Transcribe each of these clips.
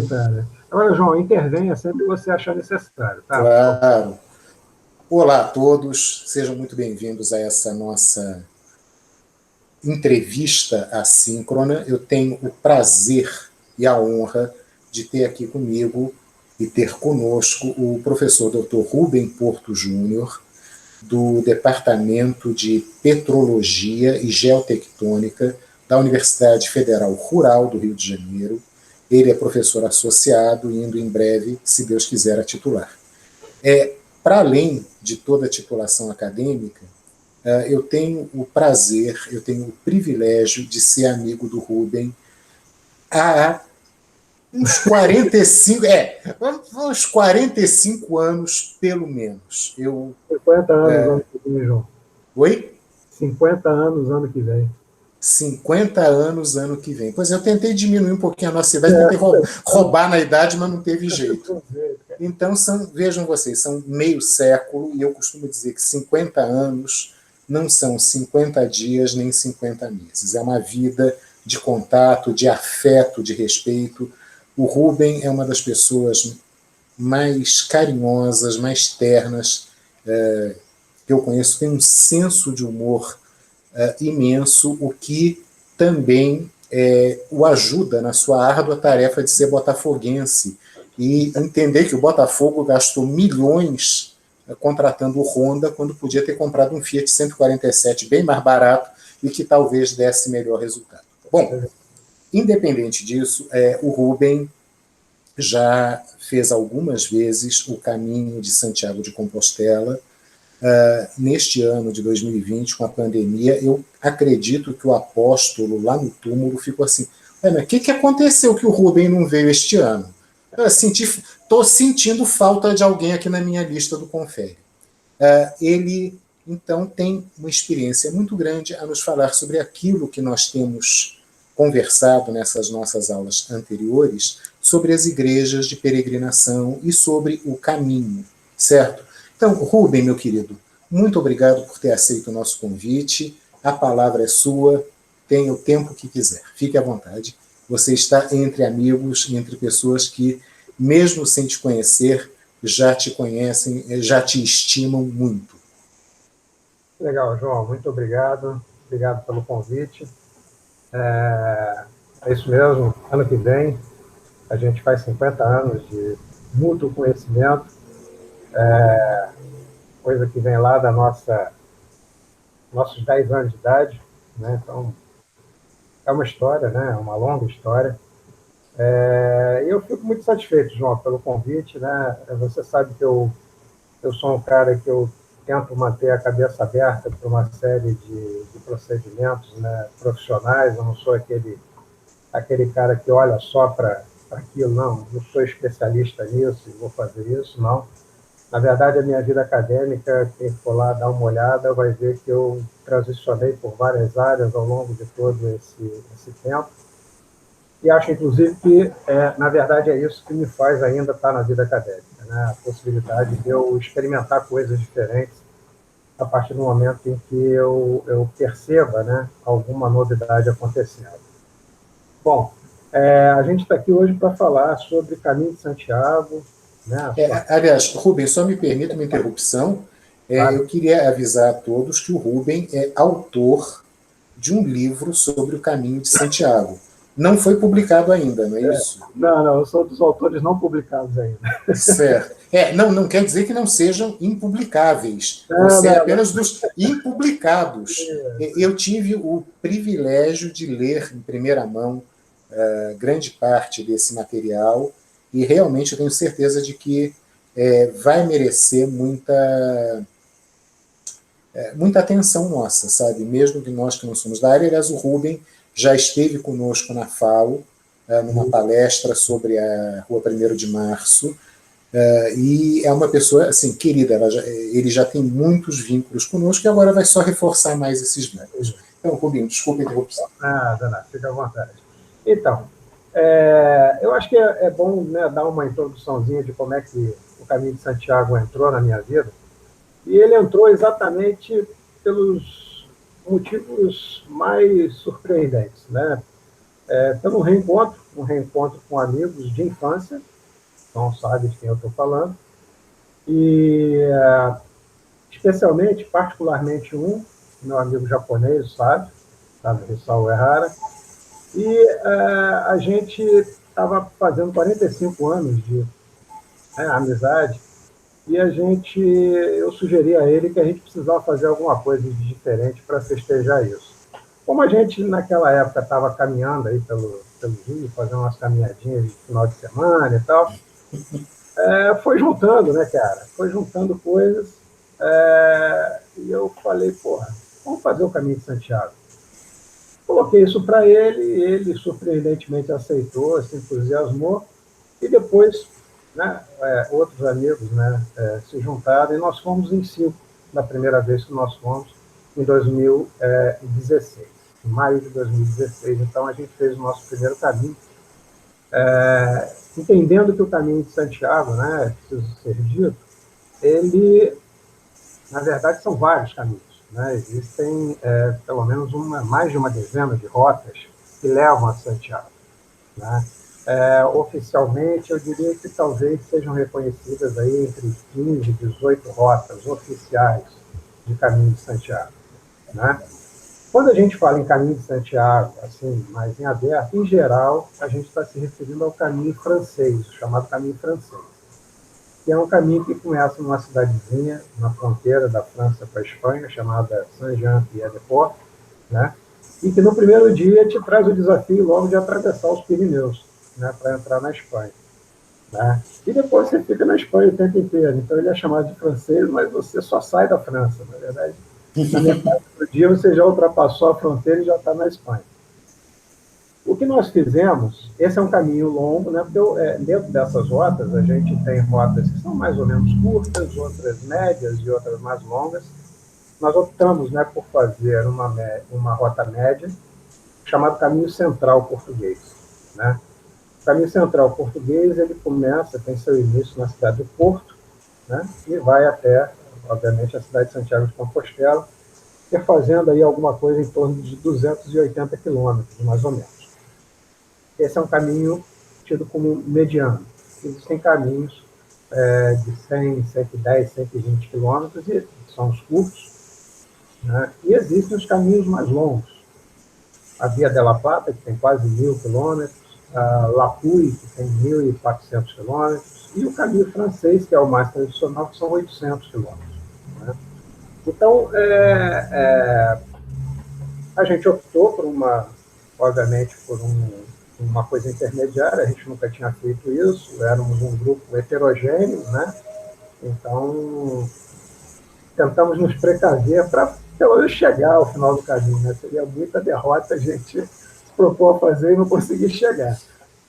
Cara. Agora, João, intervenha sempre que você achar necessário, tá? Por favor. Claro. Olá a todos, sejam muito bem-vindos a essa nossa entrevista assíncrona. Eu tenho o prazer e a honra de ter aqui comigo e ter conosco o professor Dr. Rubem Porto Júnior, do Departamento de Petrologia e Geotectônica da Universidade Federal Rural do Rio de Janeiro. Ele é professor associado, indo em breve, se Deus quiser, a titular. Para além de toda a titulação acadêmica, eu tenho o prazer, eu tenho o privilégio de ser amigo do Rubem há uns 45, uns 45 anos, pelo menos. 50 anos ano que vem, João. Oi? 50 anos ano que vem. 50 anos ano que vem. Pois eu tentei diminuir um pouquinho a nossa idade, tentei É, roubar na idade, mas não teve jeito. cara. Então, vejam vocês, são meio século, e eu costumo dizer que 50 anos não são 50 dias nem 50 meses. É uma vida de contato, de afeto, de respeito. O Rubem é uma das pessoas mais carinhosas, mais ternas que eu conheço. Tem um senso de humor imenso, o que também o ajuda na sua árdua tarefa de ser botafoguense e entender que o Botafogo gastou milhões contratando o Honda quando podia ter comprado um Fiat 147 bem mais barato e que talvez desse melhor resultado. Bom, independente disso, o Rubem já fez algumas vezes o caminho de Santiago de Compostela. Neste ano de 2020, com a pandemia, eu acredito que o apóstolo lá no túmulo ficou assim: mas o que aconteceu que o Rubem não veio este ano? Estou sentindo falta de alguém aqui na minha lista do Confere. Ele, então, tem uma experiência muito grande a nos falar sobre aquilo que nós temos conversado nessas nossas aulas anteriores, sobre as igrejas de peregrinação e sobre o caminho, certo? Então, Rubem, meu querido, muito obrigado por ter aceito o nosso convite. A palavra é sua, tenha o tempo que quiser. Fique à vontade. Você está entre amigos, entre pessoas que, mesmo sem te conhecer, já te conhecem, já te estimam muito. Legal, João. Muito obrigado. Obrigado pelo convite. É isso mesmo. Ano que vem, a gente faz 50 anos de mútuo conhecimento, coisa que vem lá da nossos 10 anos de idade, né? Então, é uma história, né? É uma longa história. E eu fico muito satisfeito, João, pelo convite, né? Você sabe que eu sou um cara que eu tento manter a cabeça aberta para uma série de procedimentos, né, profissionais. Eu não sou aquele cara que olha só para aquilo, não sou especialista nisso e vou fazer isso, não. Na verdade, a minha vida acadêmica, quem for lá dar uma olhada, vai ver que eu transicionei por várias áreas ao longo de todo esse tempo. E acho, inclusive, que, na verdade, é isso que me faz ainda estar na vida acadêmica, né? A possibilidade de eu experimentar coisas diferentes a partir do momento em que eu perceba, né, alguma novidade acontecendo. Bom, a gente está aqui hoje para falar sobre Caminho de Santiago, né, a sua... Aliás, Rubem, só me permita uma interrupção. Claro. Eu queria avisar a todos que o Rubem é autor de um livro sobre o caminho de Santiago. Não foi publicado ainda, não é isso? Não, eu sou dos autores não publicados ainda. Certo. Não quer dizer que não sejam impublicáveis. Não, Você é não, apenas dos impublicados. Eu tive o privilégio de ler em primeira mão grande parte desse material e realmente eu tenho certeza de que vai merecer muita atenção nossa, sabe? Mesmo que nós que não somos da área. Aliás, o Rubem já esteve conosco na FAO, numa palestra sobre a Rua 1º de Março, e é uma pessoa assim, querida. Ele já tem muitos vínculos conosco e agora vai só reforçar mais esses vínculos. Então, Rubinho, desculpa a interrupção. nada, fica à vontade. Então, eu acho que é bom, né, dar uma introduçãozinha de como é que o Caminho de Santiago entrou na minha vida. E ele entrou exatamente pelos motivos mais surpreendentes, né? Pelo reencontro, um reencontro com amigos de infância, não sabe de quem eu estou falando, e especialmente, particularmente meu amigo japonês, sabe Hisao Uehara, e a gente estava fazendo 45 anos de amizade, e eu sugeri a ele que a gente precisava fazer alguma coisa de diferente para festejar isso. Como a gente, naquela época, estava caminhando aí pelo Rio, fazendo umas caminhadinhas de final de semana e tal, foi juntando, né, cara? Foi juntando coisas, e eu falei, porra, vamos fazer o Caminho de Santiago. Coloquei isso para ele surpreendentemente aceitou, se entusiasmou, e depois, né, outros amigos, né, se juntaram, e nós fomos em 5, da primeira vez que nós fomos, em 2016, em maio de 2016. Então, a gente fez o nosso primeiro caminho, entendendo que o Caminho de Santiago, né, preciso ser dito, ele, na verdade, são vários caminhos. Né? Existem pelo menos mais de uma dezena de rotas que levam a Santiago. Né? Oficialmente, eu diria que talvez sejam reconhecidas aí entre 15 e 18 rotas oficiais de Caminho de Santiago. Né? Quando a gente fala em Caminho de Santiago, assim, mais em aberto, em geral, a gente está se referindo ao caminho francês, chamado caminho francês, que é um caminho que começa numa cidadezinha na fronteira da França com a Espanha, chamada Saint-Jean-Pied-de-Port, né? E que no primeiro dia te traz o desafio logo de atravessar os Pirineus, né, para entrar na Espanha. Né? E depois você fica na Espanha o tempo inteiro. Então ele é chamado de francês, mas você só sai da França, na verdade. Na metade do dia você já ultrapassou a fronteira e já está na Espanha. O que nós fizemos, esse é um caminho longo, né? Porque dentro dessas rotas a gente tem rotas que são mais ou menos curtas, outras médias e outras mais longas. Nós optamos, né, por fazer uma rota média, chamado Caminho Central Português. Né? O Caminho Central Português, ele tem seu início na cidade do Porto, né, e vai até, obviamente, a cidade de Santiago de Compostela, fazendo aí alguma coisa em torno de 280 quilômetros, mais ou menos. Esse é um caminho tido como mediano. Existem caminhos de 100, 110, 120 quilômetros, e são os curtos, né? E existem os caminhos mais longos. A Via della Plata, que tem quase 1.000 quilômetros, a Lapuy, que tem 1.400 quilômetros, e o caminho francês, que é o mais tradicional, que são 800 quilômetros. Né? Então, a gente optou obviamente, por uma coisa intermediária, a gente nunca tinha feito isso, éramos um grupo heterogêneo, né? Então, tentamos nos precaver para, pelo menos, chegar ao final do caminho. Né? Seria muita derrota a gente se propor a fazer e não conseguir chegar.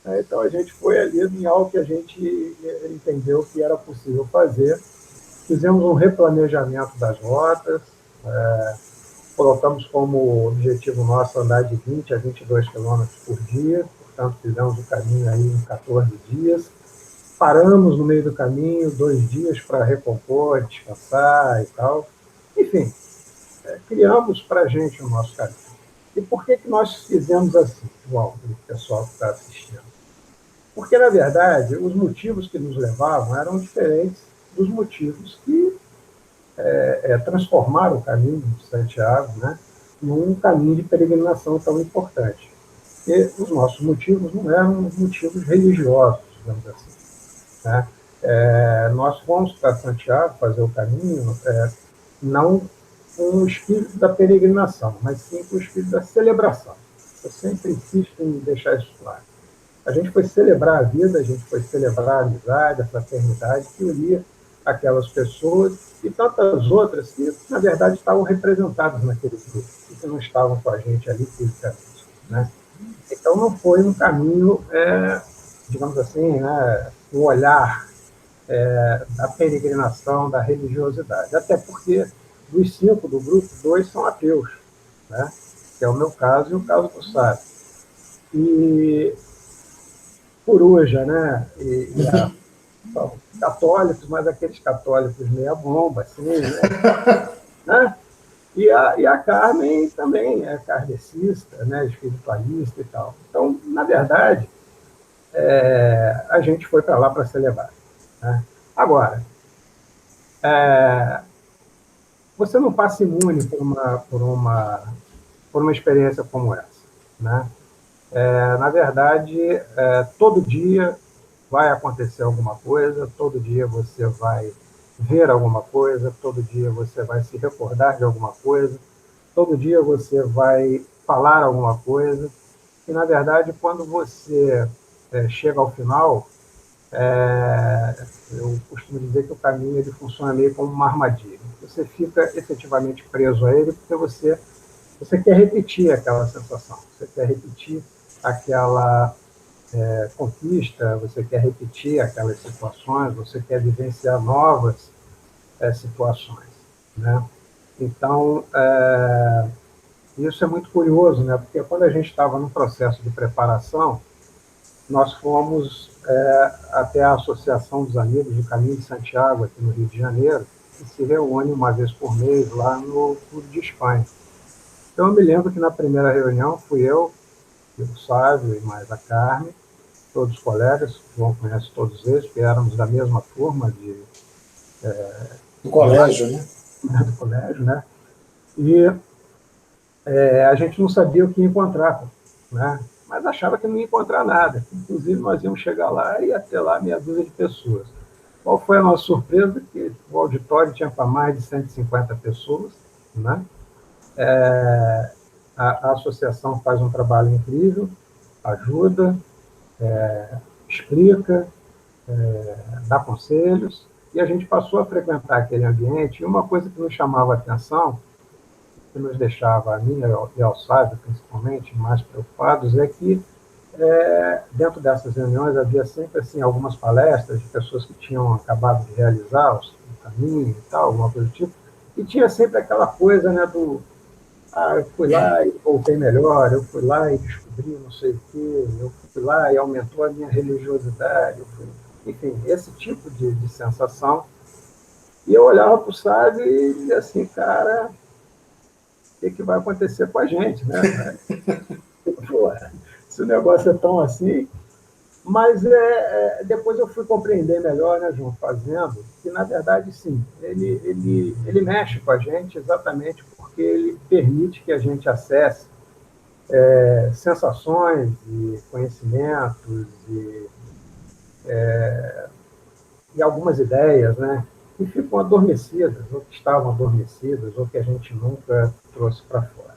Então, a gente foi ali em algo que a gente entendeu que era possível fazer. Fizemos um replanejamento das rotas, colocamos como objetivo nosso andar de 20 a 22 quilômetros por dia, portanto, fizemos o caminho aí em 14 dias. Paramos no meio do caminho, 2 dias para recompor, descansar e tal. Enfim, criamos para a gente o nosso caminho. E por que nós fizemos assim, João, o pessoal que está assistindo? Porque, na verdade, os motivos que nos levavam eram diferentes dos motivos que transformaram o caminho de Santiago, né, num caminho de peregrinação tão importante. E os nossos motivos não eram motivos religiosos, digamos assim. Né? Nós fomos para Santiago fazer o caminho não com o espírito da peregrinação, mas sim com o espírito da celebração. Eu sempre insisto em deixar isso claro. A gente foi celebrar a vida, a gente foi celebrar a amizade, a fraternidade que unia aquelas pessoas e tantas outras que, na verdade, estavam representadas naquele grupo e que não estavam com a gente ali fisicamente. Né? Então, não foi um caminho, digamos assim, né, um olhar da peregrinação, da religiosidade. Até porque, dos 5 do grupo, 2 são ateus, né? Que é o meu caso e o caso do Sábio. E coruja, né? São católicos, mas aqueles católicos meia bomba, assim, né? E a Carmen também é kardecista, né? Espiritualista e tal. Então, na verdade, a gente foi para lá para celebrar. Né? Agora, você não passa imune por uma experiência como essa. Né? Na verdade, todo dia vai acontecer alguma coisa, todo dia você vai ver alguma coisa, todo dia você vai se recordar de alguma coisa, todo dia você vai falar alguma coisa, e, na verdade, quando você chega ao final, eu costumo dizer que o caminho ele funciona meio como uma armadilha. Você fica efetivamente preso a ele porque você quer repetir aquela sensação, você quer repetir aquela conquista, você quer repetir aquelas situações, você quer vivenciar novas situações. Né? Então, isso é muito curioso, né? Porque quando a gente estava no processo de preparação, nós fomos até a Associação dos Amigos do Caminho de Santiago, aqui no Rio de Janeiro, que se reúne uma vez por mês lá no Sul de Espanha. Então, eu me lembro que na primeira reunião fui eu, o Sávio e mais a Carmen, todos os colegas, o João conhece todos eles, que éramos da mesma turma do colégio, né? Do colégio, né? E a gente não sabia o que encontrar, né? Mas achava que não ia encontrar nada. Inclusive, nós íamos chegar lá e ia ter lá meia dúzia de pessoas. Qual foi a nossa surpresa? Que o auditório tinha para mais de 150 pessoas, né? A associação faz um trabalho incrível, ajuda, explica, dá conselhos, e a gente passou a frequentar aquele ambiente, e uma coisa que nos chamava a atenção, que nos deixava, a mim e ao Sábio, principalmente, mais preocupados, é que dentro dessas reuniões havia sempre assim, algumas palestras de pessoas que tinham acabado de realizar o caminho e tal, alguma coisa do tipo, e tinha sempre aquela coisa, né, eu fui lá e voltei melhor, eu fui lá e descobri não sei o quê, eu fui lá e aumentou a minha religiosidade, enfim, esse tipo de sensação. E eu olhava para o Sábio e dizia assim, cara, o que vai acontecer com a gente, né? Pô, se o negócio é tão assim. Mas depois eu fui compreender melhor, né, João, fazendo, que, na verdade, sim, ele mexe com a gente exatamente porque ele permite que a gente acesse sensações e conhecimentos e algumas ideias, né, que ficam adormecidas, ou que estavam adormecidas, ou que a gente nunca trouxe para fora.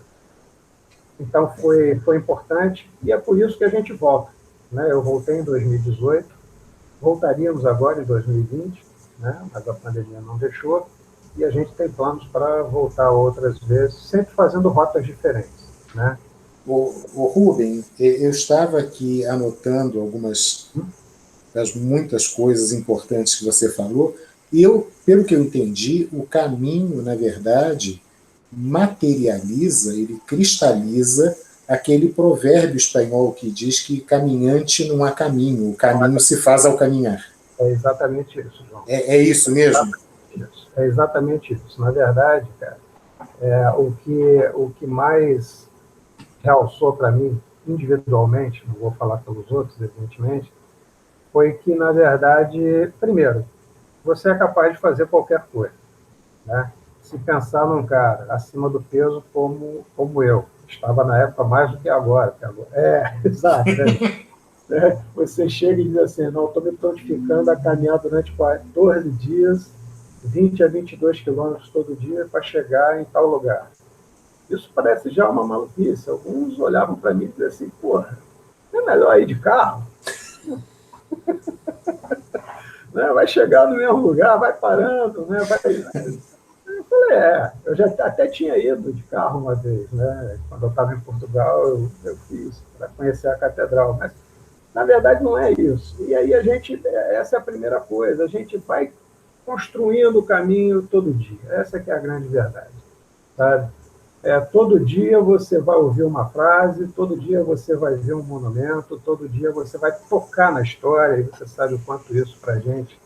Então, foi importante, e é por isso que a gente volta. Né? Eu voltei em 2018, voltaríamos agora em 2020, né? Mas a pandemia não deixou, e a gente tem planos para voltar outras vezes, sempre fazendo rotas diferentes. Né? O Rubem, eu estava aqui anotando algumas das muitas coisas importantes que você falou, e pelo que eu entendi, o caminho, na verdade, materializa, ele cristaliza aquele provérbio espanhol que diz que caminhante não há caminho, o caminho se faz ao caminhar. É exatamente isso, João. É isso mesmo? É exatamente isso. Na verdade, cara, o que mais realçou para mim, individualmente, não vou falar pelos outros, evidentemente, foi que, na verdade, primeiro, você é capaz de fazer qualquer coisa. Né? Se pensar num cara acima do peso como eu, estava na época mais do que agora. Exato. Né? Você chega e diz assim, não, estou me prontificando a caminhar durante 14 dias, 20 a 22 quilômetros todo dia para chegar em tal lugar. Isso parece já uma maluquice. Alguns olhavam para mim e diziam assim, porra, é melhor ir de carro? Né? Vai chegar no mesmo lugar, vai parando, né? Eu falei, eu já até tinha ido de carro uma vez, né? Quando eu estava em Portugal, eu fiz para conhecer a catedral, mas na verdade não é isso. E aí essa é a primeira coisa, a gente vai construindo o caminho todo dia. Essa que é a grande verdade, sabe? Todo dia você vai ouvir uma frase, todo dia você vai ver um monumento, todo dia você vai tocar na história, e você sabe o quanto isso para a gente,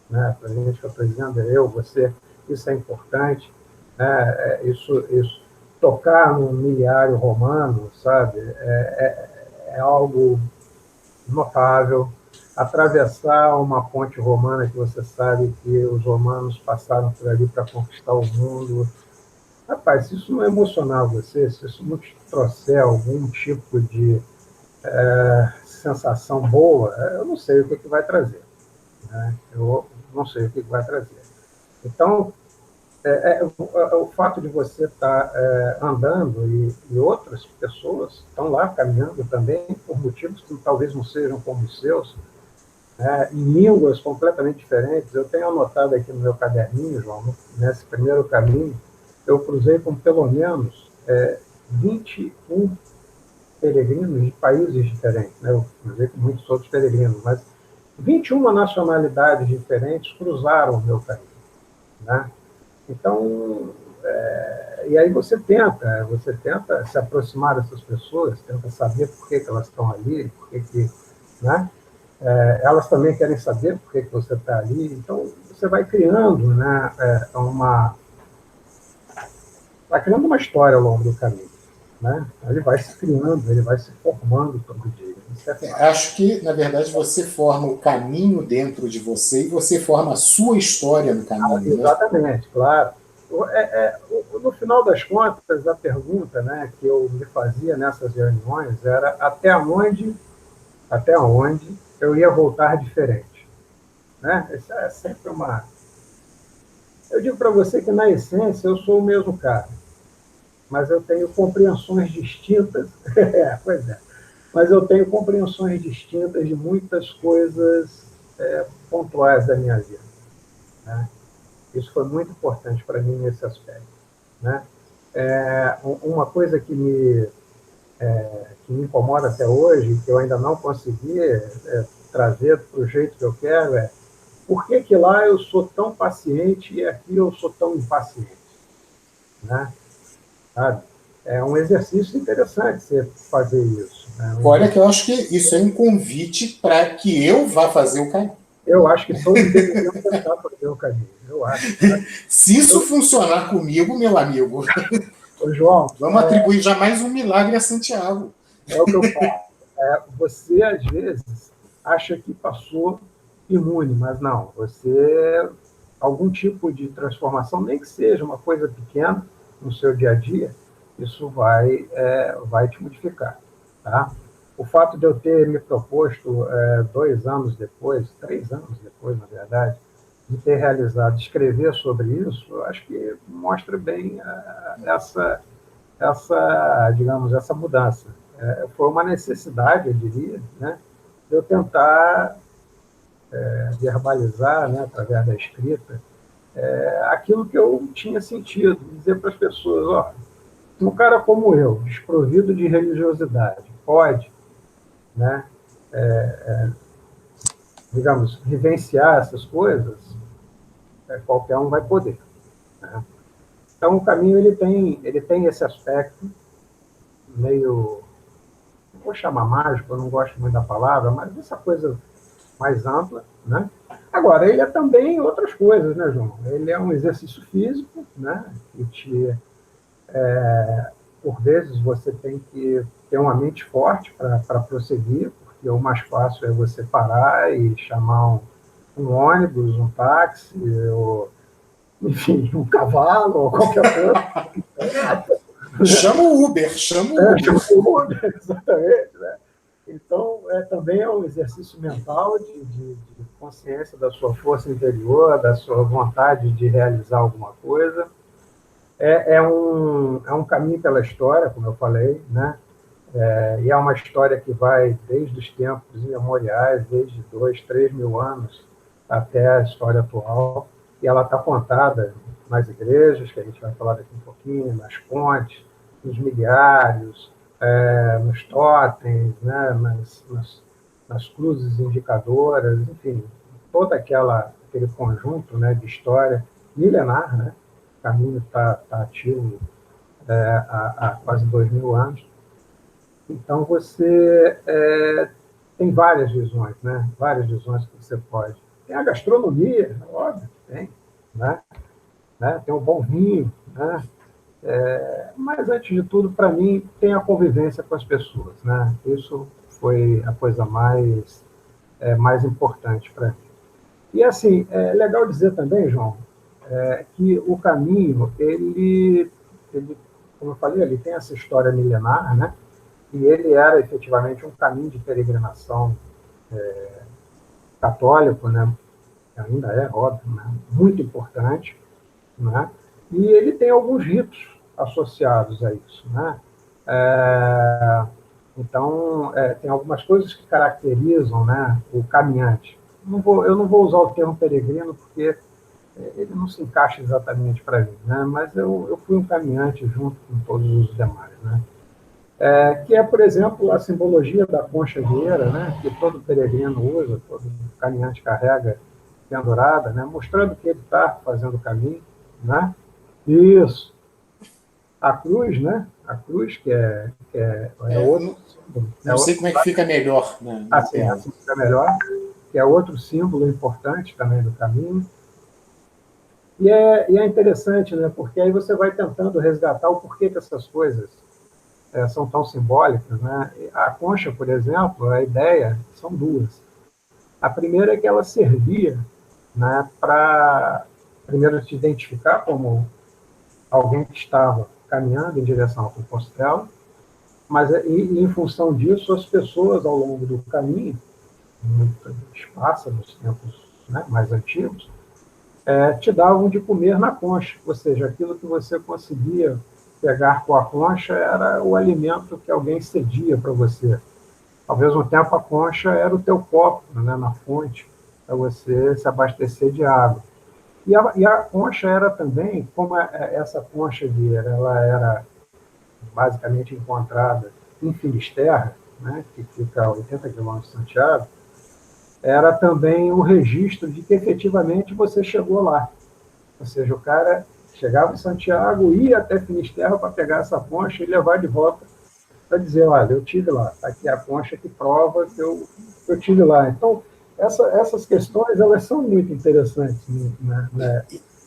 né? Para a gente que eu estou dizendo, você, isso é importante, né? Isso, tocar no miliário romano, sabe? É algo notável, atravessar uma ponte romana que você sabe que os romanos passaram por ali para conquistar o mundo. Rapaz, se isso não emocionar você, se isso não te trouxer algum tipo de sensação boa, eu não sei o que vai trazer. Né? Eu não sei o que vai trazer. Então, o fato de você estar andando e outras pessoas estão lá caminhando também por motivos que talvez não sejam como os seus, em línguas completamente diferentes. Eu tenho anotado aqui no meu caderninho, João, nesse primeiro caminho, eu cruzei com pelo menos 21 peregrinos de países diferentes. Né? Eu cruzei com muitos outros peregrinos, mas 21 nacionalidades diferentes cruzaram o meu caminho. Né? Então, e aí você tenta se aproximar dessas pessoas, tenta saber por que elas estão ali, por que, né? Elas também querem saber por que você está ali. Então, você vai criando, né, vai criando uma história ao longo do caminho. Né? Ele vai se criando, ele vai se formando todo dia. Isso é fato. Acho que, na verdade, você forma o caminho dentro de você e você forma a sua história no caminho, né? Exatamente, claro. No final das contas, a pergunta, né, que eu me fazia nessas reuniões era até onde eu ia voltar diferente. Né? Isso é sempre uma... Eu digo para você que, na essência, eu sou o mesmo cara, mas eu tenho compreensões distintas. Pois é. Mas eu tenho compreensões distintas de muitas coisas pontuais da minha vida. Né? Isso foi muito importante para mim nesse aspecto. Né? Uma coisa que me incomoda até hoje, que eu ainda não consegui trazer para o jeito que eu quero, por que lá eu sou tão paciente e aqui eu sou tão impaciente? Né? Sabe? É um exercício interessante você fazer isso. Né? Olha que eu acho que isso é um convite para que eu vá fazer o caminho. Eu acho que todos deveriam tentar fazer o caminho. Eu acho. Se isso funcionar comigo, meu amigo, Ô, João, vamos atribuir já mais um milagre a Santiago. É o que eu falo. Você, às vezes, acha que passou imune, mas não. Você, algum tipo de transformação, nem que seja uma coisa pequena no seu dia a dia, isso vai te modificar. Tá? O fato de eu ter me proposto 2 anos depois, 3 anos depois, na verdade, de ter realizado, escrever sobre isso, eu acho que mostra bem digamos, essa mudança. Foi uma necessidade, eu diria, né, de eu tentar verbalizar, né, através da escrita, aquilo que eu tinha sentido, dizer para as pessoas, ó, um cara como eu, desprovido de religiosidade, pode, né, digamos, vivenciar essas coisas, qualquer um vai poder. Né? Então, o caminho ele tem esse aspecto meio, não vou chamar mágico, eu não gosto muito da palavra, mas essa coisa mais ampla, né? Agora, ele é também outras coisas, né, João? Ele é um exercício físico, né? Por vezes você tem que ter uma mente forte para prosseguir, porque o mais fácil é você parar e chamar um ônibus, um táxi, ou, enfim, um cavalo, ou qualquer coisa. Chama o Uber, chama o Uber. Chama o Uber, exatamente, né? Então, também é um exercício mental de consciência da sua força interior, da sua vontade de realizar alguma coisa. É um caminho pela história, como eu falei, né? E é uma história que vai desde os tempos imemoriais, desde 2, 3 mil anos, até a história atual. E ela está contada nas igrejas, que a gente vai falar daqui um pouquinho, nas pontes, nos miliários, nos totens, né, nas cruzes indicadoras, enfim, todo aquele conjunto, né, de história milenar, né? O caminho está ativo há quase 2 mil anos. Então, você tem várias visões, né? Várias visões que você pode. Tem a gastronomia, óbvio, tem, né? Tem um bom vinho, né? Mas, antes de tudo, para mim, tem a convivência com as pessoas. Né? Isso foi a coisa mais importante para mim. E, assim, é legal dizer também, João, que o caminho, como eu falei, ele tem essa história milenar, né? E ele era efetivamente um caminho de peregrinação católico, né? Que ainda é, óbvio, né? Muito importante, né? E ele tem alguns ritos associados a isso, né? Então, tem algumas coisas que caracterizam, né, o caminhante. Eu não vou usar o termo peregrino, porque ele não se encaixa exatamente para mim, né? Mas eu fui um caminhante junto com todos os demais, né? Que é, por exemplo, a simbologia da concha de eira, né? Que todo peregrino usa, todo caminhante carrega pendurada, né? Mostrando que ele está fazendo o caminho, né? Isso. A cruz, né? A cruz, é outro símbolo. Não sei como é que fica melhor, né, na assim tela. fica melhor, que é outro símbolo importante também do caminho. E é interessante, né? Porque aí você vai tentando resgatar o porquê que essas coisas são tão simbólicas, né? A concha, por exemplo, a ideia são duas. A primeira é que ela servia, né, para, primeiro, te identificar como alguém que estava caminhando em direção à Compostela, mas em função disso, as pessoas ao longo do caminho, muito espaço nos tempos, né, mais antigos, te davam de comer na concha, ou seja, aquilo que você conseguia pegar com a concha era o alimento que alguém cedia para você. Ao mesmo tempo, a concha era o teu copo, né, na fonte, para você se abastecer de água. E a concha era também, como essa concha de eira, ela era basicamente encontrada em Finisterra, né, que fica a 80 quilômetros de Santiago, era também o registro de que efetivamente você chegou lá. Ou seja, o cara chegava em Santiago, ia até Finisterra para pegar essa concha e levar de volta para dizer, olha, eu tive lá, está aqui a concha que prova que eu tive lá. Então, essas questões, elas são muito interessantes, né,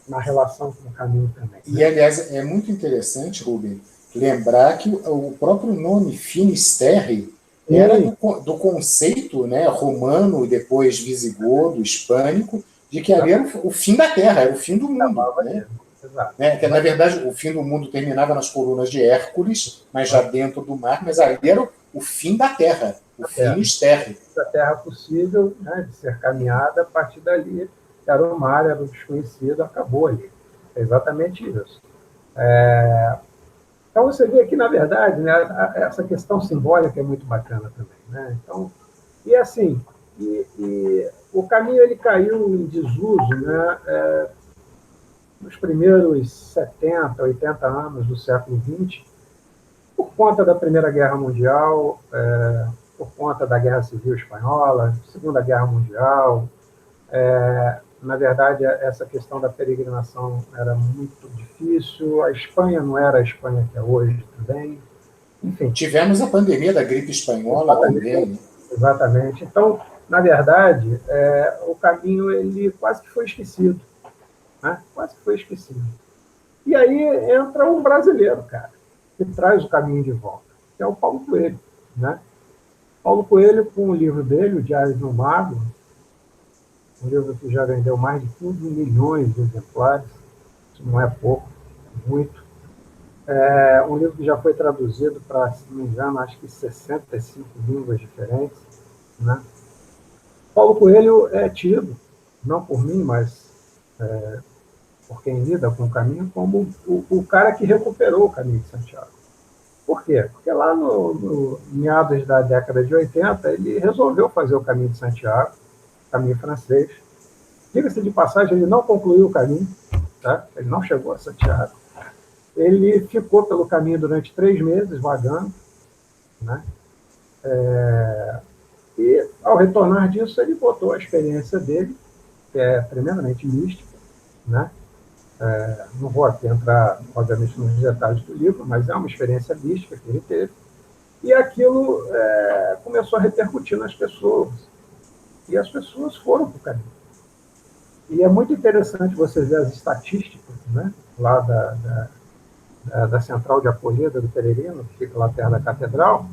na relação com o caminho também. E, aliás, é muito interessante, Rubem, lembrar que o próprio nome Finisterre era do conceito, né, romano e depois visigodo, hispânico, de que ali era o fim da Terra, era o fim do mundo. Né? Exato. Né? Que, na verdade, o fim do mundo terminava nas colunas de Hércules, mas já dentro do mar, mas ali era o fim da Terra, o Finisterre. A Terra possível, né, de ser caminhada, a partir dali era o mar, era o desconhecido, acabou ali. É exatamente isso. Então, você vê que, na verdade, né, essa questão simbólica é muito bacana também. Né? Então, e assim, o caminho ele caiu em desuso, né, nos primeiros 70, 80 anos do século XX, por conta da Primeira Guerra Mundial, por conta da Guerra Civil Espanhola, Segunda Guerra Mundial. Na verdade, essa questão da peregrinação era muito difícil. A Espanha não era a Espanha que é hoje também. Enfim. Tivemos a pandemia da gripe espanhola também. Exatamente. Então, na verdade, o caminho ele quase que foi esquecido. Né? Quase que foi esquecido. E aí entra um brasileiro, cara, que traz o caminho de volta, que é o Paulo Coelho. Né? Paulo Coelho, com o livro dele, O Diário de um Mago, um livro que já vendeu mais de 15 milhões de exemplares, isso não é pouco, é muito. Um livro que já foi traduzido para, se não me engano, acho que 65 línguas diferentes. Né? Paulo Coelho é tido, não por mim, mas por quem lida com o caminho, como o cara que recuperou o caminho de Santiago. Por quê? Porque lá no meados da década de 80, ele resolveu fazer o caminho de Santiago, caminho francês. Diga-se de passagem, ele não concluiu o caminho, tá? Ele não chegou a Santiago. Ele ficou pelo caminho durante 3 meses, vagando, né? E, ao retornar disso, ele botou a experiência dele, que é tremendamente mística, né? Não vou aqui entrar, obviamente, nos detalhes do livro, mas é uma experiência mística que ele teve. E aquilo começou a repercutir nas pessoas. E as pessoas foram para o caminho. E é muito interessante você ver as estatísticas, né, lá da Central de Acolhida do Peregrino, que fica lá perto da Catedral,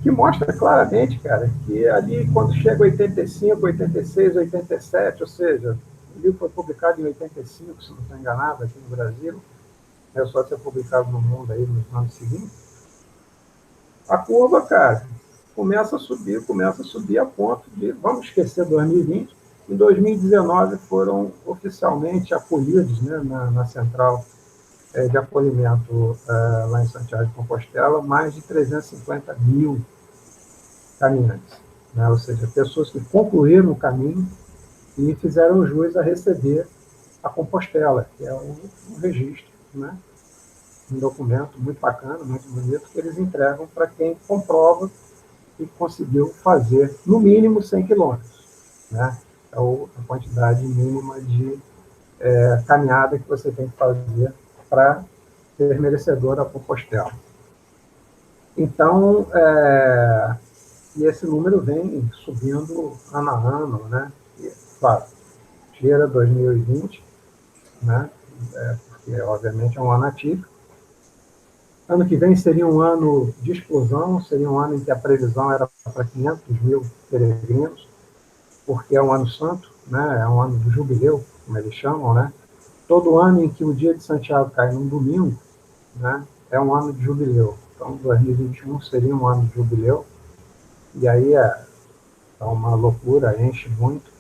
que mostra claramente, cara, que ali quando chega 85, 86, 87, ou seja, o livro foi publicado em 85, se não estou enganado, aqui no Brasil, é só ser publicado no mundo aí nos anos seguintes, a curva, cara, começa a subir a ponto de, vamos esquecer 2020, em 2019 foram oficialmente acolhidos, né, na central de acolhimento lá em Santiago de Compostela, mais de 350 mil caminhantes, né, ou seja, pessoas que concluíram o caminho e fizeram jus a receber a Compostela, que é um registro, né, um documento muito bacana, muito bonito, que eles entregam para quem comprova e conseguiu fazer, no mínimo, 100 quilômetros. Né? É a quantidade mínima de caminhada que você tem que fazer para ser merecedor da Compostela. Então, e esse número vem subindo ano a ano, né? E, claro, tira 2020, né? Porque, obviamente, é um ano atípico. Ano que vem seria um ano de explosão, seria um ano em que a previsão era para 500 mil peregrinos, porque é um ano santo, né? É um ano do jubileu, como eles chamam, né? Todo ano em que o dia de Santiago cai num domingo, né? É um ano de jubileu. Então, 2021 seria um ano de jubileu, e aí é uma loucura, enche muito.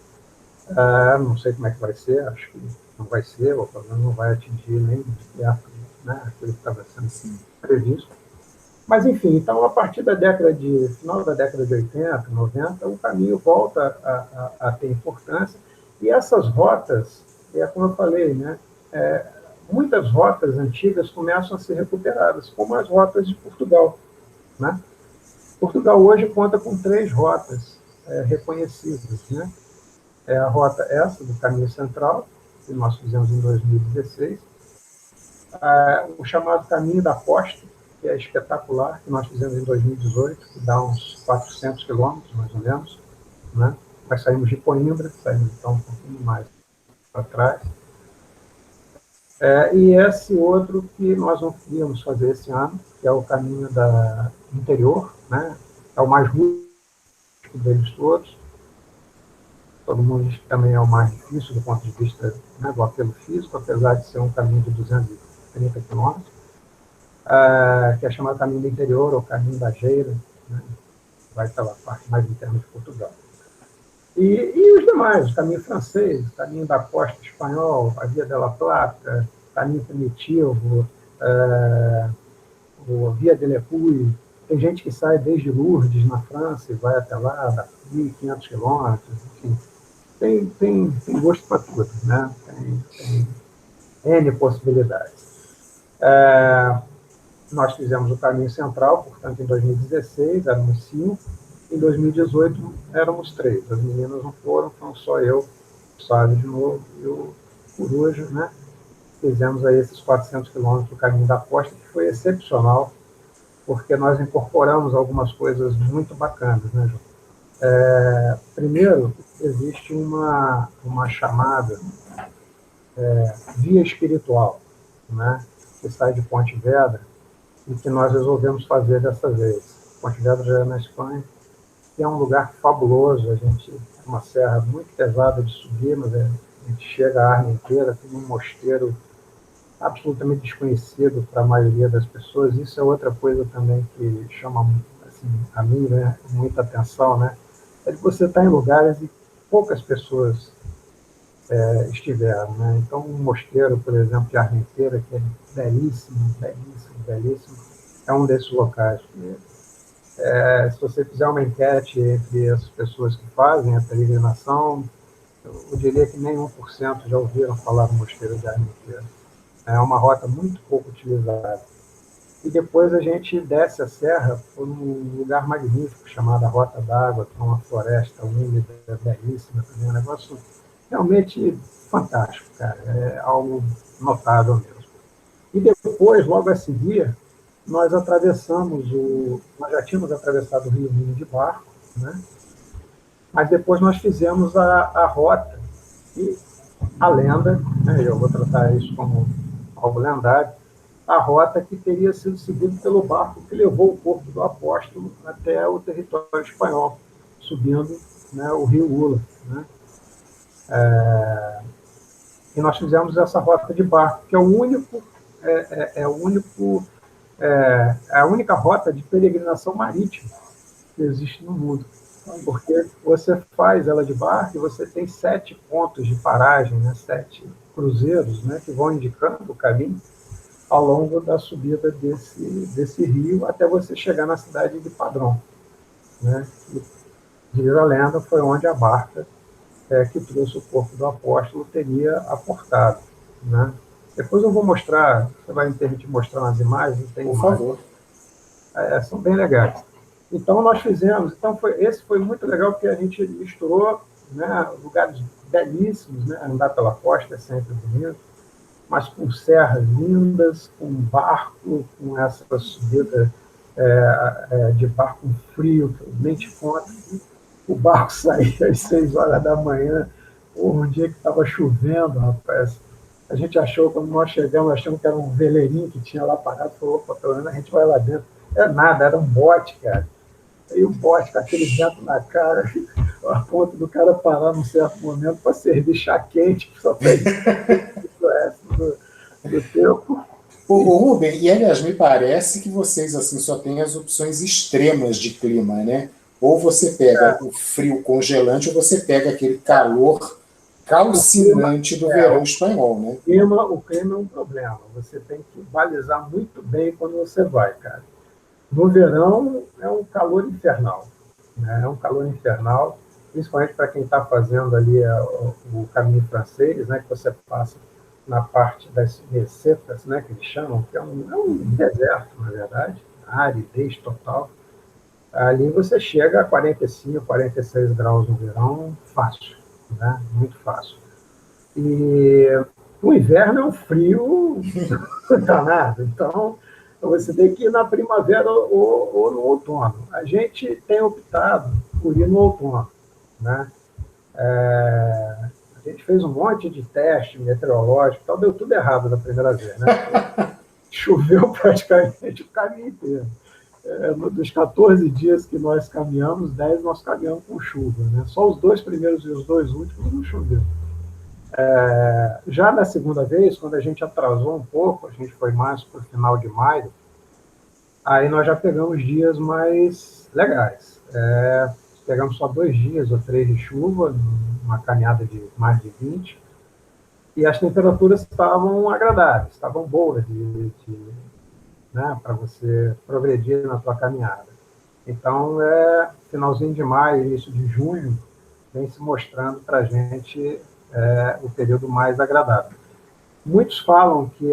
Não sei como é que vai ser, acho que não vai ser, ou pelo menos não vai atingir nem de perto, né, aquilo que estava sendo previsto. Mas, enfim, então, a partir da final da década de 80, 90, o caminho volta a ter importância, e essas rotas, como eu falei, né, muitas rotas antigas começam a ser recuperadas, como as rotas de Portugal. Né? Portugal hoje conta com 3 rotas reconhecidas, né? É a rota essa, do Caminho Central, que nós fizemos em 2016, o chamado Caminho da Costa, que é espetacular, que nós fizemos em 2018, que dá uns 400 quilômetros, mais ou menos, né? Nós saímos de Coimbra, saímos então um pouquinho mais para trás. E esse outro que nós não queríamos fazer esse ano, que é o Caminho da Interior, né? É o mais rústico deles todos. Todo mundo diz que também é o mais difícil do ponto de vista, né, do apelo físico, apesar de ser um caminho de 230 quilômetros, que é chamado Caminho do Interior, ou Caminho da Geira, né, vai pela parte mais interna de Portugal. E os demais, o Caminho Francês, o Caminho da Costa Espanhol, a Via de la Plata, Caminho Primitivo, o Via de l'Epuy. Tem gente que sai desde Lourdes, na França, e vai até lá, dá 1.500 quilômetros, enfim. Tem gosto para tudo, né? Tem N possibilidades. Nós fizemos o Caminho Central, portanto, em 2016, éramos 5, em 2018 éramos 3. As meninas não foram só eu, o Sábio de novo e o Coruja, né? Fizemos aí esses 400 quilômetros do Caminho da Costa, que foi excepcional, porque nós incorporamos algumas coisas muito bacanas, né, João? Primeiro, existe uma chamada via espiritual, né, que sai de Pontevedra e que nós resolvemos fazer dessa vez. Pontevedra já é na Espanha, e é um lugar fabuloso. A gente é uma serra muito pesada de subir, mas a gente chega à Armenteira, tem um mosteiro absolutamente desconhecido para a maioria das pessoas. Isso é outra coisa também que chama assim, a mim, né, muita atenção, né? É de você estar em lugares e poucas pessoas estiveram, né? Então, um mosteiro, por exemplo, de Armenteira, que é belíssimo, belíssimo, belíssimo, é um desses locais. Se você fizer uma enquete entre as pessoas que fazem a peregrinação, eu diria que nem 1% já ouviram falar do mosteiro de Armenteira. É uma rota muito pouco utilizada. E depois a gente desce a serra por um lugar magnífico chamado Rota d'Água, que é uma floresta úmida, belíssima também, um negócio realmente fantástico, cara, é algo notável mesmo. E depois, logo a seguir, nós já tínhamos atravessado o Rio Minho de barco, né? Mas depois nós fizemos a rota, e a lenda, né, eu vou tratar isso como algo lendário, a rota que teria sido seguida pelo barco que levou o corpo do apóstolo até o território espanhol, subindo, né, o rio Ula. Né? E nós fizemos essa rota de barco, que é o único, a única rota de peregrinação marítima que existe no mundo. Porque você faz ela de barco e você tem 7 pontos de paragem, né, 7 cruzeiros, né, que vão indicando o caminho ao longo da subida desse rio até você chegar na cidade de Padrão. Né? E, diz a lenda, foi onde a barca que trouxe o corpo do apóstolo teria aportado. Né? Depois eu vou mostrar, você vai me permitir mostrar umas imagens? Tem Por imagens. favor. São bem legais. Então nós fizemos, esse foi muito legal porque a gente misturou, né, lugares belíssimos, né, andar pela costa é sempre bonito, mas com serras lindas, com barco, com essa subida de barco frio, que eu nem te conto. O barco saía às 6 horas da manhã, um dia que estava chovendo, rapaz. A gente achou, quando nós chegamos, achamos que era um veleirinho que tinha lá parado, falou, opa, pelo menos a gente vai lá dentro. É nada, era um bote, cara. Aí o bote com aquele vento na cara, a ponto do cara parar num certo momento para servir chá quente, só para ele do tempo. O Rubem, e aliás, me parece que vocês assim só têm as opções extremas de clima, né? Ou você pega o frio congelante, ou você pega aquele calor calcinante do verão espanhol, né? O clima é um problema. Você tem que balizar muito bem quando você vai, cara. No verão é um calor infernal. Né? É um calor infernal, principalmente para quem está fazendo ali o caminho francês, né? Que você passa na parte das recetas, né? Que eles chamam, que é um deserto, na verdade, aridez total. Ali você chega a 45, 46 graus no verão, fácil, né? Muito fácil. E o inverno é um frio danado, então você tem que ir na primavera ou no outono. A gente tem optado por ir no outono. Né? A gente fez um monte de teste meteorológico, então deu tudo errado da primeira vez. Né? Choveu praticamente o caminho inteiro. Dos 14 dias que nós caminhamos, 10 nós caminhamos com chuva. Né? Só os 2 primeiros e os 2 últimos não choveu. Já na segunda vez, quando a gente atrasou um pouco, a gente foi mais para o final de maio, aí nós já pegamos dias mais legais. Pegamos só 2 dias ou 3 de chuva, uma caminhada de mais de 20, e as temperaturas estavam agradáveis, estavam boas né, para você progredir na sua caminhada. Então, finalzinho de maio, início de junho, vem se mostrando para a gente o período mais agradável. Muitos falam que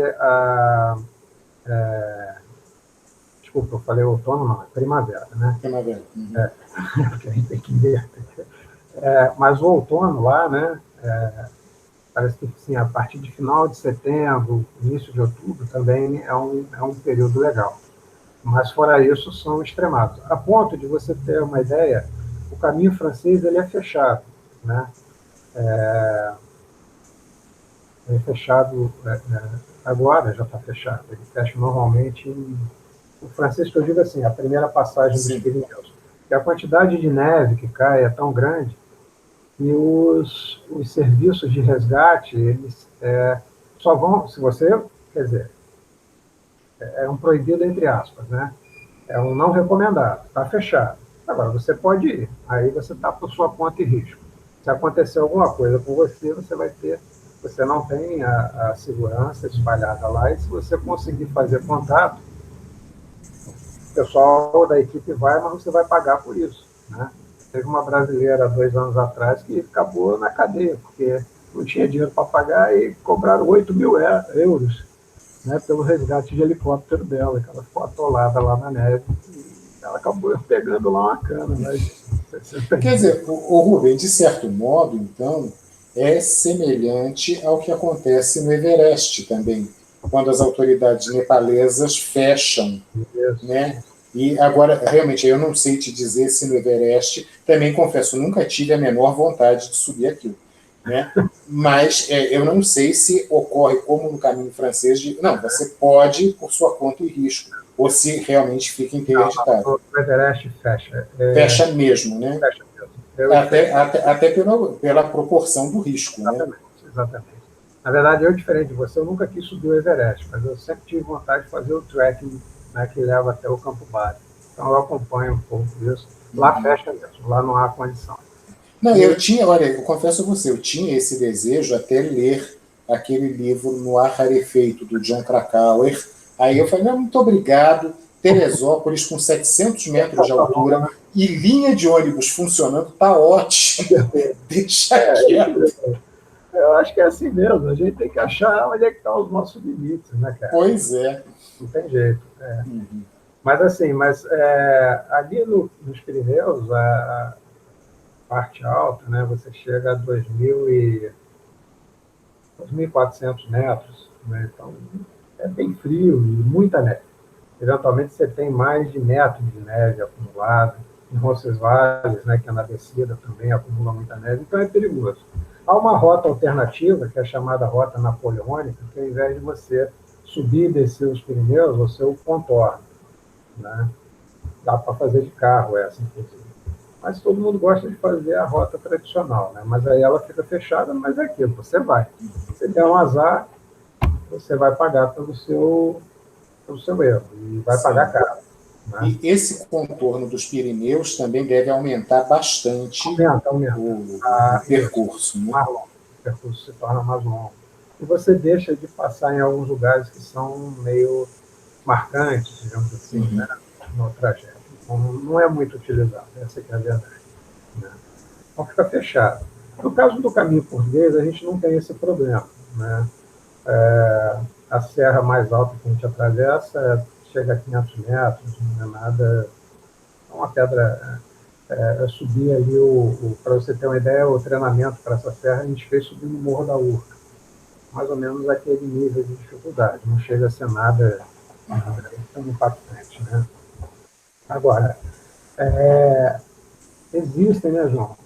desculpa, eu falei outono, não, é primavera, né? Primavera. Porque a gente tem que ver. Mas o outono lá, né? Parece que assim, a partir de final de setembro, início de outubro, também é um período legal. Mas fora isso, são extremados. A ponto de você ter uma ideia, o caminho francês ele é fechado, né? É fechado agora, já está fechado. Ele fecha normalmente o francês, que eu digo assim, a primeira passagem dos Pirineus. E a quantidade de neve que cai é tão grande que os serviços de resgate, eles só vão, se você, quer dizer, é um proibido entre aspas, né? É um não recomendado, está fechado. Agora, você pode ir, aí você está por sua conta e risco. Se acontecer alguma coisa com você, você não tem a segurança espalhada lá, e se você conseguir fazer contato, o pessoal da equipe vai, mas você vai pagar por isso. Né? Teve uma brasileira 2 anos atrás que acabou na cadeia, porque não tinha dinheiro para pagar e cobraram 8.000 euros, né, pelo resgate de helicóptero dela, que ela ficou atolada lá na neve e ela acabou pegando lá uma cana. Mas... Quer dizer, o Rubem, de certo modo, então, é semelhante ao que acontece no Everest também, quando as autoridades nepalesas fecham, né? E agora, realmente, eu não sei te dizer se no Everest, também confesso, nunca tive a menor vontade de subir aquilo. né? Mas eu não sei se ocorre como no caminho francês de, não, você pode por sua conta e risco, ou se realmente fica interditado. O Everest fecha. Fecha mesmo, né? Fecha mesmo. Até pela proporção do risco, né? Exatamente, exatamente. Na verdade, eu, diferente de você, eu nunca quis subir o Everest, mas eu sempre tive vontade de fazer o trekking, né, que leva até o Campo Base. Então, eu acompanho um pouco disso. Lá fecha mesmo, lá não há condição. Não, olha, eu confesso a você, eu tinha esse desejo até ler aquele livro No Ar Rarefeito, do John Krakauer. Aí eu falei, não, muito obrigado, Teresópolis com 700 metros de altura e linha de ônibus funcionando, tá ótimo, deixa quieto. Eu acho que é assim mesmo, a gente tem que achar onde é que estão os nossos limites, né, cara? Pois é. Não tem jeito. Mas assim, ali nos Pirineus, a parte alta, né, você chega a 2.400 metros, né, então é bem frio e muita neve. Eventualmente você tem mais de metro de neve acumulada, em Roncesvalles, né, que é na descida também acumula muita neve, então é perigoso. Há uma rota alternativa, que é a chamada rota napoleônica, que ao invés de você subir e descer os Pirineus, você o contorna, né? Dá para fazer de carro essa, inclusive. Mas todo mundo gosta de fazer a rota tradicional, né? Mas aí ela fica fechada, mas é aquilo, você vai. Se der um azar, você vai pagar pelo seu erro, e vai pagar caro. Né? E esse contorno dos Pirineus também deve aumentar bastante aumenta. o percurso. Né? Mais longo. O percurso se torna mais longo. E você deixa de passar em alguns lugares que são meio marcantes, digamos assim, né, no trajeto. Então, não é muito utilizado, essa que é a verdade. Né? Então, fica fechado. No caso do caminho português, a gente não tem esse problema. Né? A serra mais alta que a gente atravessa chega a 500 metros, não é nada... É uma pedra... subir ali, para você ter uma ideia, o treinamento para essa serra, a gente fez subindo o Morro da Urca. Mais ou menos aquele nível de dificuldade. Não chega a ser nada tão impactante. Né? Agora, existem, né, João,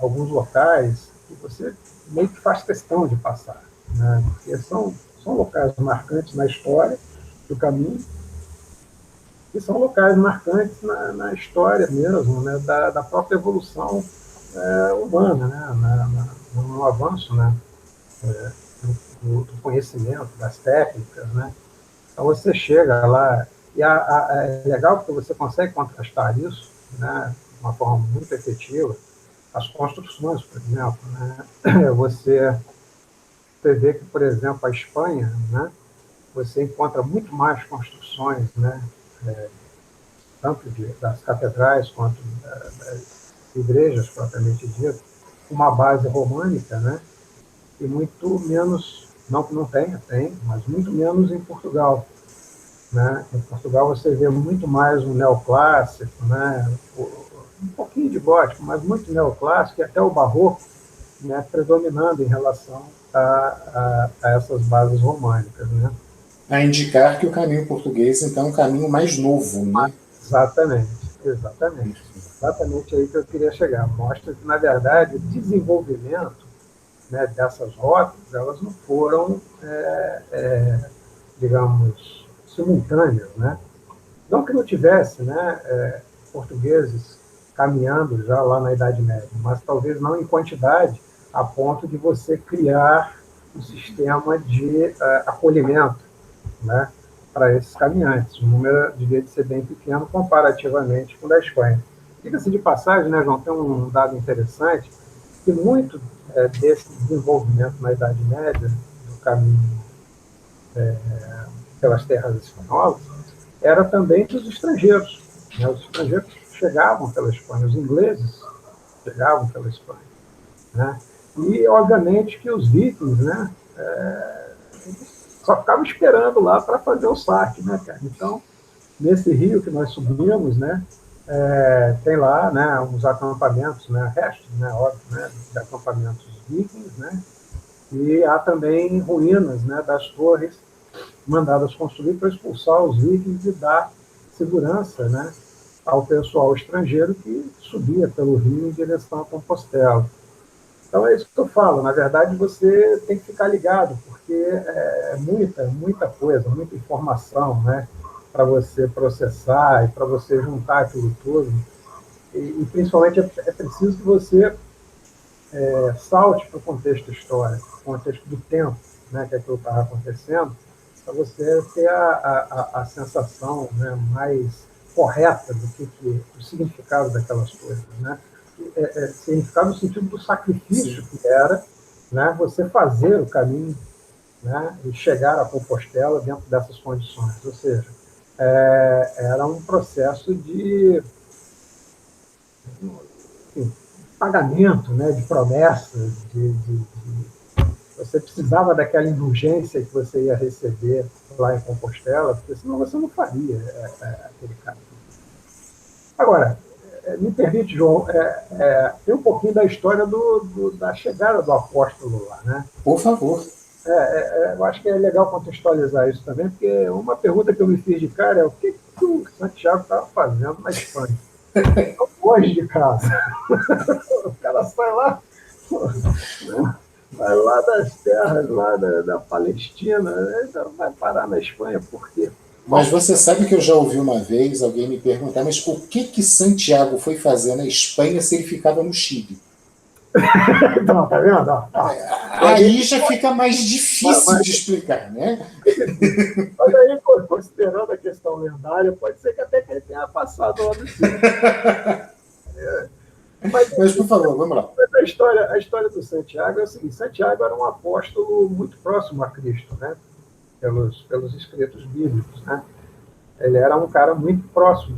alguns locais que você meio que faz questão de passar, né? Porque são locais marcantes na história do caminho e são locais marcantes na história mesmo, né, da própria evolução humana, né, no avanço, né, do conhecimento, das técnicas. Né? Então você chega lá, e é legal porque você consegue contrastar isso, né, de uma forma muito efetiva, as construções, por exemplo. Né? Você vê que, por exemplo, a Espanha, né, você encontra muito mais construções, né, tanto das catedrais quanto das igrejas, propriamente dito, uma base românica, né, e muito menos, não que não tenha, tem, mas muito menos em Portugal. Né? Em Portugal você vê muito mais um neoclássico, né? Um pouquinho de gótico, mas muito neoclássico, e até o barroco, né, predominando em relação a essas bases românicas. Né? A indicar que o caminho português, então, é um caminho mais novo. Né? Exatamente. Exatamente aí que eu queria chegar. Mostra que, na verdade, o desenvolvimento, né, dessas rotas, elas não foram, digamos, simultâneas. Né? Não que não tivesse, né, portugueses caminhando já lá na Idade Média, mas talvez não em quantidade a ponto de você criar um sistema de acolhimento, né, para esses caminhantes. O número devia de ser bem pequeno comparativamente com o da Espanha. Diga-se de passagem, né, João, tem um dado interessante, que muito desse desenvolvimento na Idade Média, do caminho pelas terras espanholas, era também dos estrangeiros. Né? Os estrangeiros chegavam pela Espanha, os ingleses chegavam pela Espanha. Né? E, obviamente, que os vikings, né, só ficavam esperando lá para fazer o saque. Né, cara? Então, nesse rio que nós subimos, né, tem lá, né, uns acampamentos, né, restos, né, óbvio, né, de acampamentos vikings, né, e há também ruínas, né, das torres mandadas construir para expulsar os vikings e dar segurança, né, ao pessoal estrangeiro que subia pelo rio em direção a Compostela. Então, é isso que eu falo. Na verdade, você tem que ficar ligado, porque é muita coisa, muita informação, né, para você processar e para você juntar aquilo tudo. E principalmente, é preciso que você salte para o contexto histórico, contexto do tempo, né, que aquilo estava acontecendo, para você ter a sensação, né, mais correta do significado daquelas coisas, né? Significado no sentido do sacrifício Sim. que era, né, você fazer o caminho, né, e chegar a Compostela dentro dessas condições. Ou seja, era um processo de, enfim, pagamento, né, de promessas, você precisava daquela indulgência que você ia receber lá em Compostela, porque senão você não faria aquele caminho. Agora, me permite, João, tem um pouquinho da história da chegada do apóstolo lá, né? Por favor. Eu acho que é legal contextualizar isso também, porque uma pergunta que eu me fiz de cara é o que o Santiago estava fazendo na Espanha? Longe de casa. O cara sai lá, né? Vai lá das terras, lá da Palestina, então vai parar na Espanha, por quê? Mas Bom, você sabe que eu já ouvi uma vez alguém me perguntar, mas o que Santiago foi fazer na Espanha se ele ficava no Chile? então, tá vendo? Aí já fica mais difícil Mas, de explicar, né? mas aí, considerando a questão lendária, pode ser que até que ele tenha passado lá no Chile. Mas, Mas, por favor, vamos lá. a história do Santiago é o seguinte: Santiago era um apóstolo muito próximo a Cristo, né? Pelos escritos bíblicos, né? Ele era um cara muito próximo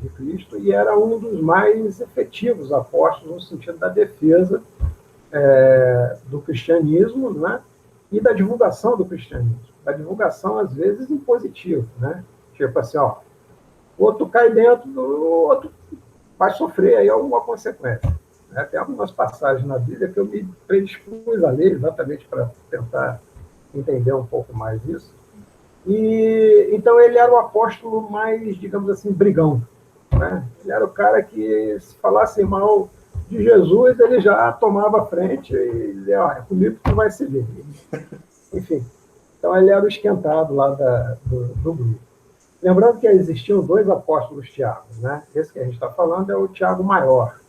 de Cristo e era um dos mais efetivos apóstolos no sentido da defesa do cristianismo, né? E da divulgação do cristianismo. Da divulgação, às vezes, em positivo, né? Tipo assim, ó, o outro cai dentro do outro, vai sofrer aí alguma consequência. Né? Tem algumas passagens na Bíblia que eu me predispus a ler exatamente para tentar entender um pouco mais isso. E então ele era o apóstolo mais, digamos assim, brigão, né? Ele era o cara que, se falasse mal de Jesus, ele já tomava a frente e dizia, olha, comigo tu vai se ver. Enfim, então ele era o esquentado lá do grupo. Lembrando que existiam dois apóstolos Tiago, né? Esse que a gente está falando é o Tiago maior,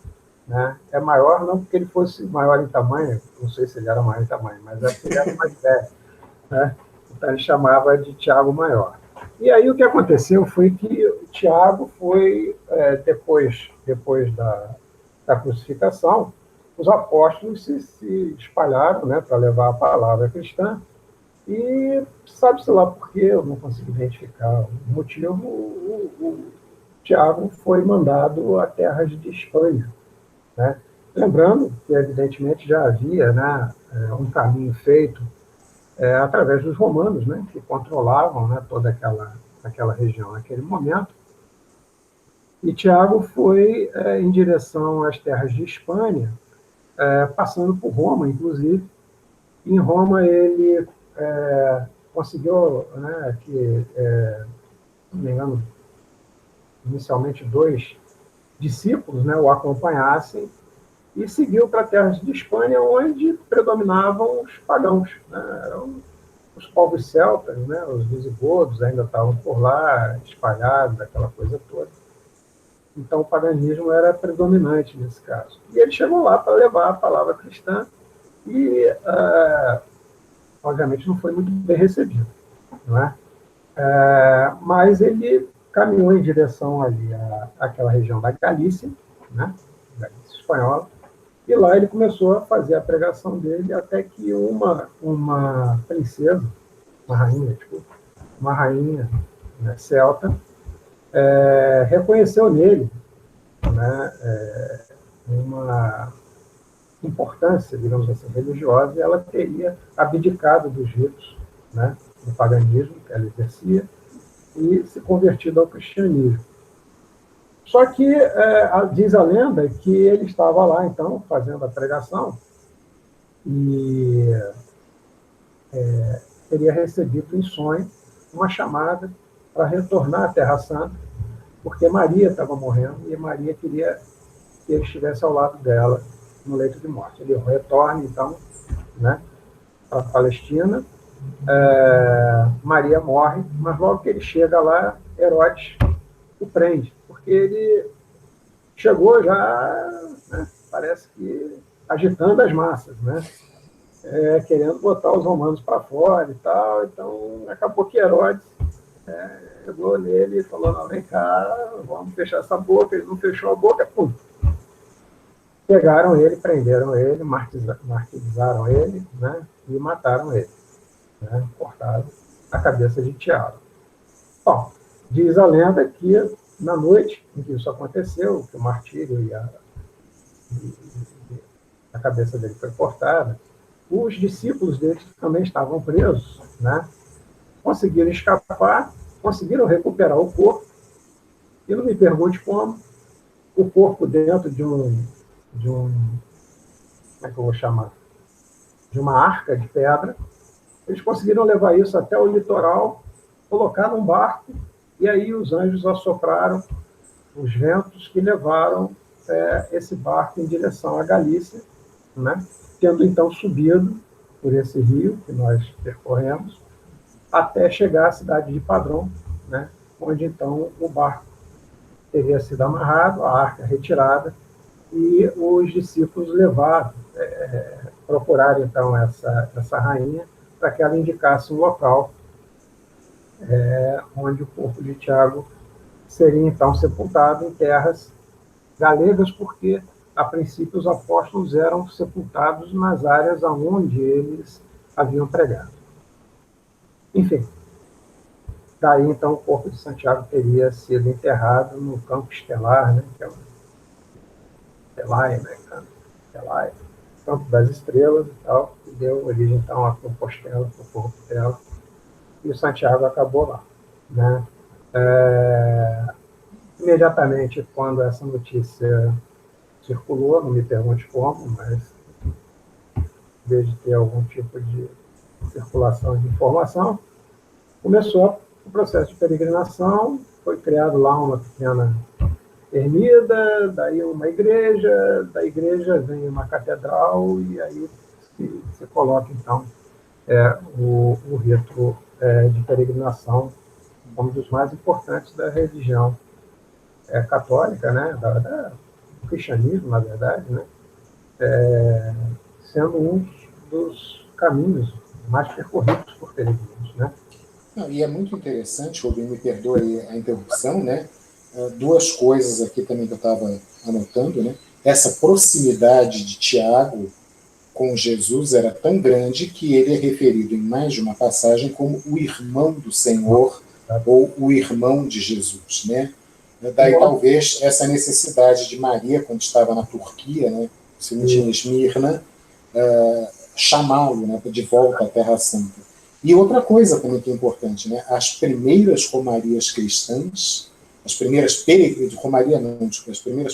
né? É maior não porque ele fosse maior em tamanho, não sei se ele era maior em tamanho, mas é porque ele era mais velho, né? Então ele chamava de Tiago maior. E aí o que aconteceu foi que o Tiago foi, depois da crucificação, os apóstolos se espalharam, né, para levar a palavra cristã, e sabe-se lá por quê, eu não consigo identificar o motivo, o Tiago foi mandado a terras de Espanha, né? Lembrando que, evidentemente, já havia, né, um caminho feito através dos romanos, né, que controlavam, né, toda aquela região naquele momento. E Tiago foi em direção às terras de Espanha, passando por Roma, inclusive. Em Roma ele conseguiu, né, que, se não me engano, inicialmente 2 discípulos, né, o acompanhassem e seguiu para terras de Espanha, onde predominavam os pagãos, né, eram os povos celtas, né, os visigodos ainda estavam por lá, espalhados, aquela coisa toda. Então o paganismo era predominante nesse caso. E ele chegou lá para levar a palavra cristã e, obviamente, não foi muito bem recebido, não é? Mas ele caminhou em direção ali àquela região da Galícia, né, Galícia espanhola, e lá ele começou a fazer a pregação dele até que uma princesa, uma rainha, né, celta, reconheceu nele, né, uma importância, digamos assim, religiosa, e ela teria abdicado dos ritos, né, do paganismo que ela exercia e se convertido ao cristianismo. Só que diz a lenda que ele estava lá, então, fazendo a pregação e teria recebido em sonho uma chamada para retornar à Terra Santa, porque Maria estava morrendo e Maria queria que ele estivesse ao lado dela no leito de morte. Ele retorna, então, né, para a Palestina. Maria morre, mas logo que ele chega lá, Herodes o prende, porque ele chegou já, né, parece que agitando as massas, né, querendo botar os romanos para fora e tal. Então, acabou que Herodes chegou nele e falou: não, vem cá, vamos fechar essa boca. Ele não fechou a boca, pum. Pegaram ele, prenderam ele, martirizaram ele, né, e mataram ele. Né, cortaram a cabeça de Tiago. Bom, diz a lenda que na noite em que isso aconteceu, que o martírio e a cabeça dele foi cortada, os discípulos dele que também estavam presos, né, conseguiram escapar, conseguiram recuperar o corpo, e não me pergunte como, o corpo dentro de um como é que eu vou chamar? De uma arca de pedra. Eles conseguiram levar isso até o litoral, colocar num barco, e aí os anjos assopraram os ventos que levaram esse barco em direção à Galícia, né? Tendo então subido por esse rio que nós percorremos, até chegar à cidade de Padrão, né? Onde então o barco teria sido amarrado, a arca retirada, e os discípulos levaram, procuraram então essa rainha para que ela indicasse um local onde o corpo de Tiago seria então sepultado em terras galegas, porque a princípio os apóstolos eram sepultados nas áreas aonde eles haviam pregado. Enfim, daí então o corpo de Santiago teria sido enterrado no campo estelar, né, que é o Estelaia, né, Estelaia, campo das estrelas e tal, que deu origem então à Compostela, para o corpo dela, e o Santiago acabou lá, né? Imediatamente quando essa notícia circulou, não me pergunte como, mas desde ter algum tipo de circulação de informação, começou o processo de peregrinação, foi criado lá uma pequena ermida, daí uma igreja, da igreja vem uma catedral, e aí se coloca, então, o rito de peregrinação como um dos mais importantes da religião católica, né, do cristianismo, na verdade, né, sendo um dos caminhos mais percorridos por peregrinos, né? Não, e é muito interessante, Rubem, me perdoe a interrupção, né? Duas coisas aqui também que eu estava anotando, né? Essa proximidade de Tiago com Jesus era tão grande que ele é referido em mais de uma passagem como o irmão do Senhor ou o irmão de Jesus, né? Daí talvez essa necessidade de Maria, quando estava na Turquia, né, se não tinha Esmirna, chamá-lo, né, de volta à Terra Santa. E outra coisa também que é importante, né, as primeiras romarias cristãs, as primeiras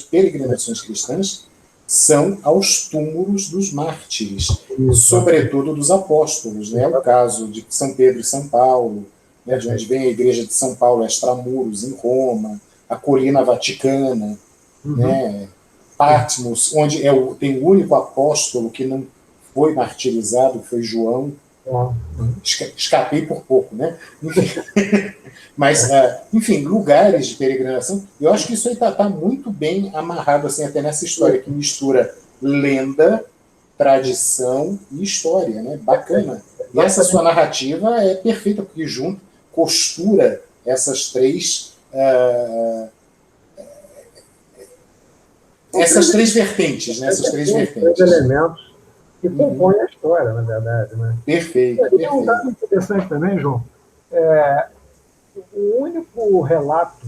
peregrinações cristãs são aos túmulos dos mártires, sobretudo dos apóstolos, né? O caso de São Pedro e São Paulo, né, de onde vem a igreja de São Paulo, Extramuros, em Roma, a Colina Vaticana, né, Patmos, onde tem o único apóstolo que não foi martirizado, que foi João. Escapei por pouco, né? Mas, enfim, lugares de peregrinação, eu acho que isso aí está muito bem amarrado, assim, até nessa história que mistura lenda, tradição e história, né? Bacana. E essa sua narrativa é perfeita, porque junto costura essas três vertentes, né? Essas três vertentes. Elementos que compõem a história, na verdade, né? Perfeito. E um dado interessante também, João, o único relato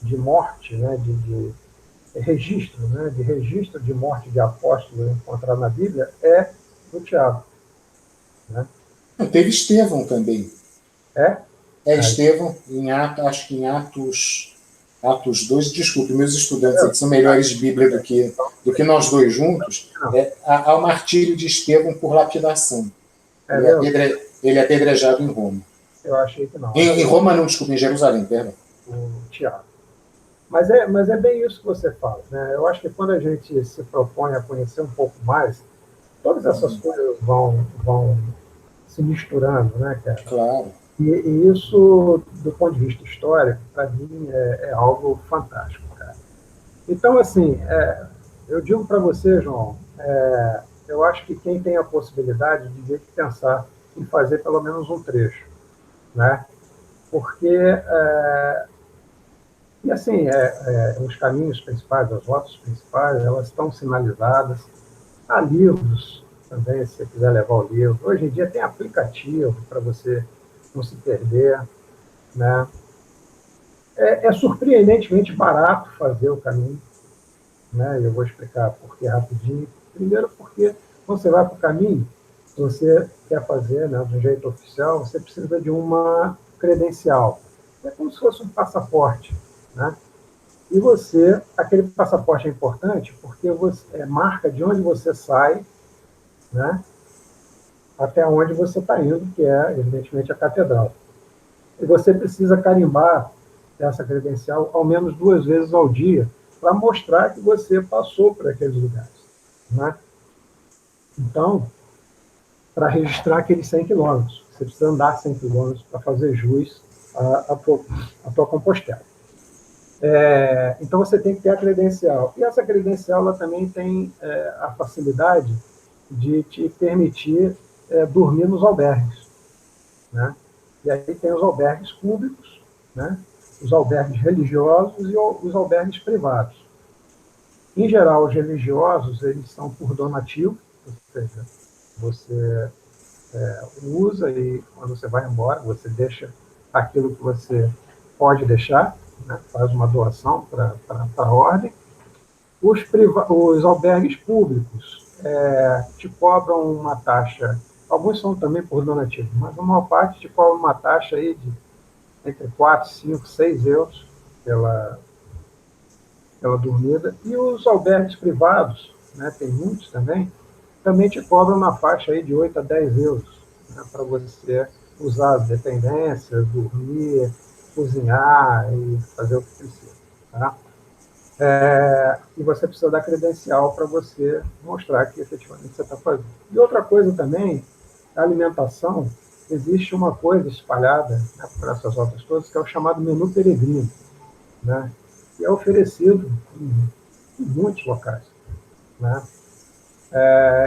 de morte, né, de registro, né, de registro de morte de apóstolo encontrado na Bíblia é do Tiago. Né? Teve Estevão também. Estevão, acho que em Atos 2, desculpe, meus estudantes aqui são melhores de Bíblia do que nós dois juntos, há o martírio de Estevão por lapidação. Ele é apedrejado em Roma. Eu achei que não. Em Roma não, desculpe, em Jerusalém, perdão. O Tiago. Mas é bem isso que você fala, né? Eu acho que quando a gente se propõe a conhecer um pouco mais, todas essas coisas vão se misturando, né, cara? Claro. E isso, do ponto de vista histórico, para mim é algo fantástico, cara. Então, assim, eu digo para você, João, eu acho que quem tem a possibilidade devia pensar em fazer pelo menos um trecho, né? Porque, e assim, os caminhos principais, as rotas principais, elas estão sinalizadas. Há livros também, se você quiser levar o livro. Hoje em dia tem aplicativo para você não se perder, né? É surpreendentemente barato fazer o caminho, né? Eu vou explicar por que rapidinho. Primeiro porque quando você vai para o caminho, se você quer fazer, né, de um jeito oficial, você precisa de uma credencial. É como se fosse um passaporte, né? E você, aquele passaporte é importante porque você marca de onde você sai, né, até onde você está indo, que é, evidentemente, a catedral. E você precisa carimbar essa credencial ao menos 2 vezes ao dia para mostrar que você passou por aqueles lugares, né? Então, para registrar aqueles 100 quilômetros, você precisa andar 100 quilômetros para fazer jus à tua Compostela. Então, você tem que ter a credencial. E essa credencial ela também tem a facilidade de te permitir dormir nos albergues, né? E aí tem os albergues públicos, né? Os albergues religiosos e os albergues privados. Em geral, os religiosos eles são por donativo, ou seja, você usa e quando você vai embora, você deixa aquilo que você pode deixar, né? Faz uma doação para a ordem. Os albergues públicos te cobram uma taxa, alguns são também por donativo, mas a maior parte te cobra uma taxa aí de entre 4, 5, 6 euros pela dormida. E os albergues privados, né, tem muitos também te cobram na faixa aí de 8 a 10 euros, né, para você usar as dependências, dormir, cozinhar e fazer o que precisa. Tá? E você precisa da credencial para você mostrar que efetivamente você está fazendo. E outra coisa também, a alimentação, existe uma coisa espalhada, né, por essas rotas todas, que é o chamado menu peregrino, né, que é oferecido em muitos locais. Né.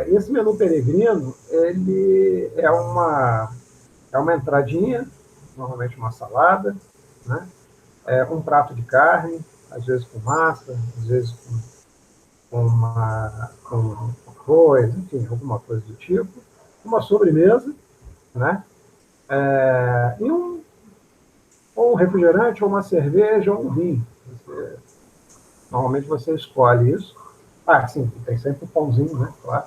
Esse menu peregrino, ele é uma entradinha, normalmente uma salada, né, um prato de carne, às vezes com massa, às vezes com arroz, enfim, alguma coisa do tipo, uma sobremesa, né, e ou um refrigerante, ou uma cerveja, ou um vinho. Normalmente você escolhe isso. Sim, tem sempre o pãozinho, né, claro.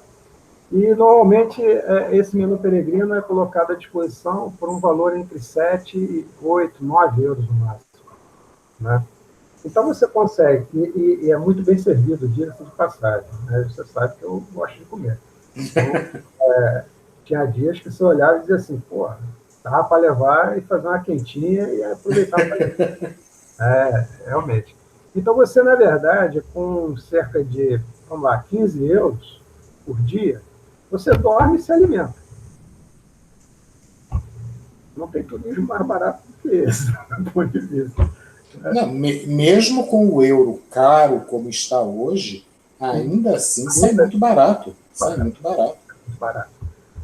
E, normalmente, esse menu peregrino é colocado à disposição por um valor entre 7, 8, 9 euros no máximo. Né? Então, você consegue, e é muito bem servido, diga-se de passagem. Né? Você sabe que eu gosto de comer. Então, tinha dias que você olhava e dizia assim, porra, dava para levar e fazer uma quentinha e aproveitar para realmente. Então, você, na verdade, com cerca de, vamos lá, 15 euros por dia, você dorme e se alimenta. Não tem turismo mais barato do que esse, do ponto de vista. Não, mesmo com o euro caro como está hoje, ainda assim sai muito barato. Sai muito barato. Barato.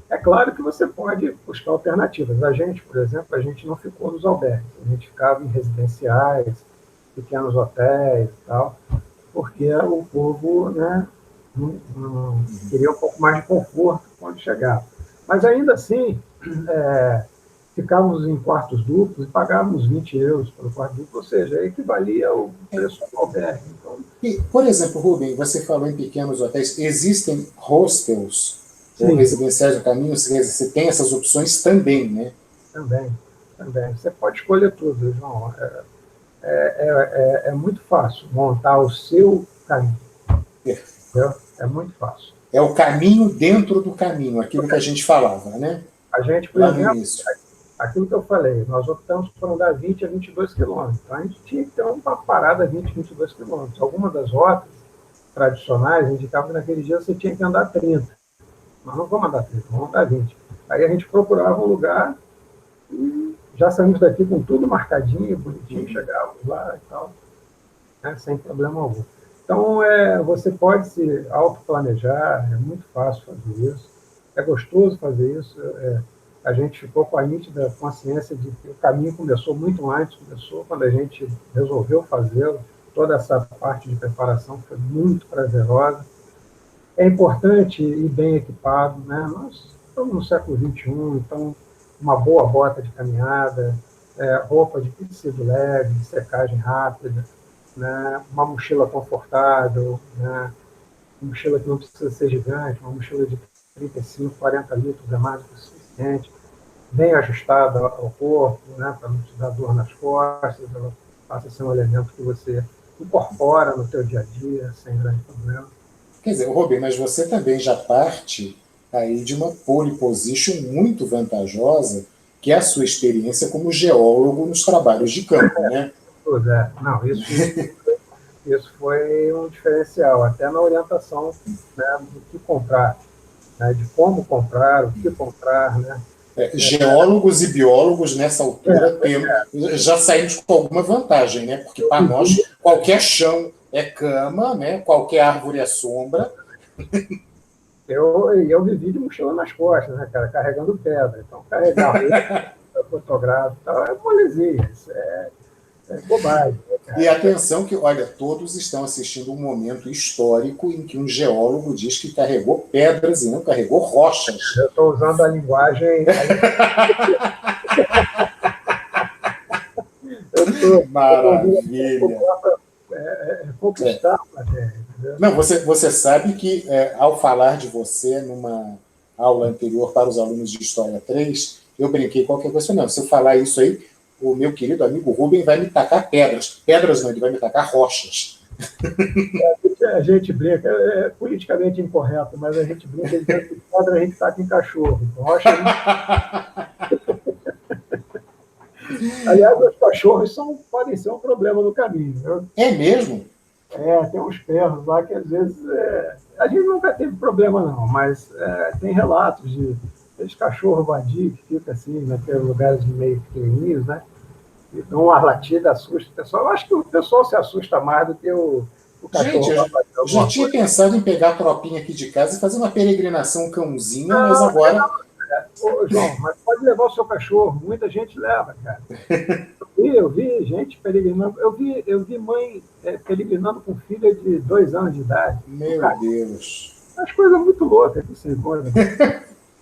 É claro que você pode buscar alternativas. A gente, por exemplo, a gente não ficou nos albergues. A gente ficava em residenciais, pequenos hotéis e tal, porque o povo, né, não queria um pouco mais de conforto quando chegava. Mas ainda assim, ficávamos em quartos duplos e pagávamos 20 euros pelo quarto duplo, ou seja, equivalia ao preço do albergue. Então, e, por exemplo, Rubem, você falou em pequenos hotéis, existem hostels ou sim, residenciais no caminho, você tem essas opções também, né? também. Você pode escolher tudo, João. É muito fácil montar o seu caminho. Entendeu? É muito fácil. É o caminho dentro do caminho, aquilo que a gente falava, né? A gente, por Lá no exemplo, início. aquilo que eu falei, nós optamos por andar 20 a 22 quilômetros. Então, a gente tinha que ter uma parada 20, 22 quilômetros. Algumas das rotas tradicionais indicavam que naquele dia você tinha que andar 30. Nós não vamos andar 30, vamos andar 20. Aí a gente procurava um lugar e já saímos daqui com tudo marcadinho, bonitinho, chegávamos lá e tal, né, sem problema algum. Então, você pode se autoplanejar, é muito fácil fazer isso, é gostoso fazer isso. A gente ficou com a nítida consciência de que o caminho começou muito antes, começou quando a gente resolveu fazê-lo. Toda essa parte de preparação foi muito prazerosa. É importante ir bem equipado, né? Nós estamos no século XXI, então uma boa bota de caminhada, roupa de tecido leve, de secagem rápida, né? Uma mochila confortável, né? Uma mochila que não precisa ser gigante, uma mochila de 35, 40 litros é mais do que o suficiente, bem ajustada ao corpo, né? Para não te dar dor nas costas, ela passa a ser um elemento que você incorpora no teu dia a dia, sem grande problema. Quer dizer, Robin, mas você também já parte aí de uma pole position muito vantajosa, que é a sua experiência como geólogo nos trabalhos de campo, né? Pois é, não, isso foi um diferencial, até na orientação, né, do que comprar, né, de como comprar, o que comprar, né? Geólogos e biólogos nessa altura já saímos com alguma vantagem, né? Porque para nós qualquer chão é cama, né? Qualquer árvore é sombra. Eu vivi de mochila nas costas, né, cara, carregando pedra. Então, carregar fotográfico e tal, é molezinha, isso é bobagem. Né, e atenção que, olha, todos estão assistindo um momento histórico em que um geólogo diz que carregou pedras e não carregou rochas. Eu estou usando a linguagem... Maravilha. Conquistar a plateia. Não, você sabe que, ao falar de você numa aula anterior para os alunos de História 3, eu brinquei qualquer coisa. Não, se eu falar isso aí, o meu querido amigo Rubem vai me tacar pedras. Pedras não, ele vai me tacar rochas. A gente brinca, é politicamente incorreto, mas a gente brinca dizendo que pedra a gente taca em cachorro. Rocha. Aliás, os cachorros podem ser um problema no caminho. Né? É mesmo? Tem uns perros lá que às vezes. A gente nunca teve problema, não, mas tem relatos de cachorro vadio que fica assim, naqueles lugares meio pequenininhos, né? E dão uma latida, assusta o pessoal. Eu acho que o pessoal se assusta mais do que o cachorro. Gente, eu já tinha pensado em pegar a tropinha aqui de casa e fazer uma peregrinação cãozinha, não, mas agora. Ô, João, mas pode levar o seu cachorro, muita gente leva, cara. Eu vi gente peregrinando, eu vi mãe peregrinando com filha de 2 anos de idade. Meu cara, Deus. As coisas muito loucas que você encontra.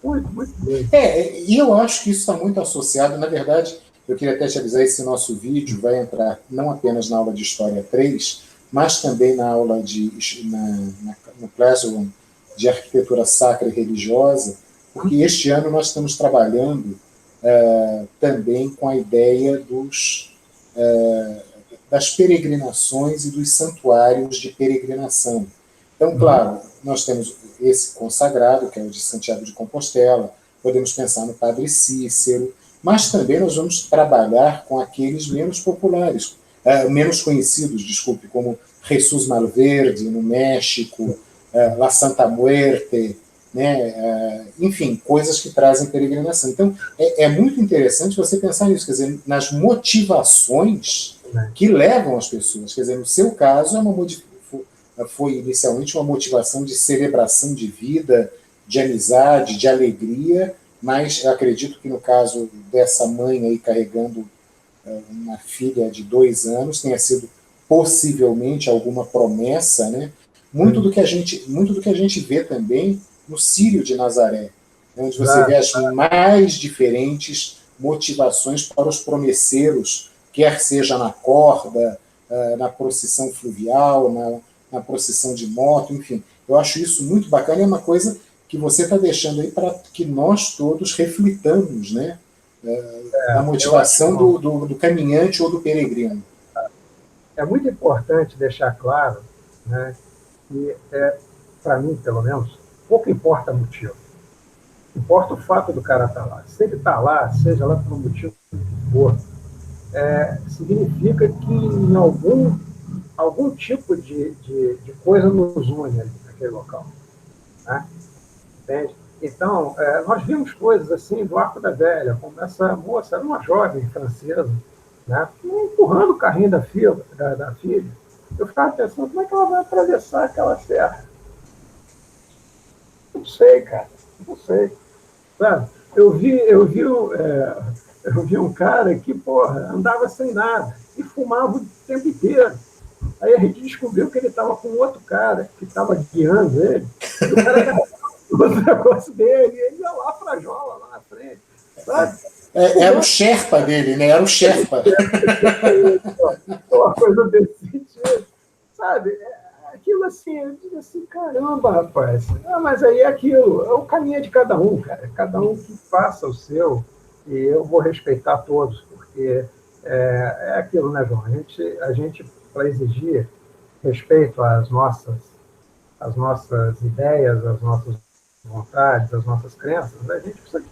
Muito, muito doido. E eu acho que isso está muito associado, na verdade, eu queria até te avisar, esse nosso vídeo vai entrar não apenas na aula de História 3, mas também na aula no Classroom de Arquitetura Sacra e Religiosa, porque este ano nós estamos trabalhando também com a ideia das peregrinações e dos santuários de peregrinação. Então, claro, nós temos esse consagrado, que é o de Santiago de Compostela, podemos pensar no Padre Cícero, mas também nós vamos trabalhar com aqueles menos populares, menos conhecidos, desculpe, como Jesús Malverde, no México, La Santa Muerte, né? Enfim, coisas que trazem peregrinação. Então, é muito interessante você pensar nisso, quer dizer, nas motivações que levam as pessoas. Quer dizer, no seu caso, foi inicialmente uma motivação de celebração de vida, de amizade, de alegria, mas eu acredito que no caso dessa mãe aí carregando uma filha de 2 anos, tenha sido possivelmente alguma promessa, né? Muito do que a gente vê também no Círio de Nazaré, onde você vê as mais diferentes motivações para os promesseiros, quer seja na corda, na procissão fluvial, na procissão de moto, enfim. Eu acho isso muito bacana e é uma coisa que você está deixando aí para que nós todos reflitamos, né? Na motivação do caminhante ou do peregrino. É muito importante deixar claro, né, que, para mim, pelo menos, pouco importa o motivo. importa o fato do cara estar lá. Se ele está lá, seja lá por um motivo que for, significa que em algum tipo de coisa nos une ali naquele local. Né? Entende? Então, nós vimos coisas assim do Arco da Velha, como essa moça, era uma jovem francesa, né, empurrando o carrinho da filha. Eu ficava pensando, como é que ela vai atravessar aquela serra? Não sei, cara, não sei. Sabe? Eu vi um cara que, porra, andava sem nada e fumava o tempo inteiro. Aí a gente descobriu que ele estava com outro cara que estava guiando ele. E o cara o negócio dele, e ele ia lá para a jola, lá na frente, sabe? Era o Sherpa dele, né? Era o Sherpa. Uma coisa desse sentido, sabe? Aquilo assim, eu digo assim, caramba, rapaz. Mas aí é aquilo, é o caminho de cada um, cara. Cada um que faça o seu, e eu vou respeitar todos, porque é aquilo, né, João? A gente para exigir respeito às nossas ideias, às nossas vontades, às nossas crenças, a gente precisa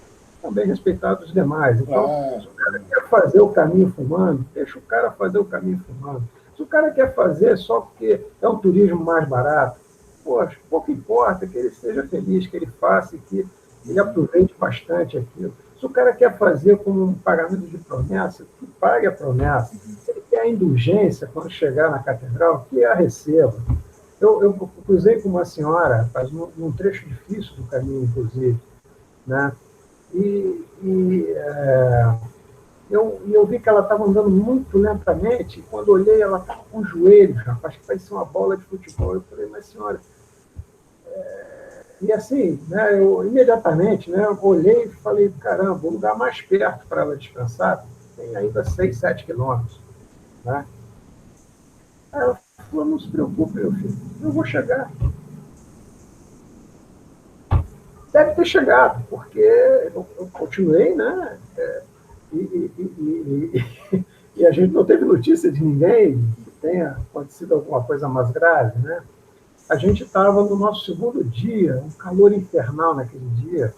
também respeitar os demais. Então, se o cara quer fazer o caminho fumando, deixa o cara fazer o caminho fumando. Se o cara quer fazer só porque é um turismo mais barato, poxa, pouco importa que ele seja feliz, que ele faça e que ele aproveite bastante aquilo. Se o cara quer fazer como um pagamento de promessa, que pague a promessa. Se ele quer a indulgência quando chegar na catedral, que a receba. Eu cruzei com uma senhora, rapaz, num trecho difícil do caminho, inclusive, né? Eu vi que ela estava andando muito lentamente, e quando olhei, ela estava com os joelhos, rapaz, que parecia uma bola de futebol. Eu falei, mas senhora. E assim, né, eu imediatamente, né, eu olhei e falei, caramba, o lugar mais perto para ela descansar tem ainda 6, 7 quilômetros. Né? Aí ela falou, não se preocupe, meu filho, eu vou chegar. Deve ter chegado, porque eu continuei, né? E, e, e, e a gente não teve notícia de ninguém que tenha acontecido alguma coisa mais grave, né? A gente estava no nosso segundo dia, um calor infernal naquele dia.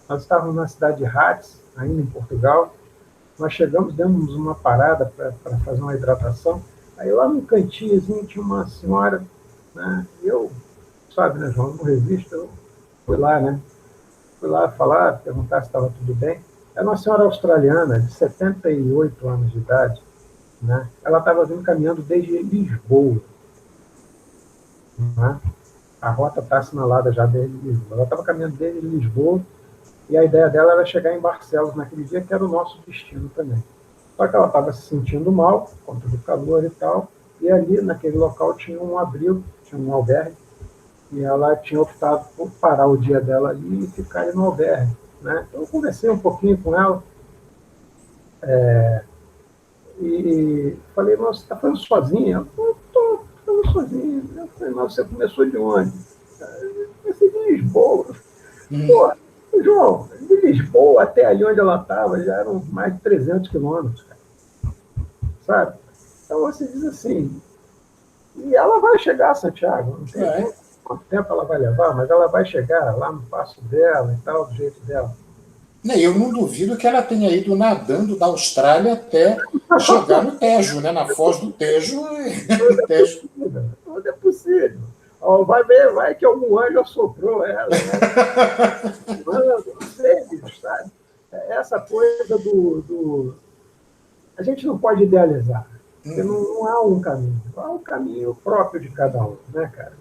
Nós estávamos na cidade de Rates, ainda em Portugal. Nós chegamos, demos uma parada para fazer uma hidratação. Aí lá no cantinhozinho tinha uma senhora, né? E eu, sabe, né, João, não resisto, eu fui lá, né? Fui lá falar, perguntar se estava tudo bem. Era uma senhora australiana, de 78 anos de idade. Né? Ela estava vindo caminhando desde Lisboa. Né? A rota está assinalada já desde Lisboa. Ela estava caminhando desde Lisboa e a ideia dela era chegar em Barcelos naquele dia, que era o nosso destino também. Só que ela estava se sentindo mal, por conta do calor e tal, e ali naquele local tinha um abrigo, tinha um albergue, e ela tinha optado por parar o dia dela ali e ficar ali no albergue. Né? Então eu conversei um pouquinho com ela e falei, nossa, você está falando sozinha? Ela falou, estou falando sozinha. Eu falei, mas você começou de onde? Eu comecei de Lisboa. Pô, João, de Lisboa até ali onde ela estava já eram mais de 300 quilômetros, cara. Sabe? Então você diz assim, e ela vai chegar a Santiago, não tem quanto tempo ela vai levar, mas ela vai chegar lá no passo dela e tal, do jeito dela. Eu não duvido que ela tenha ido nadando da Austrália até chegar no Tejo, né? Na foz do Tejo. Tejo. Não é possível. Vai ver, vai que algum anjo assoprou ela. Né? Não sei, bicho, sabe? Essa coisa a gente não pode idealizar. Porque não há um caminho. Há um caminho próprio de cada um, né, cara?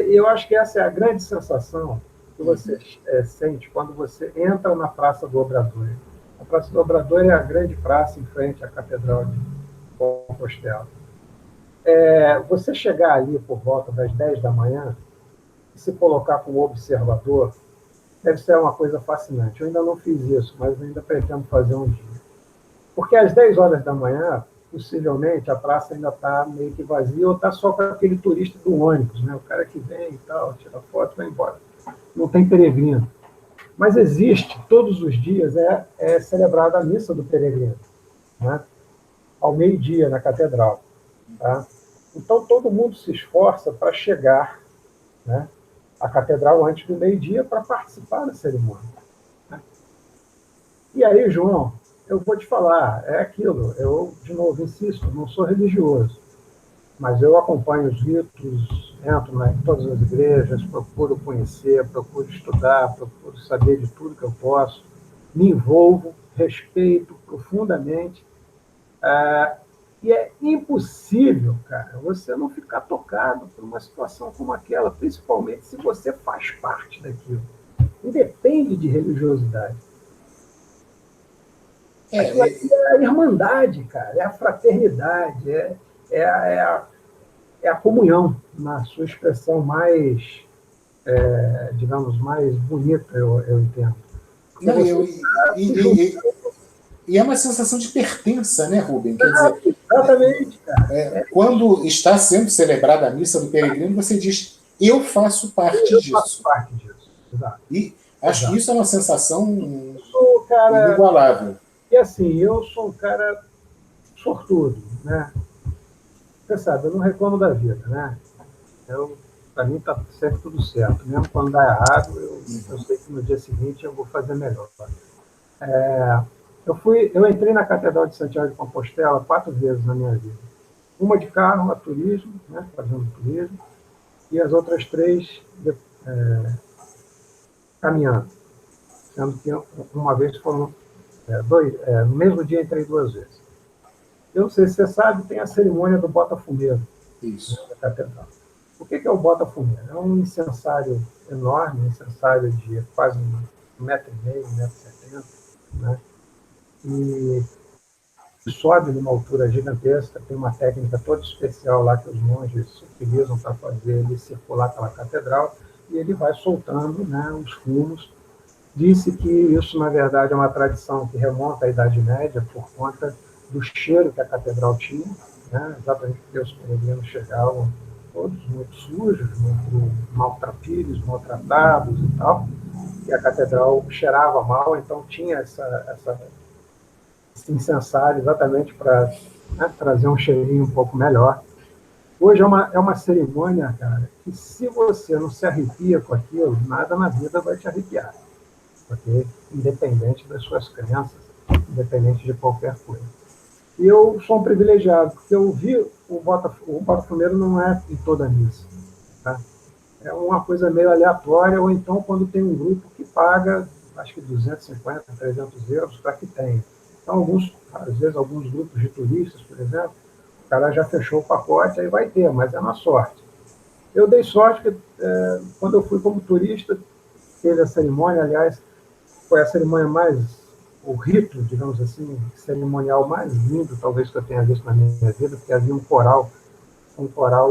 Eu acho que essa é a grande sensação que você sente quando você entra na Praça do Obrador. A Praça do Obrador é a grande praça em frente à Catedral de Compostela. Você chegar ali por volta das 10 da manhã e se colocar como observador deve ser uma coisa fascinante. Eu ainda não fiz isso, mas ainda pretendo fazer um dia. Porque às 10 horas da manhã, possivelmente, a praça ainda está meio que vazia ou está só com aquele turista do ônibus, né? O cara que vem e tal, tira foto e vai embora. Não tem peregrino. Mas existe, todos os dias, é celebrada a missa do peregrino, né? Ao meio-dia, na catedral. Tá? Então, todo mundo se esforça para chegar, né, à catedral antes do meio-dia para participar da cerimônia. E aí, João, eu vou te falar, é aquilo, eu, de novo, insisto, não sou religioso, mas eu acompanho os ritos, entro em todas as igrejas, procuro conhecer, procuro estudar, procuro saber de tudo que eu posso, me envolvo, respeito profundamente, e é impossível, cara, você não ficar tocado por uma situação como aquela, principalmente se você faz parte daquilo. Independe de religiosidade. Aquilo É, ali é a irmandade, cara, é a fraternidade, é, a, é, a, é a comunhão, na sua expressão mais, digamos, mais bonita, eu entendo. Porque não, você está se juntando. e é uma sensação de pertença, né, Rubem? Quer dizer, Exatamente, cara. quando está sendo celebrada a missa do peregrino, você diz, eu faço parte Eu faço disso. parte disso. Exato. E acho que Exato. isso é uma sensação Eu sou, cara, inigualável. e assim, eu sou um cara sortudo, né? Você sabe, eu não reclamo da vida, né? Para mim está sempre tudo certo. Mesmo quando dá errado, eu sei que no dia seguinte eu vou fazer melhor. Eu entrei na Catedral de Santiago de Compostela 4 vezes na minha vida. Uma de carro, a turismo, né, fazendo turismo, e as outras 3 caminhando, sendo que uma vez foram no mesmo dia entrei 2 vezes. Eu não sei se você sabe, tem a cerimônia do Botafumeiro, né, Isso. da Catedral. O que é o Botafumeiro? É um incensário enorme, um incensário de quase 1,5 m, 1,70 m, né? E sobe numa altura gigantesca, tem uma técnica toda especial lá que os monges utilizam para fazer ele circular pela catedral, e ele vai soltando, né, os fumos. Disse que isso, na verdade, é uma tradição que remonta à Idade Média por conta do cheiro que a catedral tinha, né, exatamente porque os peregrinos chegavam todos muito sujos, muito maltratados e tal, e a catedral cheirava mal, então tinha esse incensário exatamente para, né, trazer um cheirinho um pouco melhor. Hoje é uma cerimônia, cara, que se você não se arrepia com aquilo, nada na vida vai te arrepiar. Porque, independente das suas crenças, independente de qualquer coisa. E eu sou um privilegiado, porque eu vi o Botafumeiro não é em toda a missa. Tá? É uma coisa meio aleatória, ou então quando tem um grupo que paga, acho que 250, 300 euros para que tenha. Então, às vezes, alguns grupos de turistas, por exemplo, o cara já fechou o pacote, aí vai ter, mas é na sorte. Eu dei sorte que, quando eu fui como turista, teve a cerimônia, aliás, foi a cerimônia mais, o rito, digamos assim, cerimonial mais lindo, talvez, que eu tenha visto na minha vida, porque havia um coral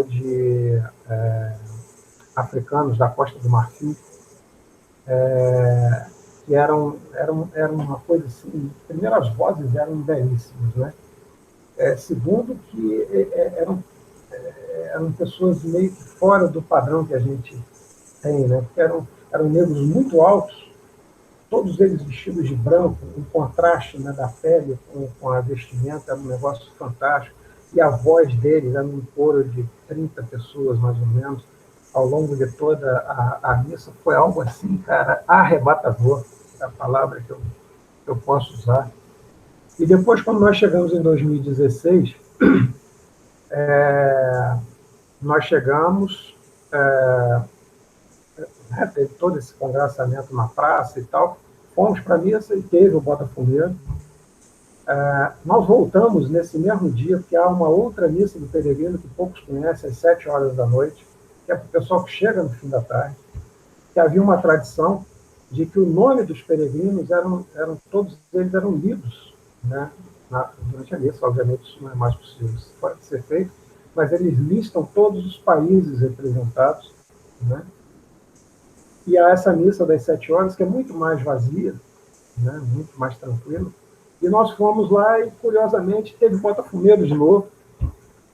de africanos da Costa do Marfim, que eram uma coisa assim, primeiro as vozes eram belíssimas, né? Segundo que eram pessoas meio que fora do padrão que a gente tem, né? Porque eram negros muito altos, todos eles vestidos de branco, um contraste, né, da pele com a vestimenta, era um negócio fantástico. E a voz deles era um coro de 30 pessoas, mais ou menos, ao longo de toda a missa. Foi algo assim, cara, arrebatador, é a palavra que eu posso usar. E depois, quando nós chegamos em 2016, nós chegamos, teve todo esse congraçamento na praça e tal, fomos para a missa e teve o Botafumeiro. Nós voltamos nesse mesmo dia, porque há uma outra missa do peregrino que poucos conhecem, às 7 horas da noite, que é para o pessoal que chega no fim da tarde, que havia uma tradição de que o nome dos peregrinos todos eles eram lidos, né, durante a missa. Obviamente isso não é mais possível, isso pode ser feito, mas eles listam todos os países representados, né, e há essa missa das 7 horas, que é muito mais vazia, né, muito mais tranquila. E nós fomos lá e, curiosamente, teve Botafumeiro de novo.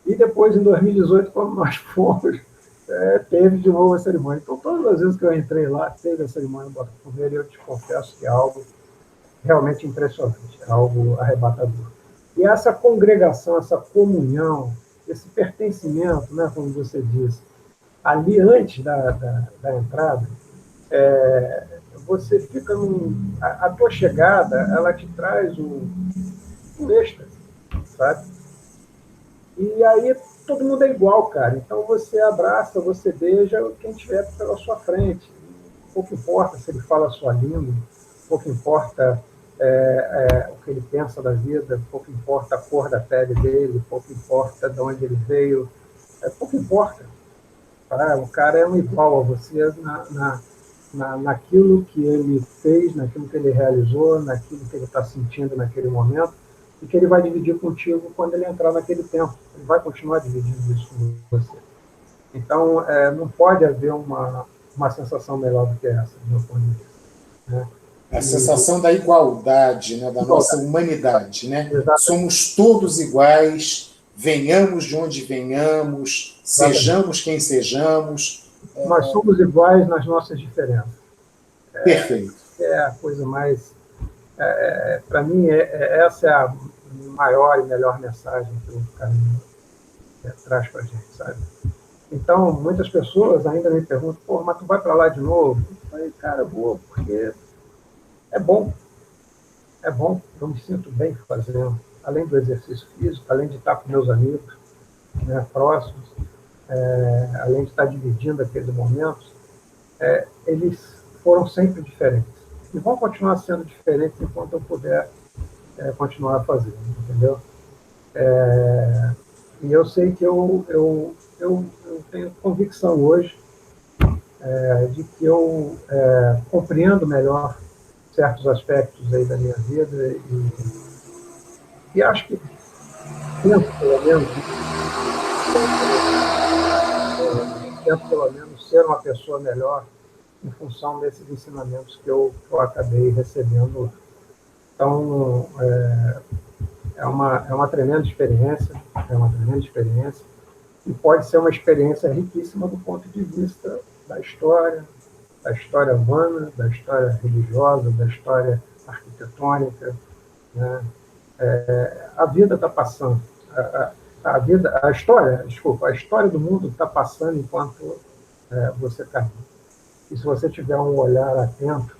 E depois, em 2018, quando nós fomos, teve de novo a cerimônia. Então, todas as vezes que eu entrei lá, teve a cerimônia do Botafumeiro, e eu te confesso que é algo realmente impressionante, é algo arrebatador. E essa congregação, essa comunhão, esse pertencimento, né, como você disse, ali antes da entrada, você fica a tua chegada, ela te traz um êxtase, sabe? E aí todo mundo é igual, cara. Então você abraça, você beija quem estiver pela sua frente. Pouco importa se ele fala a sua língua, pouco importa o que ele pensa da vida, pouco importa a cor da pele dele, pouco importa de onde ele veio, pouco importa. Tá? O cara é um igual a você naquilo que ele fez, naquilo que ele realizou, naquilo que ele está sentindo naquele momento, e que ele vai dividir contigo quando ele entrar naquele tempo. Ele vai continuar dividindo isso com você. Então, não pode haver uma sensação melhor do que essa, do meu ponto de vista. Né? A sensação da igualdade, né, da nossa humanidade. Né? Somos todos iguais, venhamos de onde venhamos, sejamos quem sejamos. Nós somos iguais nas nossas diferenças. Perfeito. É a coisa mais... para mim, essa é a maior e melhor mensagem que o caminho traz para a gente, sabe? Então, muitas pessoas ainda me perguntam, pô, mas tu vai para lá de novo? Eu falei, cara, eu vou, porque é bom. É bom, eu me sinto bem fazendo. Além do exercício físico, além de estar com meus amigos, né, próximos, além de estar dividindo aqueles momentos, eles foram sempre diferentes. E vão continuar sendo diferentes enquanto eu puder continuar fazendo, entendeu? E eu sei que eu tenho convicção hoje de que eu compreendo melhor certos aspectos aí da minha vida e acho que tento pelo menos ser uma pessoa melhor em função desses ensinamentos que eu acabei recebendo lá. Então, é uma tremenda experiência, e pode ser uma experiência riquíssima do ponto de vista da história humana, da história religiosa, da história arquitetônica. Né? A vida está passando, a história do mundo está passando enquanto você caminha. E se você tiver um olhar atento,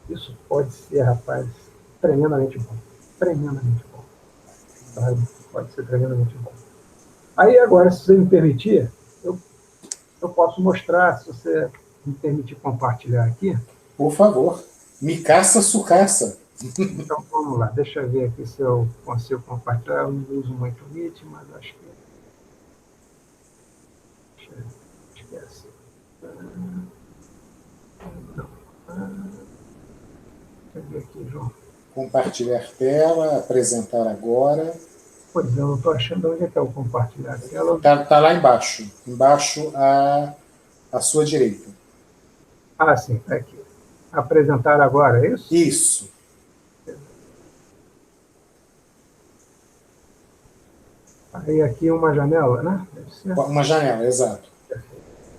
isso pode ser, rapaz, tremendamente bom. Tremendamente bom. Sabe? Pode ser tremendamente bom. Aí, agora, se você me permitir, eu posso mostrar, se você me permitir compartilhar aqui. Por favor. Me caça, sucaça. Então, vamos lá. Deixa eu ver aqui se eu consigo compartilhar. Eu não uso muito o Meet, mas acho que... Esquece. Cadê aqui, João? Compartilhar tela, apresentar agora. Pois é, eu não estou achando onde é que é o compartilhar tela. Está lá embaixo. Embaixo à sua direita. Ah, sim, está aqui. Apresentar agora, é isso? Isso. Aí aqui uma janela, né? Deve ser. Uma janela, exato.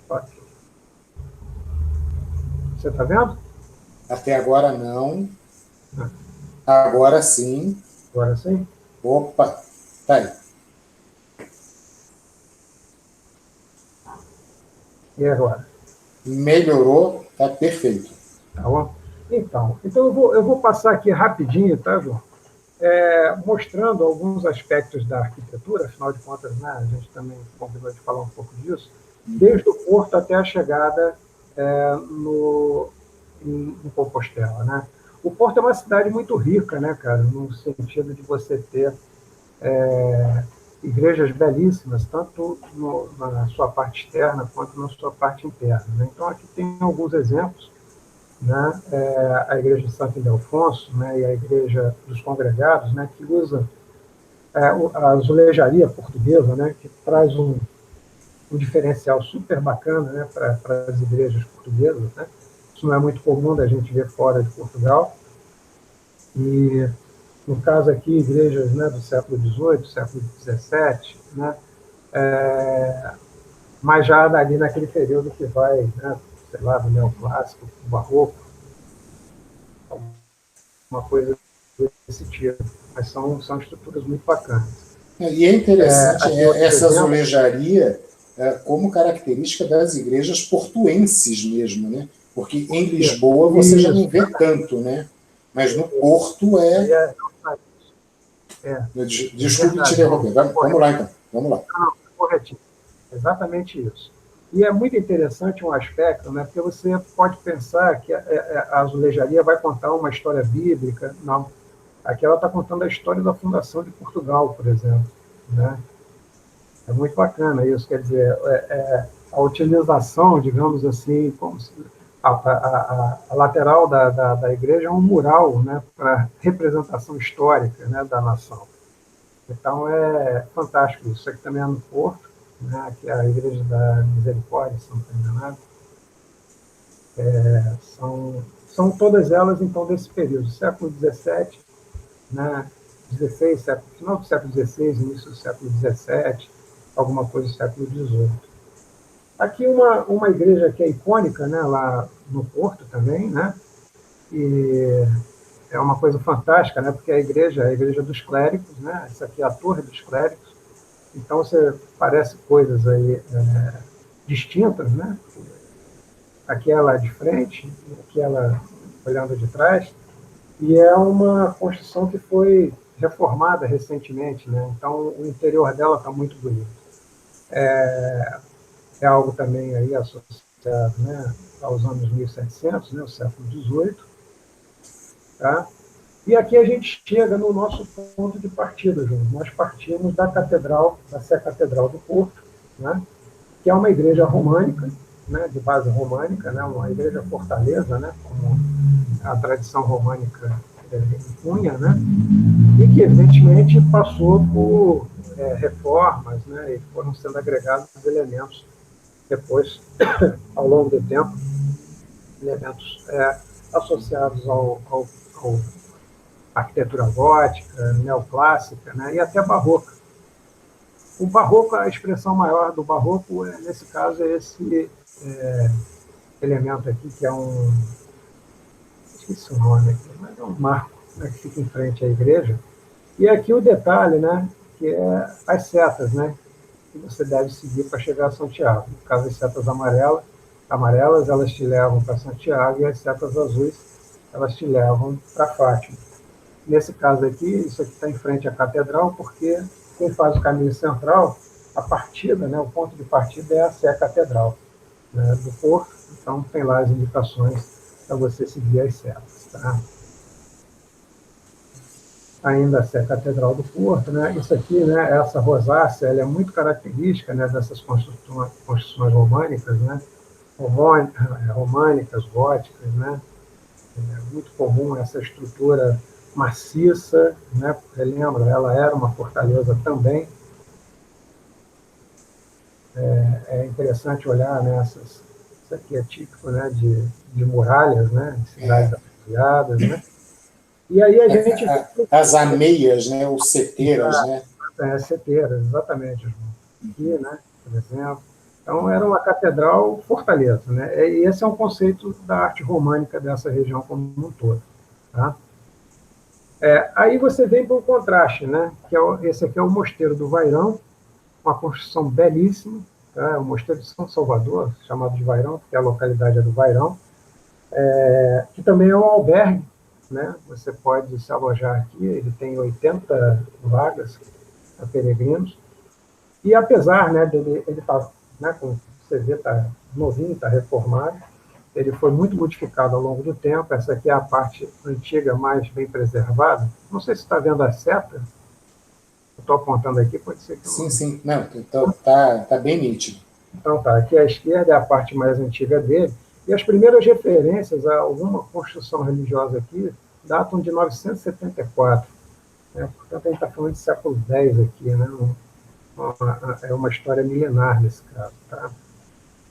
Ótimo. Você está vendo? Até agora não. Agora sim. Agora sim? Opa, tá aí. E agora? Melhorou, tá perfeito. Tá bom? Então eu vou passar aqui rapidinho, tá, João? Mostrando alguns aspectos da arquitetura, afinal de contas, né, a gente também combinou de falar um pouco disso, desde o porto até a chegada em Compostela, né? O Porto é uma cidade muito rica, né, cara, no sentido de você ter igrejas belíssimas, tanto na sua parte externa quanto na sua parte interna. Né? Então, aqui tem alguns exemplos, né? A igreja de Santo Ildefonso, né, e a igreja dos Congregados, né, que usa a azulejaria portuguesa, né, que traz um diferencial super bacana, né, para as igrejas portuguesas. Né? Isso não é muito comum da gente ver fora de Portugal. E, no caso aqui, igrejas, né, do século XVIII, século XVII, né, mas já ali naquele período que vai, né, sei lá, do neoclássico, do barroco, uma coisa desse tipo. Mas são estruturas muito bacanas. E é interessante essa azulejaria como característica das igrejas portuenses mesmo, né? Porque em Lisboa você já não vê tanto, né? Mas no Porto é... Desculpe te interromper. Vamos lá, então. Vamos lá. Não, corretinho. Exatamente isso. E é muito interessante um aspecto, né, porque você pode pensar que a azulejaria vai contar uma história bíblica. Não. Aqui ela está contando a história da fundação de Portugal, por exemplo. Né? É muito bacana isso, quer dizer, a utilização, digamos assim, como se, a lateral da igreja é um mural, né, para representação histórica, né, da nação. Então, é fantástico isso. Isso aqui também é no Porto, né, que é a Igreja da Misericórdia, se não estou enganado. São todas elas, então, desse período, século XVII, né, 16, final do século XVI, início do século XVII, alguma coisa do século XVIII. Aqui uma igreja que é icônica, né, lá no Porto também, né, e é uma coisa fantástica, né, porque a igreja dos clérigos, né, essa aqui é a Torre dos Clérigos, então você parece coisas aí distintas, né, aquela de frente, aquela olhando de trás, e é uma construção que foi reformada recentemente, né, então o interior dela está muito bonito. É algo também aí associado, né, aos anos 1700, né, o século XVIII. Tá? E aqui a gente chega no nosso ponto de partida, João. Nós partimos da Catedral, da Sé Catedral do Porto, né, que é uma igreja românica, né, de base românica, né, uma igreja fortaleza, né, como a tradição românica impunha, né, e que, evidentemente, passou por reformas, né, e foram sendo agregados elementos depois, ao longo do tempo, elementos associados ao arquitetura gótica, neoclássica, né, e até barroca. O barroco, a expressão maior do barroco, nesse caso, é esse elemento aqui, que é esqueci o nome aqui, mas é um marco, né, que fica em frente à igreja. E aqui o detalhe, né, que é as setas, né, que você deve seguir para chegar a Santiago. No caso, as setas amarelas, elas te levam para Santiago, e as setas azuis, elas te levam para Fátima. Nesse caso aqui, isso aqui está em frente à catedral, porque quem faz o caminho central, a partida, né, o ponto de partida é a Sé Catedral, né, do Porto, então tem lá as indicações para você seguir as setas. Tá? Ainda a Sé Catedral do Porto, né? Isso aqui, né, essa rosácea, ela é muito característica, né, dessas construções românicas, né, românicas, góticas, né? É muito comum essa estrutura maciça, né? Porque lembra, ela era uma fortaleza também. É interessante olhar, né, isso aqui é típico, né, de muralhas, né, de cidades associadas, né? E aí a gente... As ameias, né, ou seteiras, né? Seteiras, exatamente, João. Aqui, né, por exemplo. Então, era uma catedral fortaleza, né? E esse é um conceito da arte românica dessa região como um todo. Tá? Aí você vem para o contraste, né? Que esse aqui é o Mosteiro do Vairão, uma construção belíssima, tá? O Mosteiro de São Salvador, chamado de Vairão, porque a localidade é do Vairão, que também é um albergue, né? Você pode se alojar aqui, ele tem 80 vagas para peregrinos, e apesar, né, dele, ele tá, né, como você vê, está novinho, está reformado, ele foi muito modificado ao longo do tempo. Essa aqui é a parte antiga, mais bem preservada. Não sei se está vendo a seta, eu estou apontando aqui, pode ser que eu... Sim, não, tá bem nítido. Então tá, aqui à esquerda é a parte mais antiga dele, e as primeiras referências a alguma construção religiosa aqui datam de 974, né? Portanto, a gente está falando de século X aqui, né? É uma história milenar nesse caso. Tá?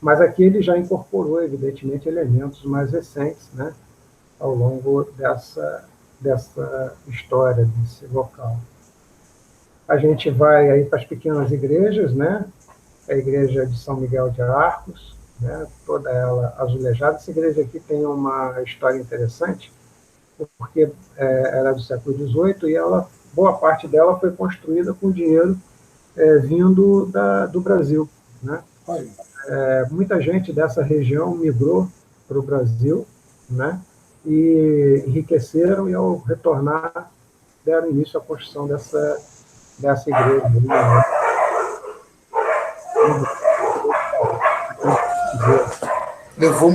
Mas aqui ele já incorporou, evidentemente, elementos mais recentes, né? Ao longo dessa história, desse local. A gente vai aí para as pequenas igrejas, né? A igreja de São Miguel de Arcos, né? Toda ela azulejada. Essa igreja aqui tem uma história interessante, porque ela é do século XVIII e boa parte dela foi construída com dinheiro vindo do Brasil, né? Muita gente dessa região migrou para o Brasil, né? E enriqueceram e, ao retornar, deram início à construção dessa igreja. Né? Eu vou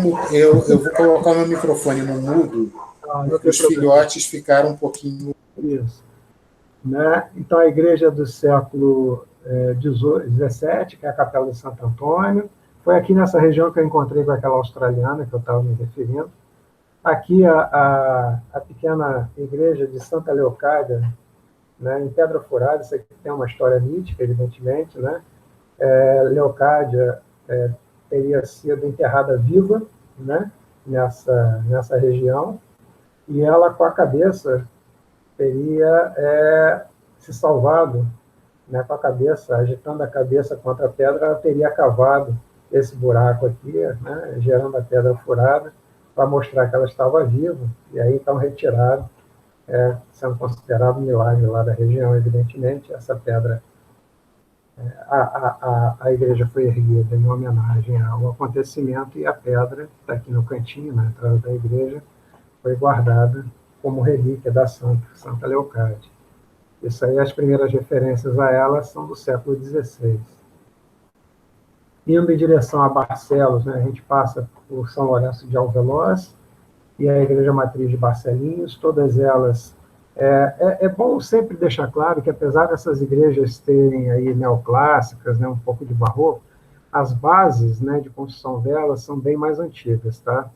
colocar meu microfone no mudo, porque os filhotes ficaram um pouquinho... Isso. Né? Então, a igreja do século XVII, que é a Capela de Santo Antônio, foi aqui nessa região que eu encontrei com aquela australiana que eu estava me referindo. Aqui, a pequena igreja de Santa Leocádia, né, em Pedra Furada. Isso aqui tem uma história mítica, evidentemente, né? Leocádia teria sido enterrada viva, né, nessa região, e ela, com a cabeça, teria se salvado, né, com a cabeça, agitando a cabeça contra a pedra, ela teria cavado esse buraco aqui, né, gerando a pedra furada, para mostrar que ela estava viva, e aí então retiraram, sendo considerado um milagre lá da região, evidentemente, essa pedra. A igreja foi erguida em homenagem ao acontecimento, e a pedra, que está aqui no cantinho, na entrada da igreja, foi guardada como relíquia da Santa Leocádia. Isso aí, as primeiras referências a ela são do século XVI. Indo em direção a Barcelos, né, a gente passa por São Lourenço de Alveloz e a Igreja Matriz de Barcelinhos, todas elas... É bom sempre deixar claro que, apesar dessas igrejas terem aí neoclássicas, né, um pouco de barroco, as bases, né, de construção delas são bem mais antigas, tá?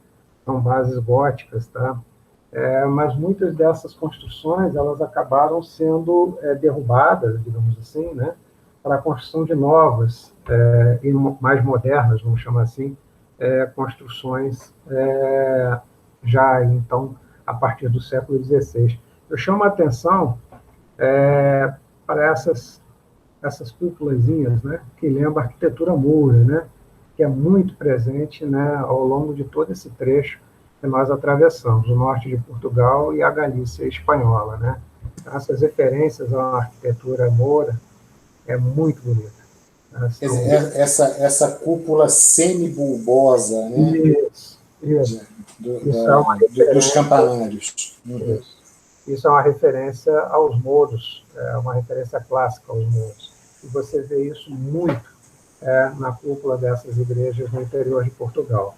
São bases góticas, tá? Mas muitas dessas construções elas acabaram sendo derrubadas, digamos assim, né, para a construção de novas e mais modernas, vamos chamar assim, construções já, então, a partir do século XVI. Eu chamo a atenção para essas cúpulazinhas, né, que lembram a arquitetura moura, né, que é muito presente, né, ao longo de todo esse trecho que nós atravessamos, o norte de Portugal e a Galícia espanhola, né. Essas referências à arquitetura moura é muito bonita. Quer dizer, essa cúpula semi-bulbosa, né? Isso. Dos campanários. Uhum. Isso é uma referência aos muros, uma referência clássica aos muros. E você vê isso muito na cúpula dessas igrejas no interior de Portugal.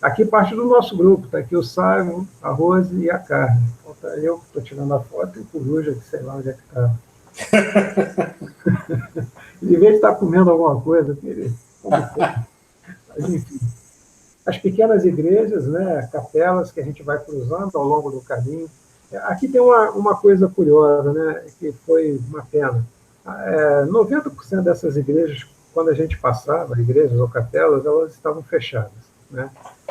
Aqui parte do nosso grupo, está aqui o Simon, a Rose e a Carmen. Então, tá eu que estou tirando a foto e o Coruja, que sei lá onde é que está. Em vez de estar comendo alguma coisa, mas, enfim. As pequenas igrejas, né, capelas que a gente vai cruzando ao longo do caminho. Aqui tem uma coisa curiosa, né, que foi uma pena. 90% dessas igrejas, quando a gente passava, igrejas ou capelas, elas estavam fechadas, né?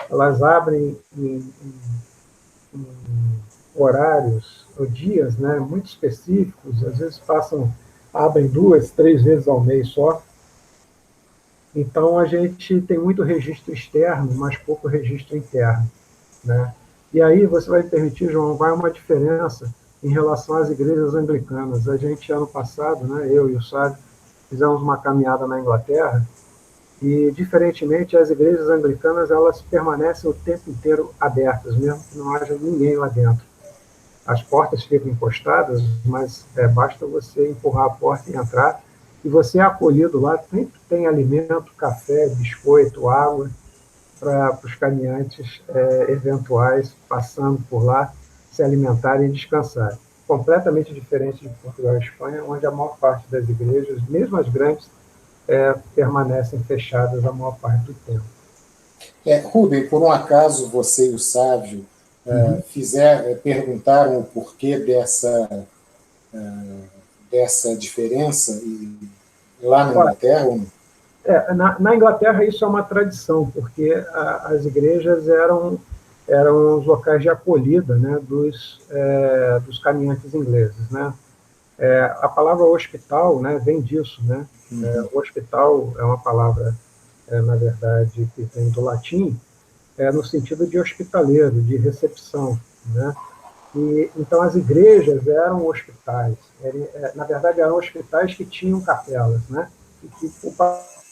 Elas abrem em horários ou dias, né, muito específicos, às vezes abrem 2, 3 vezes ao mês só. Então, a gente tem muito registro externo, mas pouco registro interno, né? E aí, você vai me permitir, João, vai uma diferença em relação às igrejas anglicanas. A gente, ano passado, né, eu e o Sábio, fizemos uma caminhada na Inglaterra, e, diferentemente, as igrejas anglicanas, elas permanecem o tempo inteiro abertas, mesmo que não haja ninguém lá dentro. As portas ficam encostadas, mas basta você empurrar a porta e entrar, e você é acolhido lá, sempre tem alimento, café, biscoito, água, para os caminhantes eventuais passando por lá se alimentarem e descansarem. Completamente diferente de Portugal e Espanha, onde a maior parte das igrejas, mesmo as grandes, permanecem fechadas a maior parte do tempo. Rubem, por um acaso você e o Sávio perguntaram o porquê dessa diferença lá na Inglaterra? Ou não? Na Inglaterra isso é uma tradição, porque as igrejas eram os locais de acolhida, né, dos caminhantes ingleses, né? A palavra hospital, né, vem disso, né? O hospital é uma palavra, na verdade, que vem do latim, no sentido de hospitaleiro, de recepção, né? E, então, as igrejas eram hospitais. Na verdade, eram hospitais que tinham capelas, né? E que, com o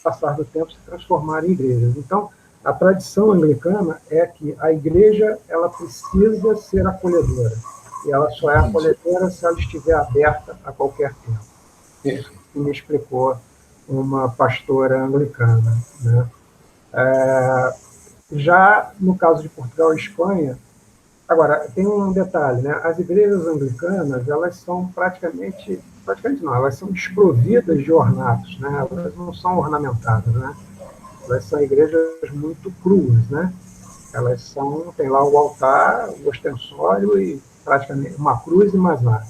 passar do tempo, se transformaram em igrejas. Então, A tradição anglicana é que a igreja ela precisa ser acolhedora. E ela só é Entendi. acolhedora se ela estiver aberta a qualquer tempo. Isso Perfeito. que me explicou uma pastora anglicana, né? Já no caso de Portugal e Espanha, agora, tem um detalhe, né? As igrejas anglicanas, elas são praticamente não, elas são desprovidas de ornatos, né? Elas não são ornamentadas, né? Elas são igrejas muito cruas, né? Elas são, tem lá o altar, o ostensório e praticamente uma cruz e mais nada.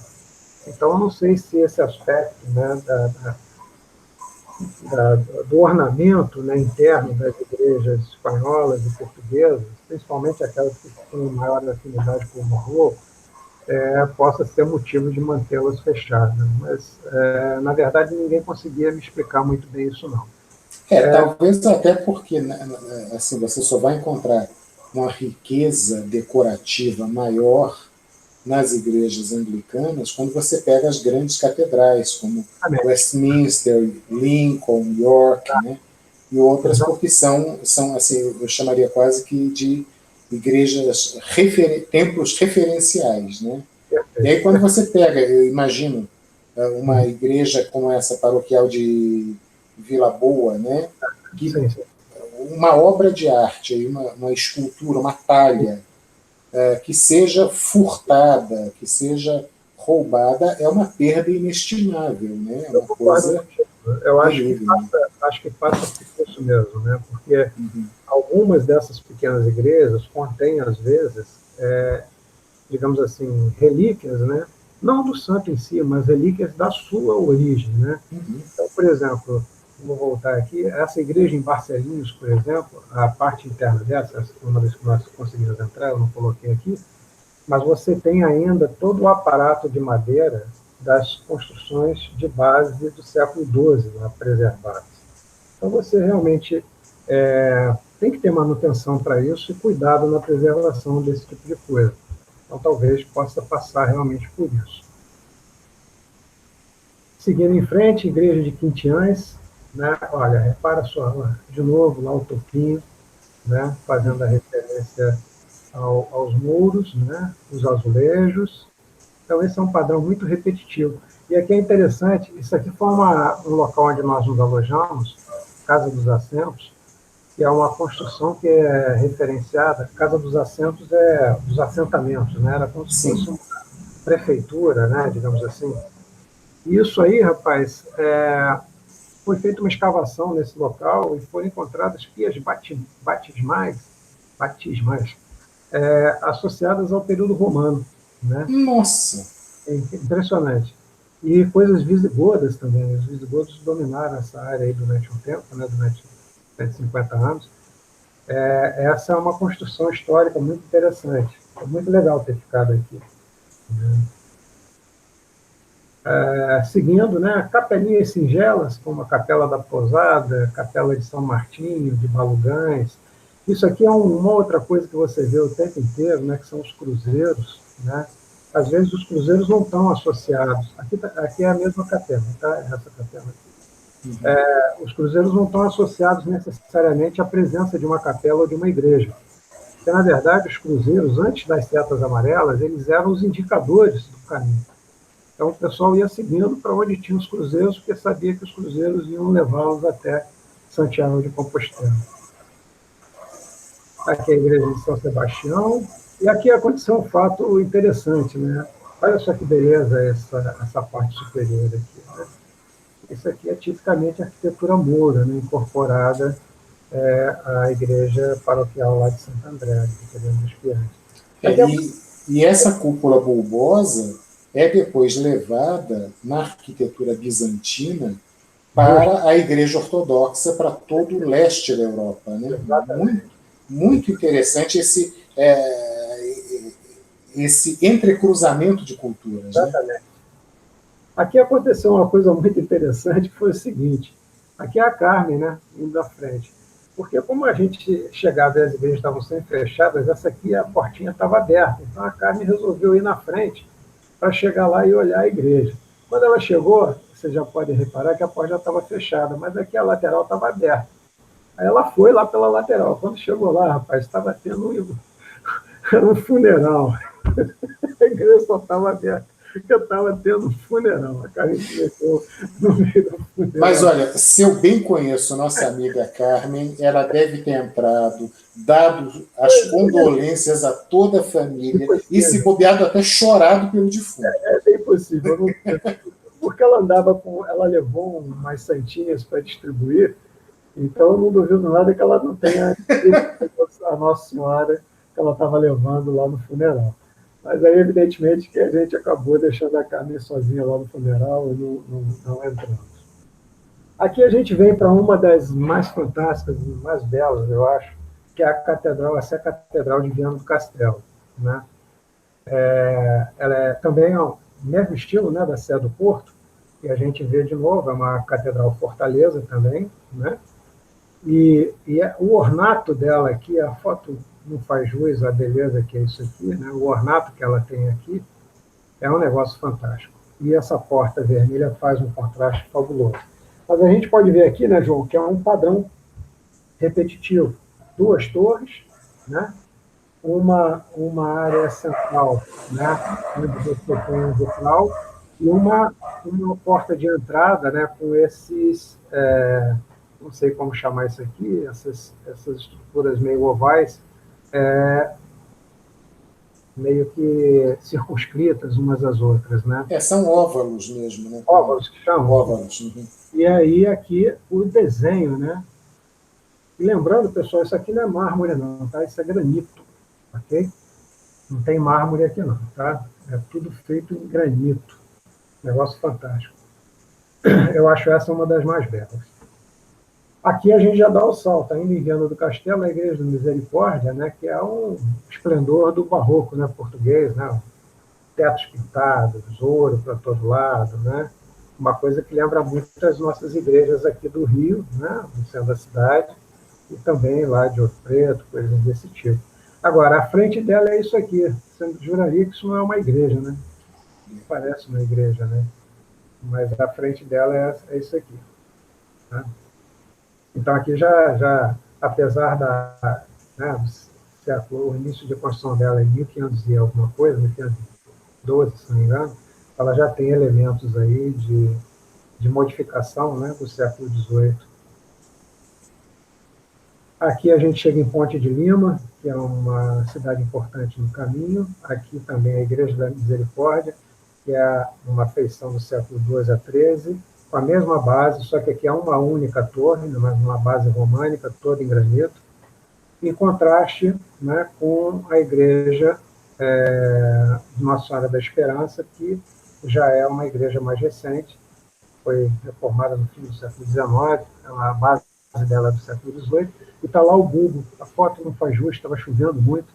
Então, eu não sei se esse aspecto, né, do ornamento, né, interno das igrejas espanholas e portuguesas, principalmente aquelas que têm maior afinidade com o barroco, possa ser motivo de mantê-las fechadas. Mas, na verdade, ninguém conseguia me explicar muito bem isso, não. Talvez até porque assim, você só vai encontrar uma riqueza decorativa maior nas igrejas anglicanas quando você pega as grandes catedrais, como Westminster, Lincoln, York, né? E outras, porque são assim, eu chamaria quase que de igrejas, templos referenciais, né? E aí quando você pega, eu imagino, uma igreja como essa paroquial de Vila Boa, né? Que Sim, sim. uma obra de arte, uma escultura, uma talha, que seja furtada, que seja roubada, é uma perda inestimável, né? É Eu uma concordo coisa contigo. Eu terrível. Né? acho que passa por isso mesmo, né? Porque Uhum. algumas dessas pequenas igrejas contêm, às vezes, digamos assim, relíquias, né? Não do santo em si, mas relíquias da sua origem, né? Uhum. Então, por exemplo, vou voltar aqui, essa igreja em Barcelinhos, por exemplo, a parte interna dessa, uma das que nós conseguimos entrar, eu não coloquei aqui, mas você tem ainda todo o aparato de madeira das construções de base do século XII lá preservadas. Então você realmente tem que ter manutenção para isso e cuidado na preservação desse tipo de coisa. Então talvez possa passar realmente por isso. Seguindo em frente, igreja de Quintiães, né? Olha, repara só, de novo lá o topinho, né? Fazendo a referência aos muros, né? Os azulejos. Então, esse é um padrão muito repetitivo. E aqui é interessante, isso aqui foi um local onde nós nos alojamos, Casa dos Assentos, que é uma construção que é referenciada, Casa dos Assentos é dos assentamentos, né? Era como se fosse Sim. uma prefeitura, né? Digamos assim. E isso aí, rapaz, foi feita uma escavação nesse local e foram encontradas pias batismais associadas ao período romano, né? Nossa! É impressionante. E coisas visigodas também. Os visigodos dominaram essa área aí durante um tempo, né, durante 150 anos. Essa é uma construção histórica muito interessante. É muito legal ter ficado aqui. Seguindo, né, capelinhas singelas, como a Capela da Pousada, Capela de São Martinho, de Balugães. Isso aqui é uma outra coisa que você vê o tempo inteiro, né, que são os cruzeiros. Né? Às vezes os cruzeiros não estão associados. Aqui é a mesma capela, tá? Essa capela aqui. Uhum. Os cruzeiros não estão associados necessariamente à presença de uma capela ou de uma igreja. Porque, na verdade, os cruzeiros, antes das setas amarelas, eles eram os indicadores do caminho. Então, o pessoal ia seguindo para onde tinha os cruzeiros, porque sabia que os cruzeiros iam levá-los até Santiago de Compostela. Aqui é a igreja de São Sebastião. E aqui aconteceu um fato interessante, né? Olha só que beleza essa parte superior aqui. Né? Isso aqui é tipicamente arquitetura moura, né? Incorporada à igreja paroquial lá de Santo André, de Querendo dos Pianos. Aqui é... E essa cúpula bulbosa é depois levada na arquitetura bizantina Justo, para a Igreja Ortodoxa, para todo o leste da Europa. Né? Muito, exatamente. muito interessante esse entrecruzamento de culturas. Né? Exatamente. Aqui aconteceu uma coisa muito interessante, que foi o seguinte, aqui é a Carmen, né, indo à frente. Porque como a gente chegava e as igrejas estavam sempre fechadas, essa aqui, a portinha estava aberta. Então a Carmen resolveu ir na frente para chegar lá e olhar a igreja. Quando ela chegou, você já pode reparar que a porta já estava fechada, mas aqui a lateral estava aberta. Aí ela foi lá pela lateral. Quando chegou lá, rapaz, estava tendo era um funeral. A igreja só estava aberta, porque estava tendo um funeral. A Carmen se meteu no meio do Mas funeral. olha, se eu bem conheço nossa amiga Carmen, ela deve ter entrado, dado as condolências a toda a família e se bobeado até chorado pelo defunto. É bem possível. Porque ela andava com. Ela levou umas santinhas para distribuir, então eu não duvido nada que ela não tenha a Nossa Senhora que ela estava levando lá no funeral. Mas aí, evidentemente, que a gente acabou deixando a Carmen sozinha lá no funeral e não entramos. Aqui a gente vem para uma das mais fantásticas e mais belas, eu acho, que é a Catedral, essa é a Catedral de Viana do Castelo. Né? Ela é também o mesmo estilo, né, da Sé do Porto, e a gente vê de novo, é uma catedral fortaleza também, né? O ornato dela aqui, a foto não faz jus à beleza que é isso aqui, né? O ornato que ela tem aqui é um negócio fantástico. E essa porta vermelha faz um contraste fabuloso. Mas a gente pode ver aqui, né, João, que é um padrão repetitivo. Duas torres, né? Uma área central, né, onde você tem um vitral, e uma porta de entrada, né, com esses, não sei como chamar isso aqui, essas estruturas meio ovais, meio que circunscritas umas às outras. Né? São óvalos mesmo. Né? Óvalos que chamam. Óvalos. Uhum. E aí aqui o desenho, né? E lembrando, pessoal, isso aqui não é mármore não, tá? Isso é granito, ok? Não tem mármore aqui não, tá? É tudo feito em granito. Negócio fantástico. Eu acho essa uma das mais belas. Aqui a gente já dá o salto, ainda em Viana do Castelo, a Igreja da Misericórdia, né, que é um esplendor do barroco, né, português, né, tetos pintados, ouro para todo lado, né, uma coisa que lembra muito as nossas igrejas aqui do Rio, né, no centro da cidade, e também lá de Ouro Preto, coisas desse tipo. Agora, a frente dela é isso aqui. Você juraria que isso não é uma igreja, né? Parece uma igreja, né? Mas a frente dela é isso aqui. Tá? Então, aqui apesar né, o início de construção dela em 1500 e alguma coisa, 1512, se não me engano, ela já tem elementos aí de modificação, né, do século XVIII. Aqui a gente chega em Ponte de Lima, que é uma cidade importante no caminho. Aqui também a Igreja da Misericórdia, que é uma feição do século XII a XIII, com a mesma base, só que aqui é uma única torre, mas uma base românica, toda em granito, em contraste, né, com a Igreja de Nossa Senhora da Esperança, que já é uma igreja mais recente, foi reformada no fim do século XIX, a base dela é do século XVIII, e está lá o bulbo. A foto não faz jus, estava chovendo muito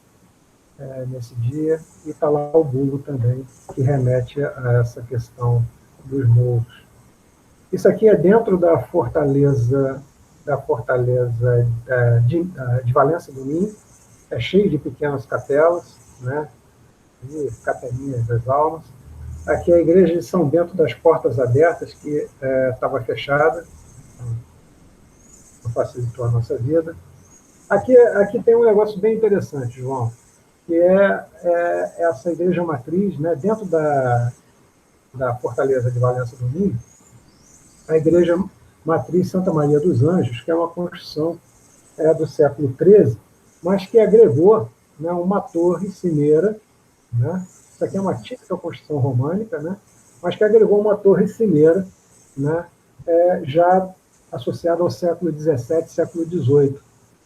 nesse dia, e está lá o bulbo também, que remete a essa questão dos morros. Isso aqui é dentro da fortaleza de Valença do Minho, é cheio de pequenas capelas, né, e capelinhas das almas. Aqui é a igreja de São Bento das Portas Abertas, que estava fechada, não facilitou a nossa vida. Aqui tem um negócio bem interessante, João, que é essa igreja matriz, né, dentro da fortaleza de Valença do Minho, a igreja matriz Santa Maria dos Anjos, que é uma construção do século XIII, mas que agregou, né, uma torre cimeira, né? Isso aqui é uma típica construção românica, né? Mas que agregou uma torre cimeira, né? Já associada ao século XVII, século XVIII.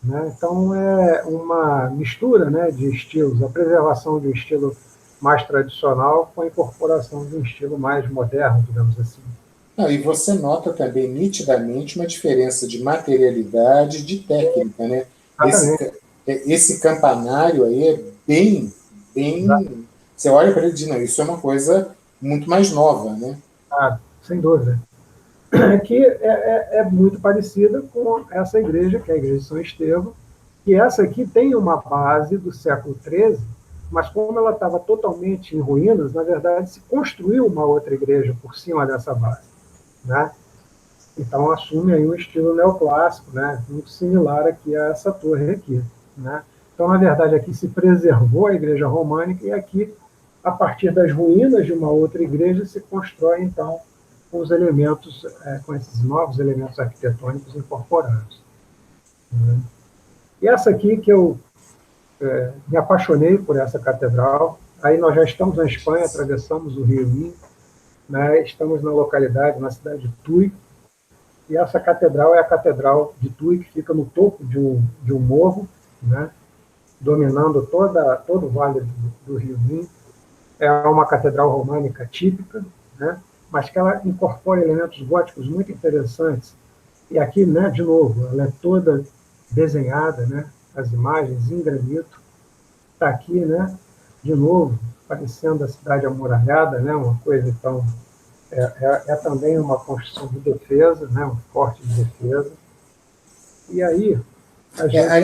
Né? Então, é uma mistura, né, de estilos, a preservação de um estilo mais tradicional com a incorporação de um estilo mais moderno, digamos assim. E você nota também nitidamente uma diferença de materialidade, de técnica, né? Esse campanário aí é bem. Exato. Você olha para ele e diz, não, isso é uma coisa muito mais nova, né? Sem dúvida. Que é muito parecida com essa igreja, que é a igreja de São Estevão, que essa aqui tem uma base do século XIII, mas como ela estava totalmente em ruínas, na verdade se construiu uma outra igreja por cima dessa base. Né? Então assume aí um estilo neoclássico, né, muito similar aqui a essa torre aqui, né? Então, na verdade, aqui se preservou a igreja românica e aqui, a partir das ruínas de uma outra igreja, se constrói, então, os elementos, com esses novos elementos arquitetônicos incorporados, né? E essa aqui que eu me apaixonei por essa catedral. Aí nós já estamos na Espanha, atravessamos o Rio Minho, né? Estamos na localidade, na cidade de Tui, e essa catedral é a Catedral de Tui, que fica no topo de um morro, né? Dominando todo o vale do Rio Minho. É uma catedral românica típica, né? Mas que ela incorpora elementos góticos muito interessantes. E aqui, né, de novo, ela é toda desenhada, né? As imagens em granito. Está aqui, né? De novo, parecendo a cidade amuralhada, né? Uma coisa, então, é também uma construção de defesa, né? Um forte de defesa. E aí,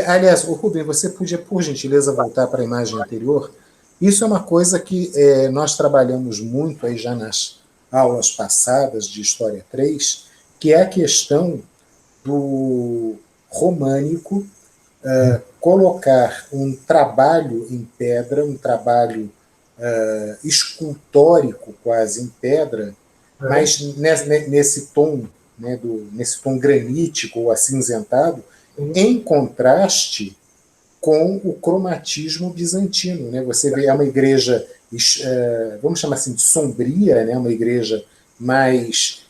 aliás, Rubem, você podia, por gentileza, voltar para a imagem anterior? Isso é uma coisa que nós trabalhamos muito aí já nas aulas passadas de História 3, que é a questão do românico colocar um trabalho em pedra, um trabalho escultórico quase em pedra, mas nesse tom, né, nesse tom granítico ou acinzentado, em contraste com o cromatismo bizantino, né? Você vê, é uma igreja, vamos chamar assim, de sombria, né? Uma igreja mais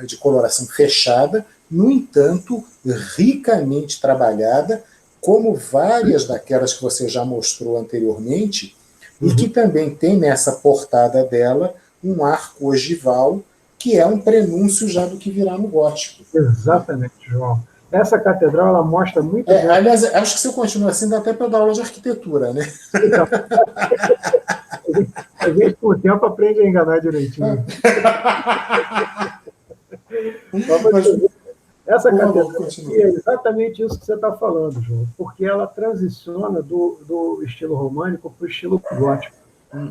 de coloração fechada, no entanto, ricamente trabalhada, como várias daquelas que você já mostrou anteriormente, e que também tem nessa portada dela um arco ogival, que é um prenúncio já do que virá no gótico. Exatamente, João. Essa catedral, ela mostra muito bem... Aliás, acho que se eu continuar assim, dá até para dar aula de arquitetura, né? Então, a gente, com o tempo, aprende a enganar direitinho. Essa catedral é exatamente isso que você está falando, João, porque ela transiciona do estilo românico para o estilo gótico,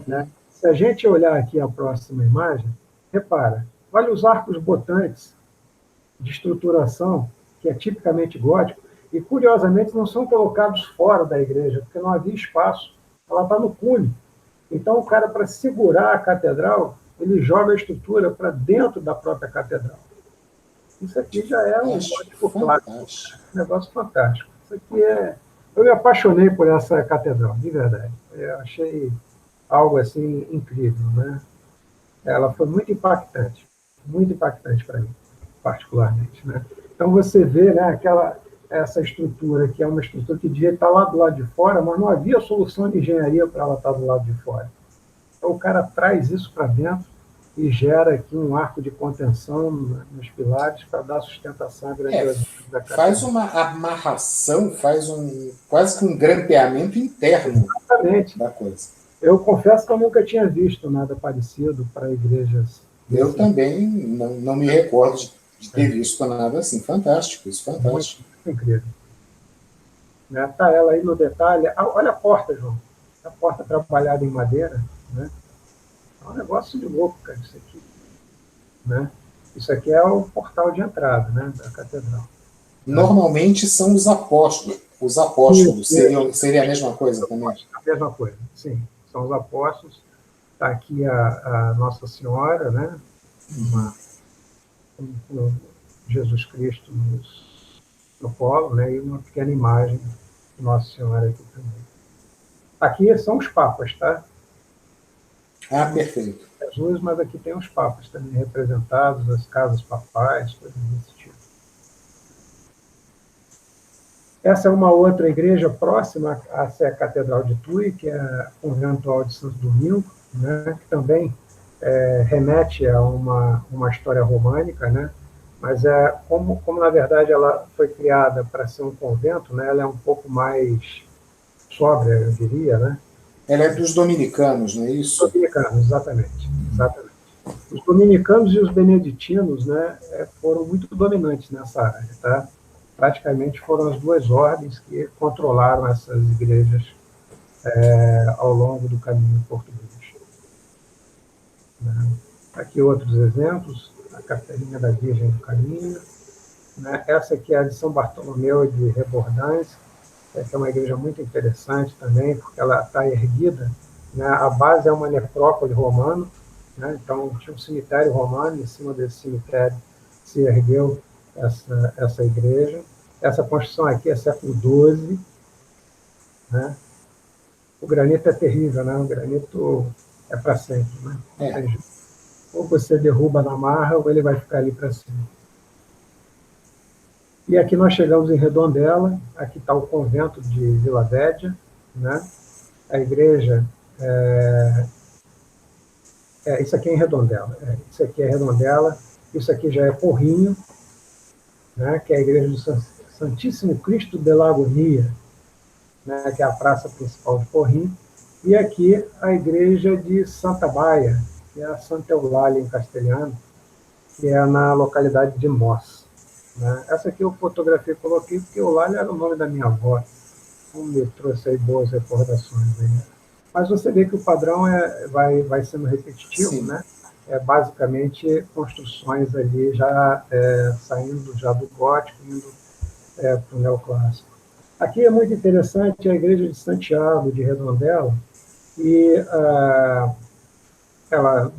né? Se a gente olhar aqui a próxima imagem, repara, olha os arcos botantes de estruturação, que é tipicamente gótico, e, curiosamente, não são colocados fora da igreja, porque não havia espaço, ela está no cunho. Então, o cara, para segurar a catedral, ele joga a estrutura para dentro da própria catedral. Isso aqui já é um gótico clássico, um negócio fantástico. Isso aqui é... Eu me apaixonei por essa catedral, de verdade. Eu achei algo assim incrível, né? Ela foi muito impactante para mim, particularmente, né? Então você vê, né, essa estrutura, que é uma estrutura que devia estar lá do lado de fora, mas não havia solução de engenharia para ela estar do lado de fora. Então o cara traz isso para dentro e gera aqui um arco de contenção nos pilares para dar sustentação à grandiosidade da catedral. Faz uma amarração, quase que um grampeamento interno. Exatamente. Da coisa. Eu confesso que eu nunca tinha visto nada parecido para igrejas. Eu também não me recordo de ter visto nada assim. Fantástico, isso fantástico. Muito incrível. Está ela aí no detalhe. Olha a porta, João. A porta trabalhada em madeira, né? É um negócio de louco, cara, isso aqui, né? Isso aqui é o portal de entrada, né, da catedral. Normalmente são os apóstolos. Os apóstolos seria a mesma coisa também? A mesma coisa, sim. São os apóstolos. Está aqui a Nossa Senhora, né? Jesus Cristo no colo, né? E uma pequena imagem de Nossa Senhora aqui também. Aqui são os papas, tá? Perfeito. Jesus, mas aqui tem os papas também representados, as casas papais, coisas desse tipo. Essa é uma outra igreja próxima a ser a Catedral de Tui, que é o conventual de Santo Domingo, né, que também remete a uma história românica, né, mas como na verdade ela foi criada para ser um convento, né, ela é um pouco mais sóbria, eu diria, né? Ela é dos dominicanos, não é isso? Dominicanos, exatamente. Os dominicanos e os beneditinos, né, foram muito dominantes nessa área, tá? Praticamente foram as duas ordens que controlaram essas igrejas ao longo do caminho português. Aqui outros exemplos. a Capelinha da Virgem do Caminho, né? Essa aqui é a de São Bartolomeu de Rebordães, que é uma igreja muito interessante também, porque ela está erguida, né? A base é uma necrópole romana, né? Então tinha um cemitério romano, em cima desse cemitério se ergueu essa igreja. Essa construção aqui é século XII, né? O granito é terrível, né? O granito é para sempre, né? Ou você derruba na marra, ou ele vai ficar ali para sempre. E aqui nós chegamos em Redondela, aqui está o convento de Vila Védia, né? A igreja, isso aqui é em Redondela, isso aqui é Redondela, isso aqui já é Porrinho, né? Que é a igreja do Santíssimo Cristo de la Agonia, né? Que é a praça principal de Porrinho, e aqui a igreja de Santa Baia, que é a Santa Eulália em castelhano, que é na localidade de Mós. Né? Essa aqui eu fotografei e coloquei porque Eulália era o nome da minha avó, então me trouxe aí boas recordações. Aí. Mas você vê que o padrão vai sendo repetitivo, sim, né? Basicamente construções ali já saindo já do gótico, indo para o neoclássico. Aqui é muito interessante a igreja de Santiago de Redondela, e ela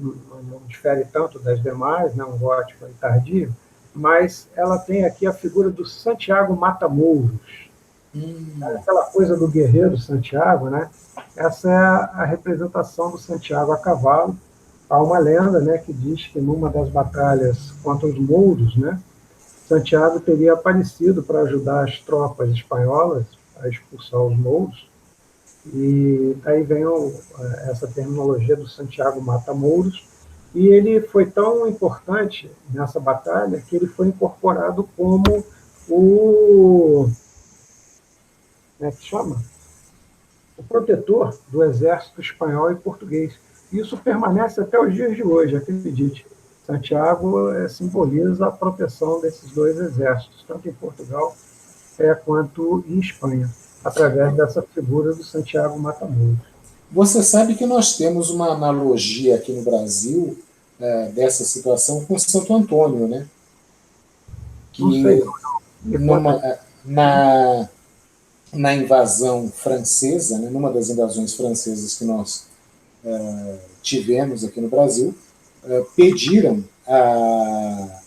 não difere tanto das demais, né, um gótico tardio, mas ela tem aqui a figura do Santiago Mata-Mouros. Aquela coisa do guerreiro Santiago, né? Essa é a representação do Santiago a cavalo. Há uma lenda, né, que diz que numa das batalhas contra os mouros, né, Santiago teria aparecido para ajudar as tropas espanholas a expulsar os mouros. E daí vem essa terminologia do Santiago Mata-Mouros, e ele foi tão importante nessa batalha que ele foi incorporado como como é que chama? O protetor do exército espanhol e português. Isso permanece até os dias de hoje, acredite. Santiago simboliza a proteção desses dois exércitos, tanto em Portugal quanto em Espanha, através dessa figura do Santiago Mata-Mouros. Você sabe que nós temos uma analogia aqui no Brasil dessa situação com Santo Antônio, né? Que na invasão francesa, né, numa das invasões francesas que nós tivemos aqui no Brasil, pediram a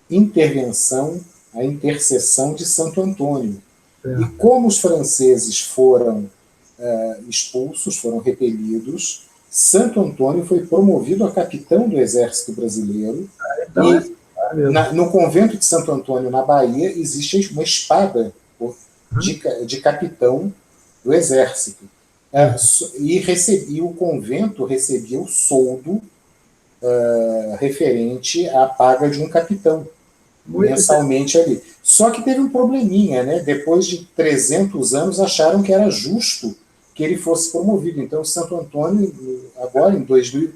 intervenção, a intercessão de Santo Antônio. E como os franceses foram expulsos, foram repelidos, Santo Antônio foi promovido a capitão do exército brasileiro. No convento de Santo Antônio, na Bahia, existe uma espada de capitão do exército. E o convento recebia o soldo referente à paga de um capitão, mensalmente ali. Só que teve um probleminha, né? Depois de 300 anos, acharam que era justo que ele fosse promovido. Então, Santo Antônio, agora em 2000,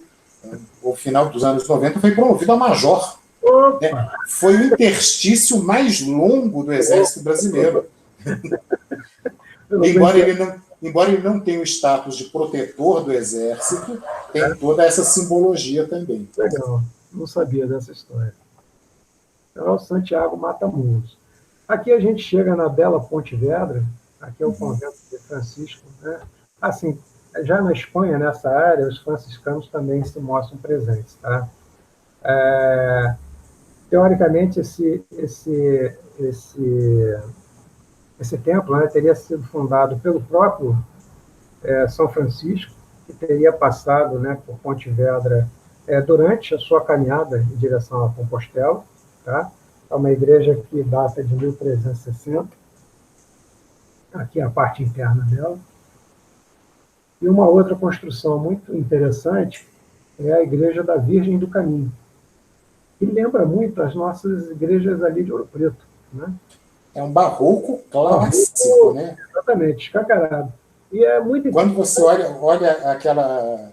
no final dos anos 90, foi promovido a major. Foi o interstício mais longo do exército brasileiro. Embora ele não tenha o status de protetor do exército, tem toda essa simbologia também. Legal, não sabia dessa história. Então, é o Santiago Mata-Mouros. Aqui a gente chega na Bela Ponte Vedra, aqui é o convento de Francisco, né? Assim, já na Espanha, nessa área, os franciscanos também se mostram presentes, tá? Teoricamente, esse templo, né, teria sido fundado pelo próprio São Francisco, que teria passado, né, por Ponte Vedra durante a sua caminhada em direção a Compostela. Tá? É uma igreja que data de 1360. Aqui é a parte interna dela. E uma outra construção muito interessante é a Igreja da Virgem do Caminho, que lembra muito as nossas igrejas ali de Ouro Preto. Né? É um barroco clássico, né? Exatamente, escancarado. E é muito Quando você olha aquela...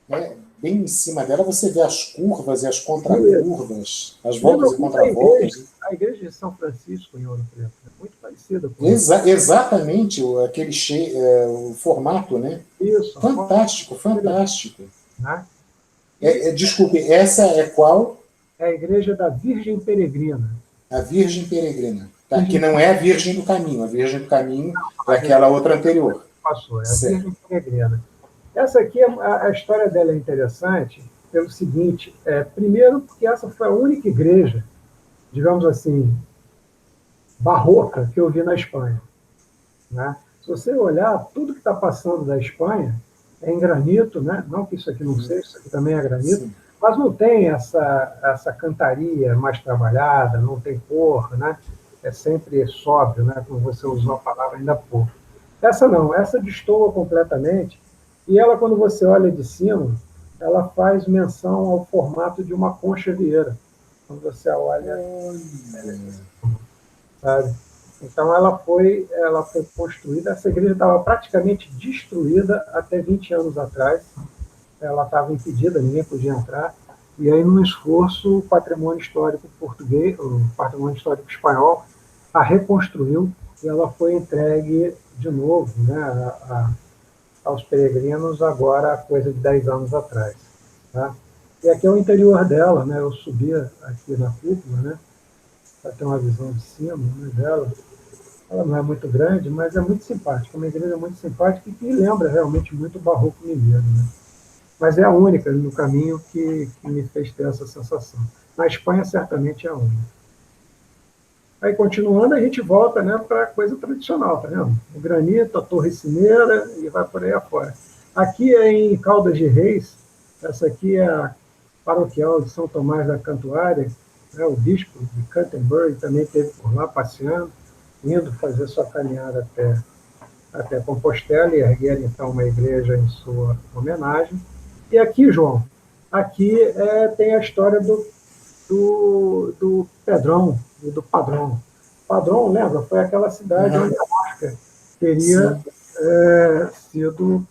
Né, bem em cima dela, você vê as curvas e as contracurvas, as voltas e contravoltas. A igreja de São Francisco em Ouro Preto é muito parecida com exatamente, aquele o formato, né? Isso. Fantástico, fantástico. Né? Desculpe, essa é qual? é a igreja da Virgem Peregrina. A Virgem Peregrina. Tá? Que não é a Virgem do Caminho. A Virgem do Caminho é aquela outra anterior. Passou, é a Certo. Virgem Peregrina. Essa aqui, a história dela é interessante pelo seguinte, primeiro porque essa foi a única igreja, digamos assim, barroca que eu vi na Espanha. Né? Se você olhar, tudo que está passando da Espanha é em granito, né? Não que isso aqui não seja, isso aqui também é granito, sim, mas não tem essa cantaria mais trabalhada, não tem cor, né? É sempre sóbrio, né? Como você usou a palavra ainda há pouco. Essa não, essa destoa completamente, e ela, quando você olha de cima, ela faz menção ao formato de uma concha vieira. Quando você olha, sabe? Então, ela foi construída, essa igreja estava praticamente destruída até 20 anos atrás, ela estava impedida, ninguém podia entrar, e aí, num esforço, o patrimônio histórico português, o patrimônio histórico espanhol, a reconstruiu, e ela foi entregue de novo, né, aos peregrinos, agora, coisa de 10 anos atrás. Tá? E aqui é o interior dela, né, eu subi aqui na cúpula, né, para ter uma visão de cima, né, dela. Ela não é muito grande, mas é muito simpática. É uma igreja muito simpática e que lembra realmente muito o barroco mineiro. Né? Mas é a única no caminho que me fez ter essa sensação. Na Espanha, certamente é a única. Aí, continuando, a gente volta, né, para a coisa tradicional, tá vendo? O granito, a torre cineira e vai por aí afora. Aqui é em Caldas de Reis, essa aqui é a paroquial de São Tomás da Cantuária, né, o bispo de Canterbury também esteve por lá passeando, indo fazer sua caminhada até Compostela e erguer, então, uma igreja em sua homenagem. E aqui, João, aqui tem a história do Pedrão e do Padrão. Padrão, lembra? Foi aquela cidade onde a barca teria sido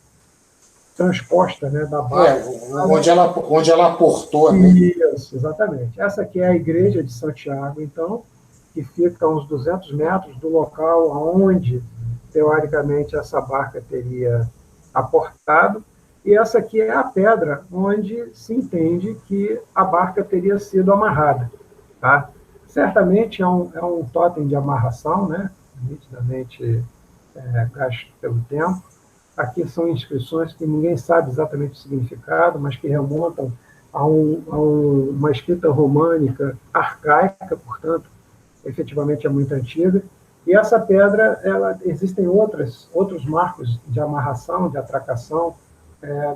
transposta, né, da barca. Onde ela aportou. Né? Isso, exatamente. Essa aqui é a igreja de Santiago, então, que fica a uns 200 metros do local onde, teoricamente, essa barca teria aportado. E essa aqui é a pedra onde se entende que a barca teria sido amarrada. Tá? Certamente é um totem de amarração, né? Nitidamente gasto pelo tempo. Aqui são inscrições que ninguém sabe exatamente o significado, mas que remontam a uma escrita românica arcaica, portanto, efetivamente é muito antiga. E essa pedra, existem outros marcos de amarração, de atracação,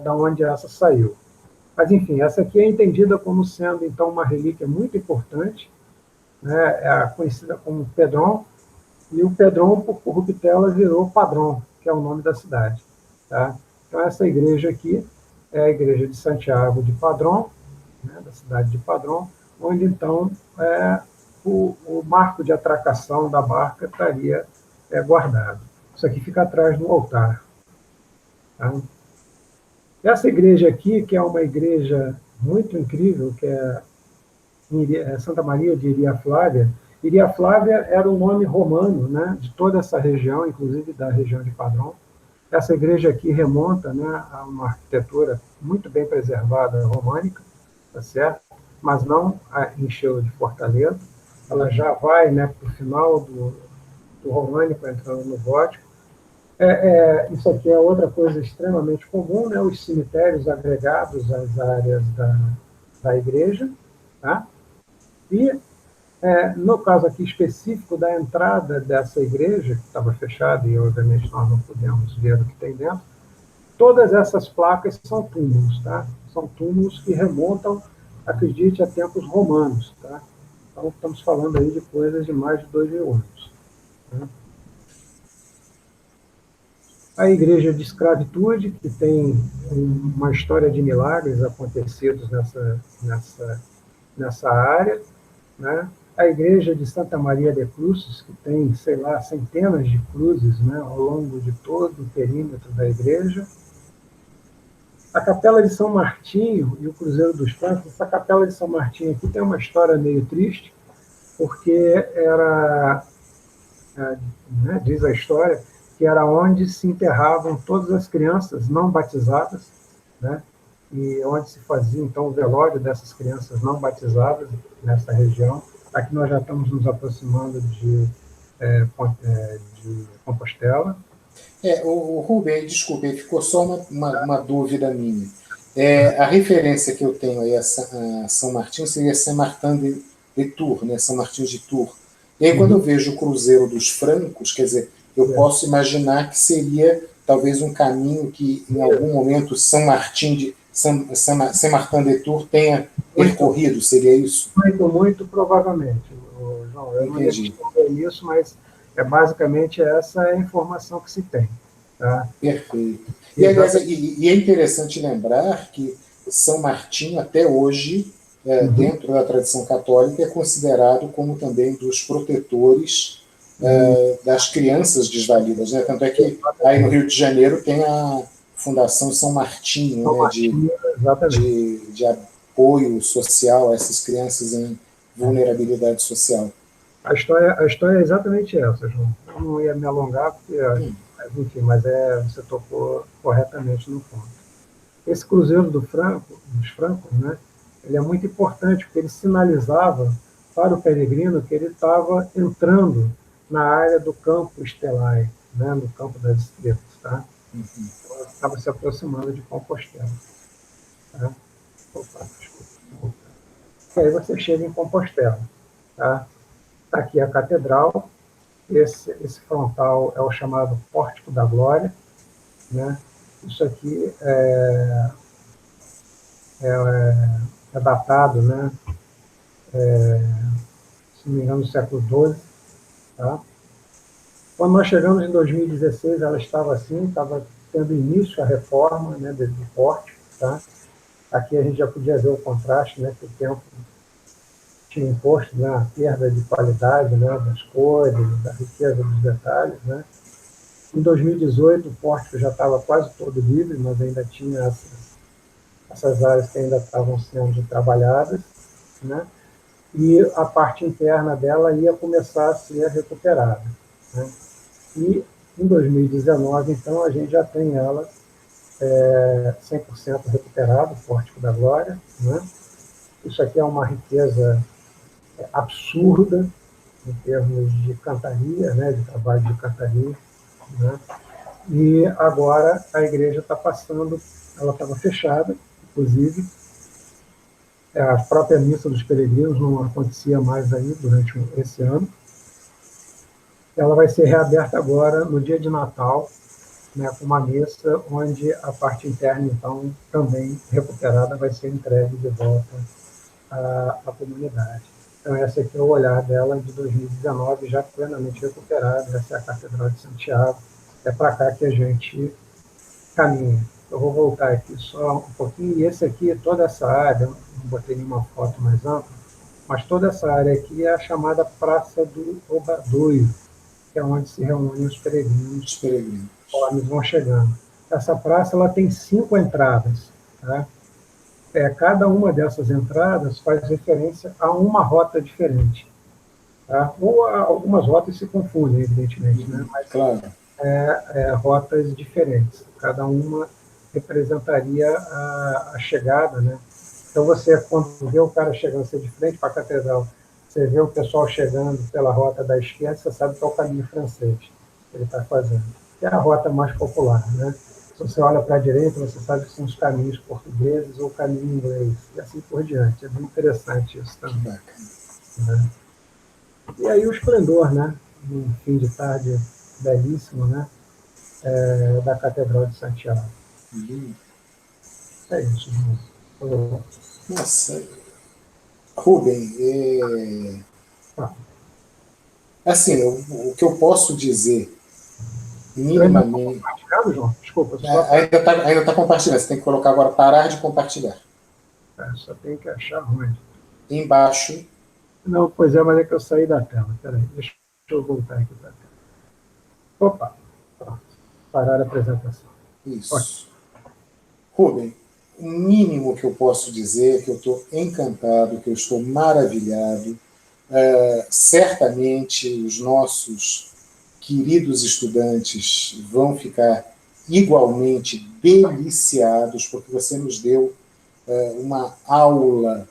da onde essa saiu. Mas, enfim, essa aqui é entendida como sendo, então, uma relíquia muito importante, né, conhecida como Pedrão, e o Pedrão, por corruptela, virou Padrão, que é o nome da cidade. Tá? Então, essa igreja aqui é a igreja de Santiago de Padrón, né, da cidade de Padrón, onde, então, o marco de atracação da barca estaria guardado. Isso aqui fica atrás do altar. Tá? Essa igreja aqui, que é uma igreja muito incrível, que é Santa Maria de Iria Flávia. Iria Flávia era o nome romano, né, de toda essa região, inclusive da região de Padrón. Essa igreja aqui remonta, né, a uma arquitetura muito bem preservada românica, tá certo? Mas não em estilo de fortaleza. Ela já vai, né, para o final do românico, entrando no gótico. Isso aqui é outra coisa extremamente comum, né, os cemitérios agregados às áreas da igreja. Tá? E, no caso aqui específico da entrada dessa igreja, que estava fechada e, obviamente, nós não pudemos ver o que tem dentro, todas essas placas são túmulos, tá? São túmulos que remontam, acredite, a tempos romanos. Tá? Então, estamos falando aí de coisas de mais de 2.000 anos. Tá? A igreja de escravitude, que tem uma história de milagres acontecidos nessa área, né? A igreja de Santa Maria de Cruzes, que tem, sei lá, centenas de cruzes, né, ao longo de todo o perímetro da igreja. A Capela de São Martinho e o Cruzeiro dos Francos. Essa Capela de São Martinho aqui tem uma história meio triste, porque era, né, diz a história, que era onde se enterravam todas as crianças não batizadas, né, e onde se fazia, então, o velório dessas crianças não batizadas nessa região. Aqui nós já estamos nos aproximando de Compostela. O Rubem, desculpe, ficou só uma dúvida minha. A referência que eu tenho aí a São Martinho seria Saint-Martin de Tours, né? São Martinho de Tours. E aí, quando eu vejo o Cruzeiro dos Francos, quer dizer, eu posso imaginar que seria talvez um caminho que, em algum momento, Saint-Martin de Tours tenha percorrido, seria isso? Muito provavelmente, João. Eu não ia responder isso, mas basicamente essa é a informação que se tem. Tá? Perfeito. E é interessante lembrar que São Martinho, até hoje, dentro da tradição católica, é considerado como também dos protetores das crianças desvalidas. Né? Tanto é que aí no Rio de Janeiro tem a Fundação São Martinho, né? de apoio social a essas crianças em vulnerabilidade social. A história é exatamente essa, João. Eu não ia me alongar, porque, enfim, mas você tocou corretamente no ponto. Esse Cruzeiro dos Francos, né, ele é muito importante, porque ele sinalizava para o peregrino que ele estava entrando na área do Campo Estelar, né, no Campo das Estrelas. Tá? Então, ele estava se aproximando de Compostela. Tá? Opa, desculpa. E aí você chega em Compostela. Tá? Aqui a catedral, esse frontal é o chamado Pórtico da Glória, né? Isso aqui é datado, né? Se não me engano, do século XII. Tá? Quando nós chegamos em 2016, ela estava assim, estava tendo início a reforma, né, do pórtico. Tá? Aqui a gente já podia ver o contraste, né, que o tempo tinha imposto, né, a perda de qualidade, né, das cores, da riqueza dos detalhes. Né? Em 2018, o pórtico já estava quase todo livre, mas ainda tinha essas áreas que ainda estavam sendo trabalhadas, né? E a parte interna dela ia começar a ser recuperada. Né? E em 2019, então, a gente já tem ela 100% recuperada, o Pórtico da Glória. Né? Isso aqui é uma riqueza absurda em termos de cantaria, né? De trabalho de cantaria. Né? E agora a igreja está passando, ela estava fechada, inclusive, a própria missa dos peregrinos não acontecia mais aí durante esse ano. Ela vai ser reaberta agora no dia de Natal, né, com uma missa onde a parte interna, então, também recuperada, vai ser entregue de volta à comunidade. Então, esse aqui é o olhar dela de 2019, já plenamente recuperada. Essa é a Catedral de Santiago. É para cá que a gente caminha. Eu vou voltar aqui só um pouquinho. E esse aqui, toda essa área, não botei nenhuma foto mais ampla, mas toda essa área aqui é a chamada Praça do Obadoio, que é onde se reúnem os peregrinos, conforme vão chegando. Essa praça ela tem 5 entradas. Tá? Cada uma dessas entradas faz referência a uma rota diferente. Tá? Ou algumas rotas se confundem, evidentemente, né? Mas rotas diferentes. Cada uma representaria a chegada. Né? Então, você, quando vê o cara chegando, você de frente para a catedral, você vê o pessoal chegando pela rota da esquerda, você sabe que é o caminho francês que ele está fazendo, que é a rota mais popular. Né? Se você olha para a direita, você sabe que são os caminhos portugueses ou o caminho inglês, e assim por diante. É muito interessante isso também. Né? E aí o esplendor, né? Um fim de tarde belíssimo, né? Da Catedral de Santiago. É isso, irmão. Nossa, Rubem, assim, o que eu posso dizer minimamente... Compartilhado, João? Desculpa. Ainda está compartilhando, você tem que colocar agora parar de compartilhar. Só tem que achar ruim. Embaixo. Não, pois é, mas é que eu saí da tela. Espera aí, deixa eu voltar aqui para a tela. Opa, pronto. Parar a apresentação. Isso. Rubem, o mínimo que eu posso dizer é que eu estou encantado, que eu estou maravilhado. Certamente os nossos queridos estudantes vão ficar igualmente deliciados, porque você nos deu uma aula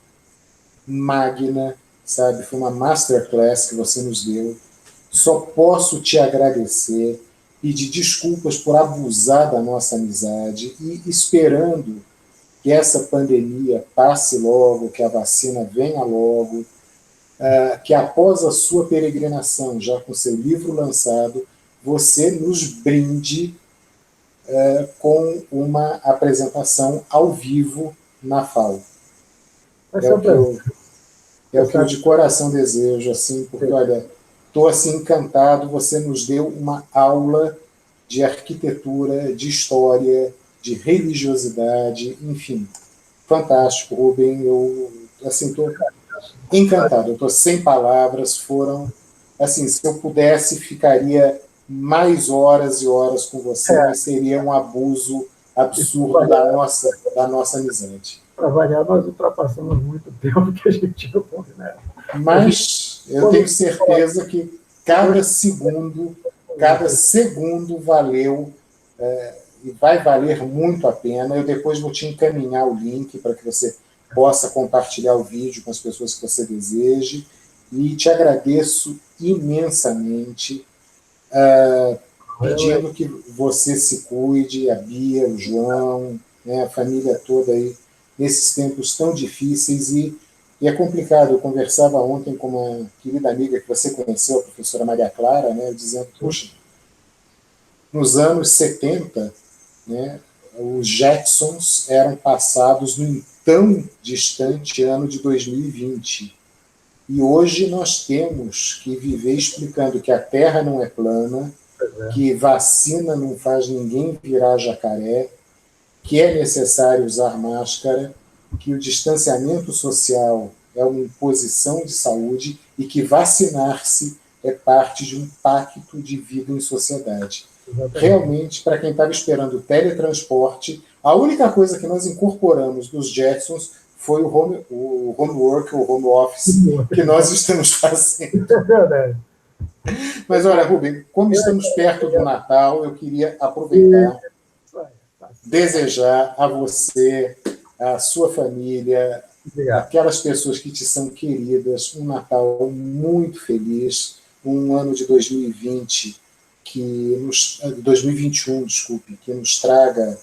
magna, sabe? Foi uma masterclass que você nos deu. Só posso te agradecer, pedir desculpas por abusar da nossa amizade e esperando que essa pandemia passe logo, que a vacina venha logo, que após a sua peregrinação, já com seu livro lançado, você nos brinde com uma apresentação ao vivo na FAO. É o que eu de coração desejo, assim, porque, olha, estou assim encantado, você nos deu uma aula de arquitetura, de história, de religiosidade, enfim, fantástico, Rubem, eu, assim, estou encantado, eu estou sem palavras, foram, assim, se eu pudesse, ficaria mais horas e horas com você, mas seria um abuso absurdo da nossa amizade. Para variar, nós ultrapassamos muito tempo que a gente tinha combinado. Mas eu tenho certeza que cada segundo valeu e vai valer muito a pena. Eu depois vou te encaminhar o link para que você possa compartilhar o vídeo com as pessoas que você deseje. E te agradeço imensamente, pedindo que você se cuide, a Bia, o João, né, a família toda aí, nesses tempos tão difíceis. E é complicado. Eu conversava ontem com uma querida amiga que você conheceu, a professora Maria Clara, né, dizendo, puxa, nos anos 70, né, os Jetsons eram passados no tão distante ano de 2020. E hoje nós temos que viver explicando que a Terra não é plana, que vacina não faz ninguém virar jacaré, que é necessário usar máscara, que o distanciamento social é uma imposição de saúde e que vacinar-se é parte de um pacto de vida em sociedade. Exatamente. Realmente, para quem estava esperando o teletransporte, a única coisa que nós incorporamos dos Jetsons foi o homework, o home office, que nós estamos fazendo. É verdade. Mas olha, Rubem, como estamos perto do Natal, eu queria aproveitar, desejar a você, a sua família, aquelas pessoas que te são queridas, um Natal muito feliz, um ano de 2020 2021, desculpe, que nos traga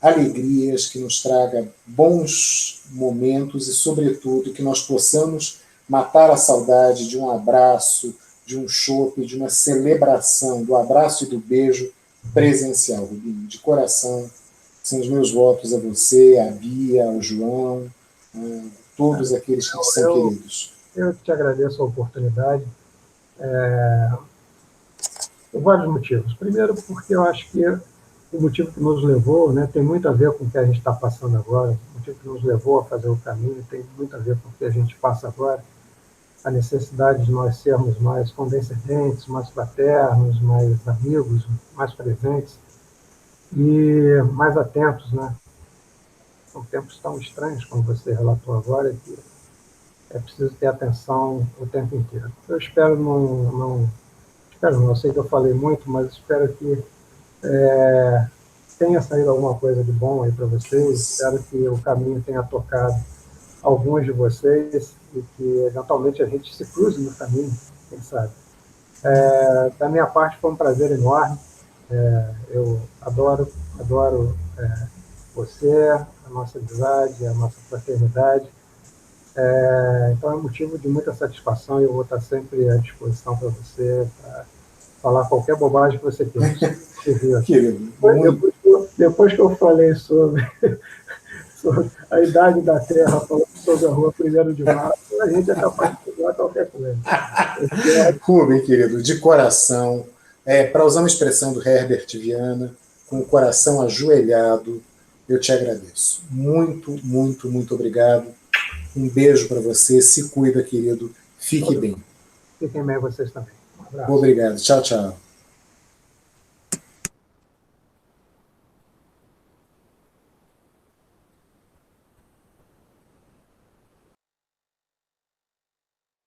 alegrias, que nos traga bons momentos e, sobretudo, que nós possamos matar a saudade de um abraço, de um chope, de uma celebração, do abraço e do beijo presencial, Rubinho. De coração, são os meus votos a você, a Bia, ao João, todos aqueles que são queridos. Eu te agradeço a oportunidade, por vários motivos. Primeiro, porque eu acho que o motivo que nos levou, né, tem muito a ver com o que a gente está passando agora, o motivo que nos levou a fazer o caminho tem muito a ver com o que a gente passa agora, a necessidade de nós sermos mais condescendentes, mais fraternos, mais amigos, mais presentes e mais atentos, né? São tempos tão estranhos, como você relatou agora, que é preciso ter atenção o tempo inteiro. Eu espero eu sei que eu falei muito, mas espero que tenha saído alguma coisa de bom aí para vocês. Espero que o caminho tenha tocado alguns de vocês e que eventualmente a gente se cruze no caminho, quem sabe. Da minha parte foi um prazer enorme. Eu adoro você, a nossa amizade, a nossa fraternidade. Então é motivo de muita satisfação e eu vou estar sempre à disposição para você, para falar qualquer bobagem que você queira. Depois que eu falei sobre a idade da Terra, falando sobre a rua 1º de março, a gente é capaz de falar qualquer coisa. Rubem, querido, de coração, para usar uma expressão do Herbert Viana, com o coração ajoelhado, eu te agradeço. Muito, muito, muito obrigado. Um beijo para você. Se cuida, querido. Fique bem. Fiquem bem vocês também. Um abraço. Obrigado. Tchau, tchau.